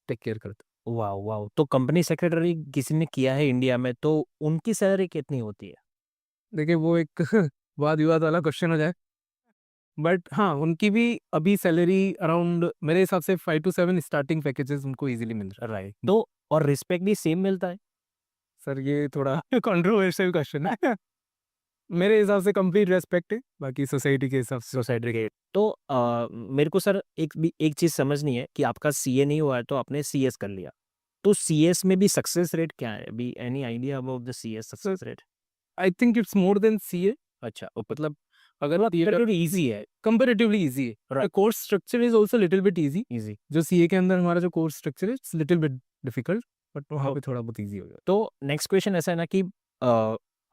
टेक केयर करता वाओ, वाओ! तो कंपनी सेक्रेटरी किसी ने किया है इंडिया में, तो उनकी सैलरी कितनी होती है? है। देखिए वो एक वाद-विवाद वाला क्वेश्चन हो जाए, बट हाँ, उनकी भी अभी सैलरी अराउंड मेरे हिसाब से 5 टू 7 स्टार्टिंग पैकेजेज़ उनको ईज़िली मिल रहा है। राइट। तो और रिस्पेक्ट भी सेम मिलता है? सर ये थोड़ा कंट्रोवर्शियल क्वेश्चन है। मेरे हिसाब से कंप्लीट रिस्पेक्ट है, बाकी सोसाइटी के हिसाब से। सोसाइटी के तो मेरे को सर एक चीज़ समझनी है कि आपका सीए नहीं हुआ है तो आपने सीएस कर लिया। तो सीएस में भी सक्सेस रेट क्या है? अभी any idea about the CS sir success rate? I think it's more than CA, अच्छा, मतलब अगर आप कंपैरेटिवली ईज़ी है। कंपैरेटिवली ईज़ी है। The right, course structure is also little bit easy. Easy. जो सीए के अंदर हमारा जो कोर्स स्ट्रक्चर है it's little bit difficult, but वहाँ पे ओके। थोड़ा बहुत ईज़ी हो जाता तो नेक्स्ट क्वेश्चन ऐसा है ना कि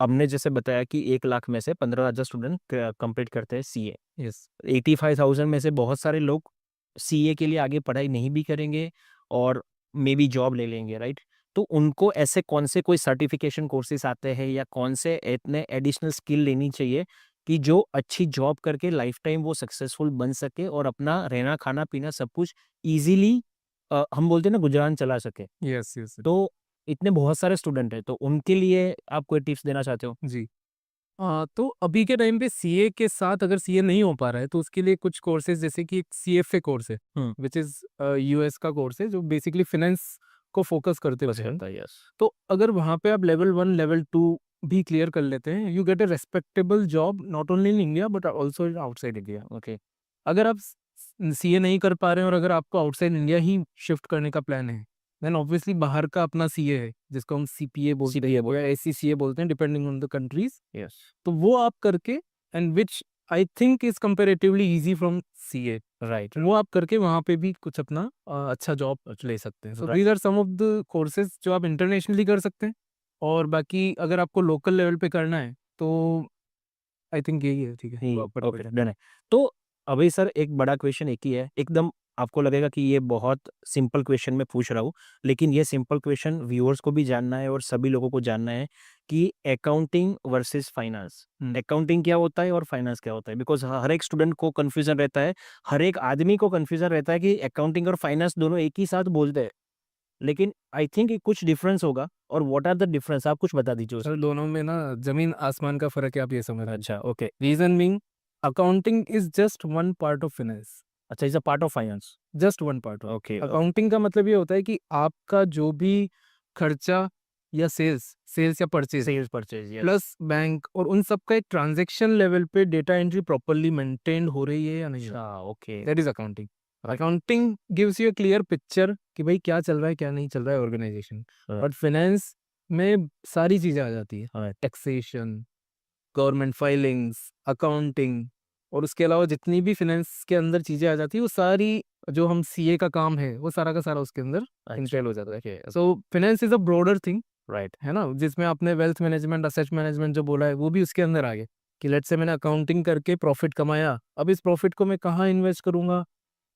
हमने जैसे बताया कि 1 लाख में से 15,000 स्टूडेंट कंप्लीट करते हैं सीए। है। यस। 85,000 में से बहुत सारे लोग सीए के लिए आगे पढ़ाई नहीं भी करेंगे और मे बी जॉब ले लेंगे, राइट? तो उनको ऐसे कौन से कोई सर्टिफिकेशन कोर्सेस आते हैं या कौन से इतने एडिशनल स्किल लेनी चाहिए कि जो अच्छी जॉब करके लाइफ टाइम वो सक्सेसफुल बन सके और अपना रहना खाना पीना सब कुछ इजीली हम बोलते हैं ना गुजरान चला सके। Yes, yes. तो इतने बहुत सारे स्टूडेंट हैं तो उनके लिए आप कोई टिप्स देना चाहते हो? जी। तो अभी के टाइम पे सीए के साथ अगर सीए नहीं हो पा रहा है तो उसके लिए कुछ कोर्सेज, जैसे कि एक सीएफए कोर्स है, हुँ। व्हिच इज़ यूएस का कोर्स है जो बेसिकली फाइनेंस को फोकस करते बस हुए है। करता है, यस। तो अगर वहाँ पे आप लेवल 1, लेवल 2 भी क्लियर कर लेते हैं, you get a respectable job not only in India but also outside India. Okay, अगर आप सीए नहीं कर पा रहे हैं और अगर आपको आउटसाइड इंडिया ही शिफ्ट करने का प्लान है, देन ऑब्वियसली बाहर का अपना सीए है, जिसको हम सीपीए बोलते सीपीए हैं या एससीसीए बोलते हैं, depending on the countries. Yes, तो वो आप करके, and which I think is comparatively easy from CA, right, वो आप करके वहाँ पे भी कुछ अपना अच्छा जॉब ले सकते हैं। So right. These are some of the courses जो आप इंटरनेशनली कर सकते हैं, और बाकी अगर आपको लोकल लेवल पे करना है तो आई थिंक यही है। ठीक है, ही वो आप कर ओके, डन है। तो अभी सर एक बड़ा क्वेश्चन एक ही है, एकदम आपको लगेगा कि ये बहुत सिंपल क्वेश्चन मैं पूछ रहा हूँ, लेकिन ये सिंपल क्वेश्चन व्यूअर्स को भी जानना है और सभी लोगों को जानना है कि अकाउंटिंग वर्सेस फाइनेंस, हम्म, अकाउंटिंग क्या होता है और फाइनेंस क्या होता है? बिकॉज़ हर एक स्टूडेंट को कन्फ्यूज़न रहता है, हर एक आदमी को कन्फ्यूज़न रहता है कि अकाउंटिंग और फाइनेंस दोनों एक ही साथ बोलते हैं, लेकिन आई थिंक कुछ डिफरेंस होगा और व्हाट आर द डिफरेंस आप कुछ बता दीजिए सर उसमें? दोनों में ना जमीन आसमान का फर्क है, आप ये समझ लीजिए। अच्छा, okay. Reason being, accounting is just one part of finance, अच्छा, is a part of finance. Just one part of okay, accounting का मतलब ये होता है कि आपका जो भी खर्चा या सेल्स या purchase sales purchase, yes. Plus bank और उन सब का एक ट्रांजैक्शन लेवल पे डेटा एंट्री प्रॉपरली मेंटेन हो रही है या नहीं, अच्छा, okay. That is accounting. Accounting gives you a clear picture कि भाई क्या चल रहा है क्या नहीं चल रहा है ऑर्गेनाइजेशन। हाँ। बट फाइनेंस में सारी चीजें आ जाती है, हाँ। टैक्सेशन, गवर्नमेंट फाइलिंग्स, अकाउंटिंग, और उसके अलावा जितनी भी फाइनेंस के अंदर चीजें आ जाती है वो सारी, जो हम सीए का काम है वो सारा का सारा उसके अंदर अच्छा, इंटेल हो जाता है। Okay, so finance is a broader thing, right. है ना, जिसमें आपने वेल्थ मैनेजमेंट, असेट मैनेजमेंट जो बोला है वो भी उसके अंदर आ गया कि लेट्स से मैंने अकाउंटिंग करके प्रॉफिट कमाया, अब इस प्रॉफिट को मैं कहाँ इन्वेस्ट करूंगा,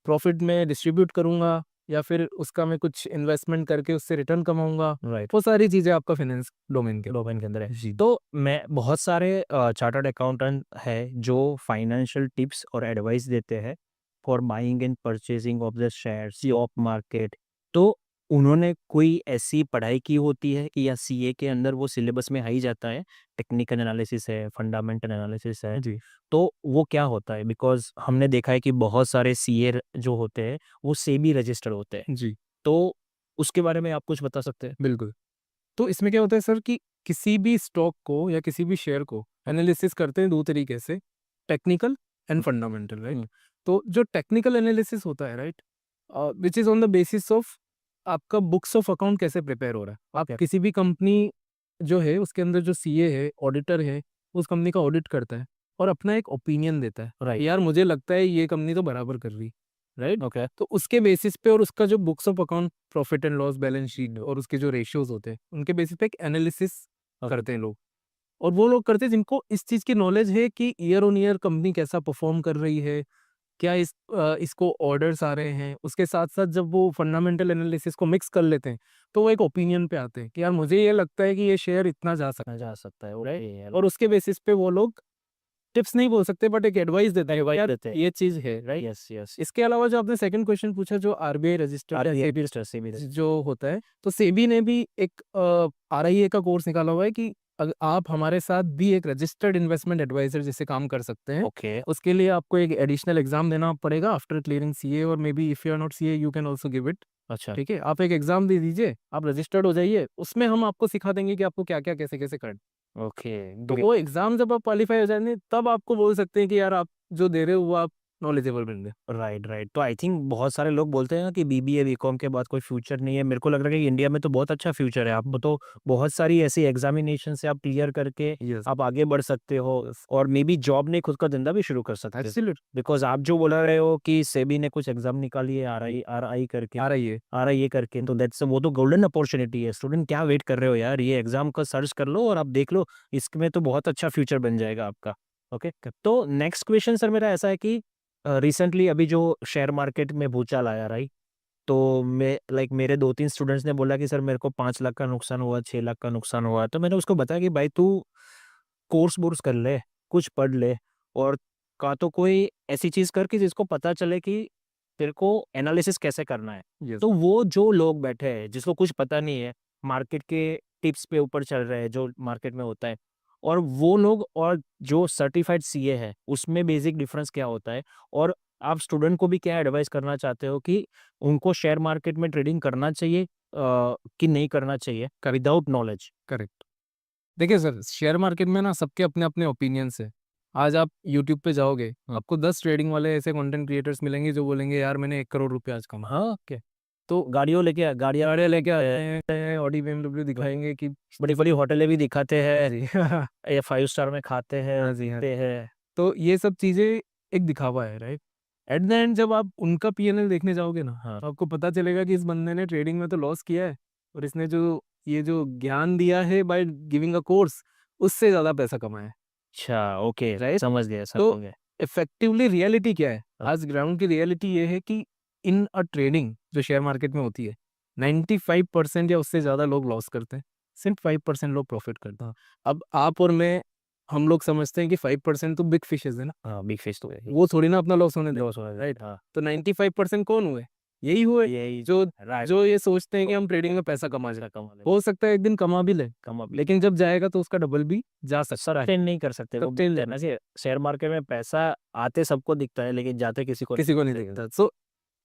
प्रॉफिट में डिस्ट्रीब्यूट करूंगा या फिर उसका मैं कुछ इन्वेस्टमेंट करके उससे रिटर्न कमाऊंगा, राइट, वो सारी चीजें आपका फाइनेंस डोमेन के डोमेन के अंदर है। जी। तो मैं बहुत सारे चार्टर्ड अकाउंटेंट है जो फाइनेंशियल टिप्स और एडवाइस देते हैं for buying and purchasing of the share stock market. तो उन्होंने कोई ऐसी पढ़ाई की होती है कि या सीए के अंदर वो सिलेबस में आ ही जाता है, टेक्निकल एनालिसिस है, फंडामेंटल एनालिसिस है, जी तो वो क्या होता है? बिकॉज हमने देखा है कि बहुत सारे सीए जो होते हैं वो सेबी रजिस्टर्ड होते हैं, जी तो उसके बारे में आप कुछ बता सकते हैं? बिल्कुल। तो इसमें क्या होता है सर कि किसी भी स्टॉक को या किसी भी शेयर को एनालिसिस करते हैं दो तरीके से, टेक्निकल एंड फंडामेंटल, राइट। तो जो टेक्निकल एनालिसिस होता है, right, which is on the basis of आपका बुक्स ऑफ अकाउंट कैसे प्रिपेयर हो रहा है। आप Okay. किसी भी कंपनी जो है उसके अंदर जो सीए है, ऑडिटर है, उस कंपनी का ऑडिट करता है और अपना एक ओपिनियन देता है राइट। कि यार मुझे लगता है ये कंपनी तो बराबर कर रही, राइट। ओके। तो उसके बेसिस पे और उसका जो books of account, profit and loss, balance sheet और उसके जो रेशियोज होते हैं उनके बेसिस पे एक एनालिसिस करते हैं लोग। और वो लोग करते हैं जिनको इस चीज की नॉलेज है कि ईयर ऑन ईयर कंपनी कैसा परफॉर्म कर रही है, क्या इसको ऑर्डर्स आ रहे हैं। उसके साथ साथ जब वो फंडामेंटल एनालिसिस को मिक्स कर लेते हैं तो वो एक ओपिनियन पे आते हैं कि यार मुझे ये लगता है कि ये शेयर इतना जा सकता जा सकता है, है, राइट। ओके। और उसके बेसिस पे वो लोग टिप्स नहीं बोल सकते बट एक एडवाइस देते हैं, भाई यार देते हैं। ये चीज है, राइट। Yes, yes. इसके अलावा जो आपने सेकंड क्वेश्चन पूछा, जो RBI registered SEBI register, SEBI register. जो होता है, तो सेबी ने भी एक आरआईए का कोर्स निकाला हुआ है कि आप हमारे साथ भी एक रजिस्टर्ड इन्वेस्टमेंट एडवाइजर जैसे काम कर सकते हैं। ओके। उसके लिए आपको एक एडिशनल एग्जाम देना पड़ेगा आफ्टर क्लियरिंग सीए, और मे be if you are not CA you can also give it. अच्छा। ठीक है, आप एक एग्जाम दे दीजिए, आप रजिस्टर्ड हो जाइए, उसमें हम आपको सिखा देंगे कि आपको क्या क्या कैसे कैसे करना। ओके। तो वो एग्जाम जब आप क्वालिफाई हो जाएंगे तब आपको बोल सकते हैं कि यार आप जो दे रहे हो वो आप नॉलेजेबल बन गए। Right, right. तो आई थिंक बहुत सारे लोग बोलते हैं ना कि बीबीए बीकॉम के बाद कोई फ्यूचर नहीं है। मेरे को लग रहा है कि इंडिया में तो बहुत अच्छा फ्यूचर है। आप तो बहुत सारी ऐसी एग्जामिनेशन से आप क्लियर करके यस, आप आगे बढ़ सकते हो और मे बी जॉब नहीं, खुद का धंधा भी शुरू कर सकते हो। एब्सोल्यूट। बिकॉज आप जो बोला रहे हो कि सेबी ने कुछ एग्जाम निकाली है, आर आई करके, आ रही है। ये करके, तो दैट्स वो तो गोल्डन अपॉर्चुनिटी है। स्टूडेंट क्या वेट कर रहे हो यार, ये एग्जाम का सर्च कर लो और आप देख लो, इसमें तो बहुत अच्छा फ्यूचर बन जाएगा आपका। ओके। तो नेक्स्ट क्वेश्चन सर मेरा ऐसा है कि रिसेंटली अभी जो शेयर मार्केट में भूचाल आया, राइट, तो मैं मेरे 2-3 स्टूडेंट्स ने बोला कि सर मेरे को 5 लाख का नुकसान हुआ, 6 लाख का नुकसान हुआ। तो मैंने उसको बताया कि भाई तू कोर्स वोर्स कर ले, कुछ पढ़ ले, और का तो कोई ऐसी चीज कर कि जिसको पता चले कि तेरे को एनालिसिस कैसे करना है। यस, तो वो जो लोग बैठे हैं जिसको कुछ पता नहीं है, मार्केट के टिप्स पे ऊपर चल रहे हैं जो मार्केट में होता है, और वो लोग और जो सर्टिफाइड सीए है, उसमें बेसिक डिफरेंस क्या होता है? और आप स्टूडेंट को भी क्या एडवाइस करना चाहते हो कि उनको शेयर मार्केट में ट्रेडिंग करना चाहिए कि नहीं करना चाहिए विदाउट नॉलेज? करेक्ट। देखिए सर, शेयर मार्केट में ना सबके अपने अपने ओपिनियंस है। आज आप यूट्यूब पे जाओगे, आपको 10 ट्रेडिंग वाले ऐसे कंटेंट क्रिएटर्स मिलेंगे जो बोलेंगे यार मैंने 1 करोड़ रुपए आज कमा। हाँ, क्या? तो गाड़ियों लेके गाड़ियाँ गाड़ियाँ लेके आते हैं, ऑडी BMW दिखाएंगे कि बड़ी बड़ी होटलें भी दिखाते हाँ हैं, जी ये 5 स्टार में खाते हैं, हाँ जी, हाँ। पे है। तो ये सब चीजें एक दिखावा है, राइट। एट द एंड जब आप उनका पीएनएल देखने जाओगे ना, हाँ। तो आपको पता चलेगा कि इस बंदे ने ट्रेडिंग में तो लॉस किया है, और इसने जो ये जो ज्ञान दिया है बाय गिविंग अ कोर्स, उससे ज्यादा पैसा कमाया है, अच्छा, ओके, राइट। समझ गया, तो समझ गया। इफेक्टिवली रियलिटी क्या है, हाँ। आज ग्राउंड की रियलिटी ये है कि इन अ ट्रेडिंग जो शेयर मार्केट में होती है, 95% या उससे ज्यादा लोग लॉस करते हैं, सिर्फ 5% लोग प्रॉफिट करते हैं। अब आप और मैं, हम लोग समझते हैं कि 5% तो बिग फिशेज है ना, हाँ, बिग फिश तो है ही। वो थोड़ी ना अपना लॉस होने देंगे, लॉस हो रहा है, राइट। हाँ। तो 95% कौन हुए? यही हुए यही जो राइट। जो ये सोचते हैं कि हम ट्रेडिंग में पैसा कमा जाए। कमा ले, हो सकता है एक दिन कमा भी ले, कमा भी। लेकिन जब जाएगा तो उसका डबल भी जा सकता है। सस्टेन नहीं कर सकते वो, Sustain बोलते हैं ना कि शेयर मार्केट में पैसा आते सबको दिखता है लेकिन जाते किसी को किसी को नहीं दिखता। So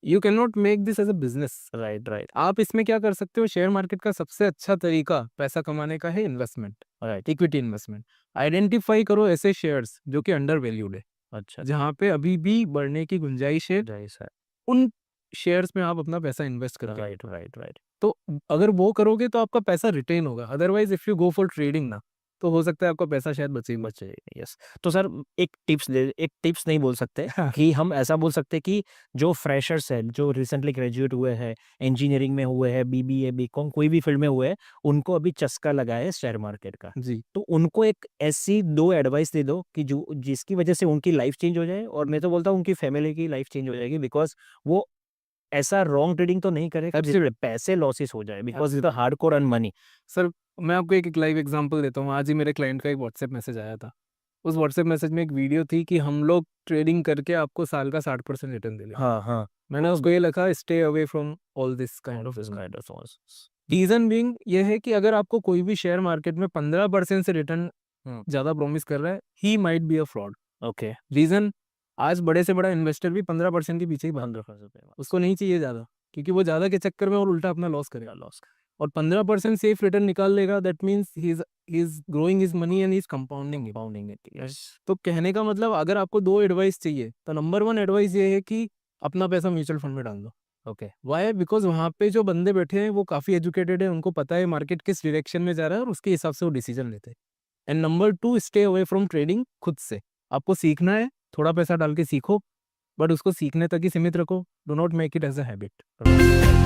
you can not make this as a business. Right right आप इसमें क्या कर सकते हो, शेयर मार्केट का सबसे अच्छा तरीका पैसा कमाने का है investment, right. Equity investment. Identify करो ऐसे शेयर्स जो कि अंडर वैल्यूड है, अच्छा जहाँ पे अभी भी बढ़ने की गुंजाइश है, जय सर। उन शेयर्स में आप अपना पैसा इन्वेस्ट करके राइट देखो। Right right. तो अगर वो करोगे तो आपका पैसा रिटेन होगा, otherwise if you go for trading ना, तो हो सकता है आपका पैसा शायद बचे ही बचे। यस। तो सर एक टिप्स नहीं बोल सकते हाँ। कि हम ऐसा बोल सकते कि जो फ्रेशर्स है, जो रिसेंटली ग्रेजुएट हुए हैं, इंजीनियरिंग में हुए हैं, बीबीए बीकॉम कोई भी फील्ड में हुए हैं, उनको अभी चस्का लगा है शेयर मार्केट का, जी। तो उनको एक ऐसी 2 एडवाइस दे दो कि जो जिसकी वजह से उनकी लाइफ चेंज हो जाए, और मैं तो बोलता हूँ उनकी फैमिली की लाइफ चेंज हो जाएगी, बिकॉज़ वो ऐसा रॉन्ग ट्रेडिंग तो नहीं करेगा जिससे पैसे लॉसेस हो जाए, because it's a hardcore earn money. Sir मैं आपको एक लाइव एग्जांपल देता हूँ। आज ही मेरे क्लाइंट का एक व्हाट्सएप मैसेज आया था। उस व्हाट्सएप मैसेज में एक वीडियो थी कि हम लोग ट्रेडिंग करके आपको साल का 60% रिटर्न दे देंगे। हाँ, हाँ। मैंने उसको ये लिखा, stay away from all this kind of this business. Kind of source. Reason being ये है कि अगर आपको कोई भी शेयर मार्केट में 15% से रिटर्न हुँ। ज्यादा प्रॉमिस कर रहा है, he might be a fraud. Okay. Reason, आज बड़े से बड़ा इन्वेस्टर भी 15% के पीछे ही भाग रहा है। ₹100 उसको नहीं चाहिए ज्यादा, क्योंकि वो ज्यादा के चक्कर में और उल्टा अपना लॉस करेगा। लॉस। और 15% सेफ रिटर्न निकाल लेगा, that means he is growing his money and is compounding it. Pounding it. Yes. तो कहने का मतलब, अगर आपको 2 एडवाइस चाहिए तो नंबर 1 एडवाइस ये है कि अपना पैसा म्यूचुअल फंड में डाल दो। ओके। वाई? बिकॉज वहाँ पे जो बंदे बैठे हैं वो काफ़ी एजुकेटेड है, उनको पता है मार्केट किस डायरेक्शन में जा रहा है और उसके हिसाब से वो डिसीजन लेते हैं। And number 2, stay away from trading. खुद से आपको सीखना है, थोड़ा पैसा डाल के सीखो, बट उसको सीखने तक ही सीमित रखो। Do not make it as a habit.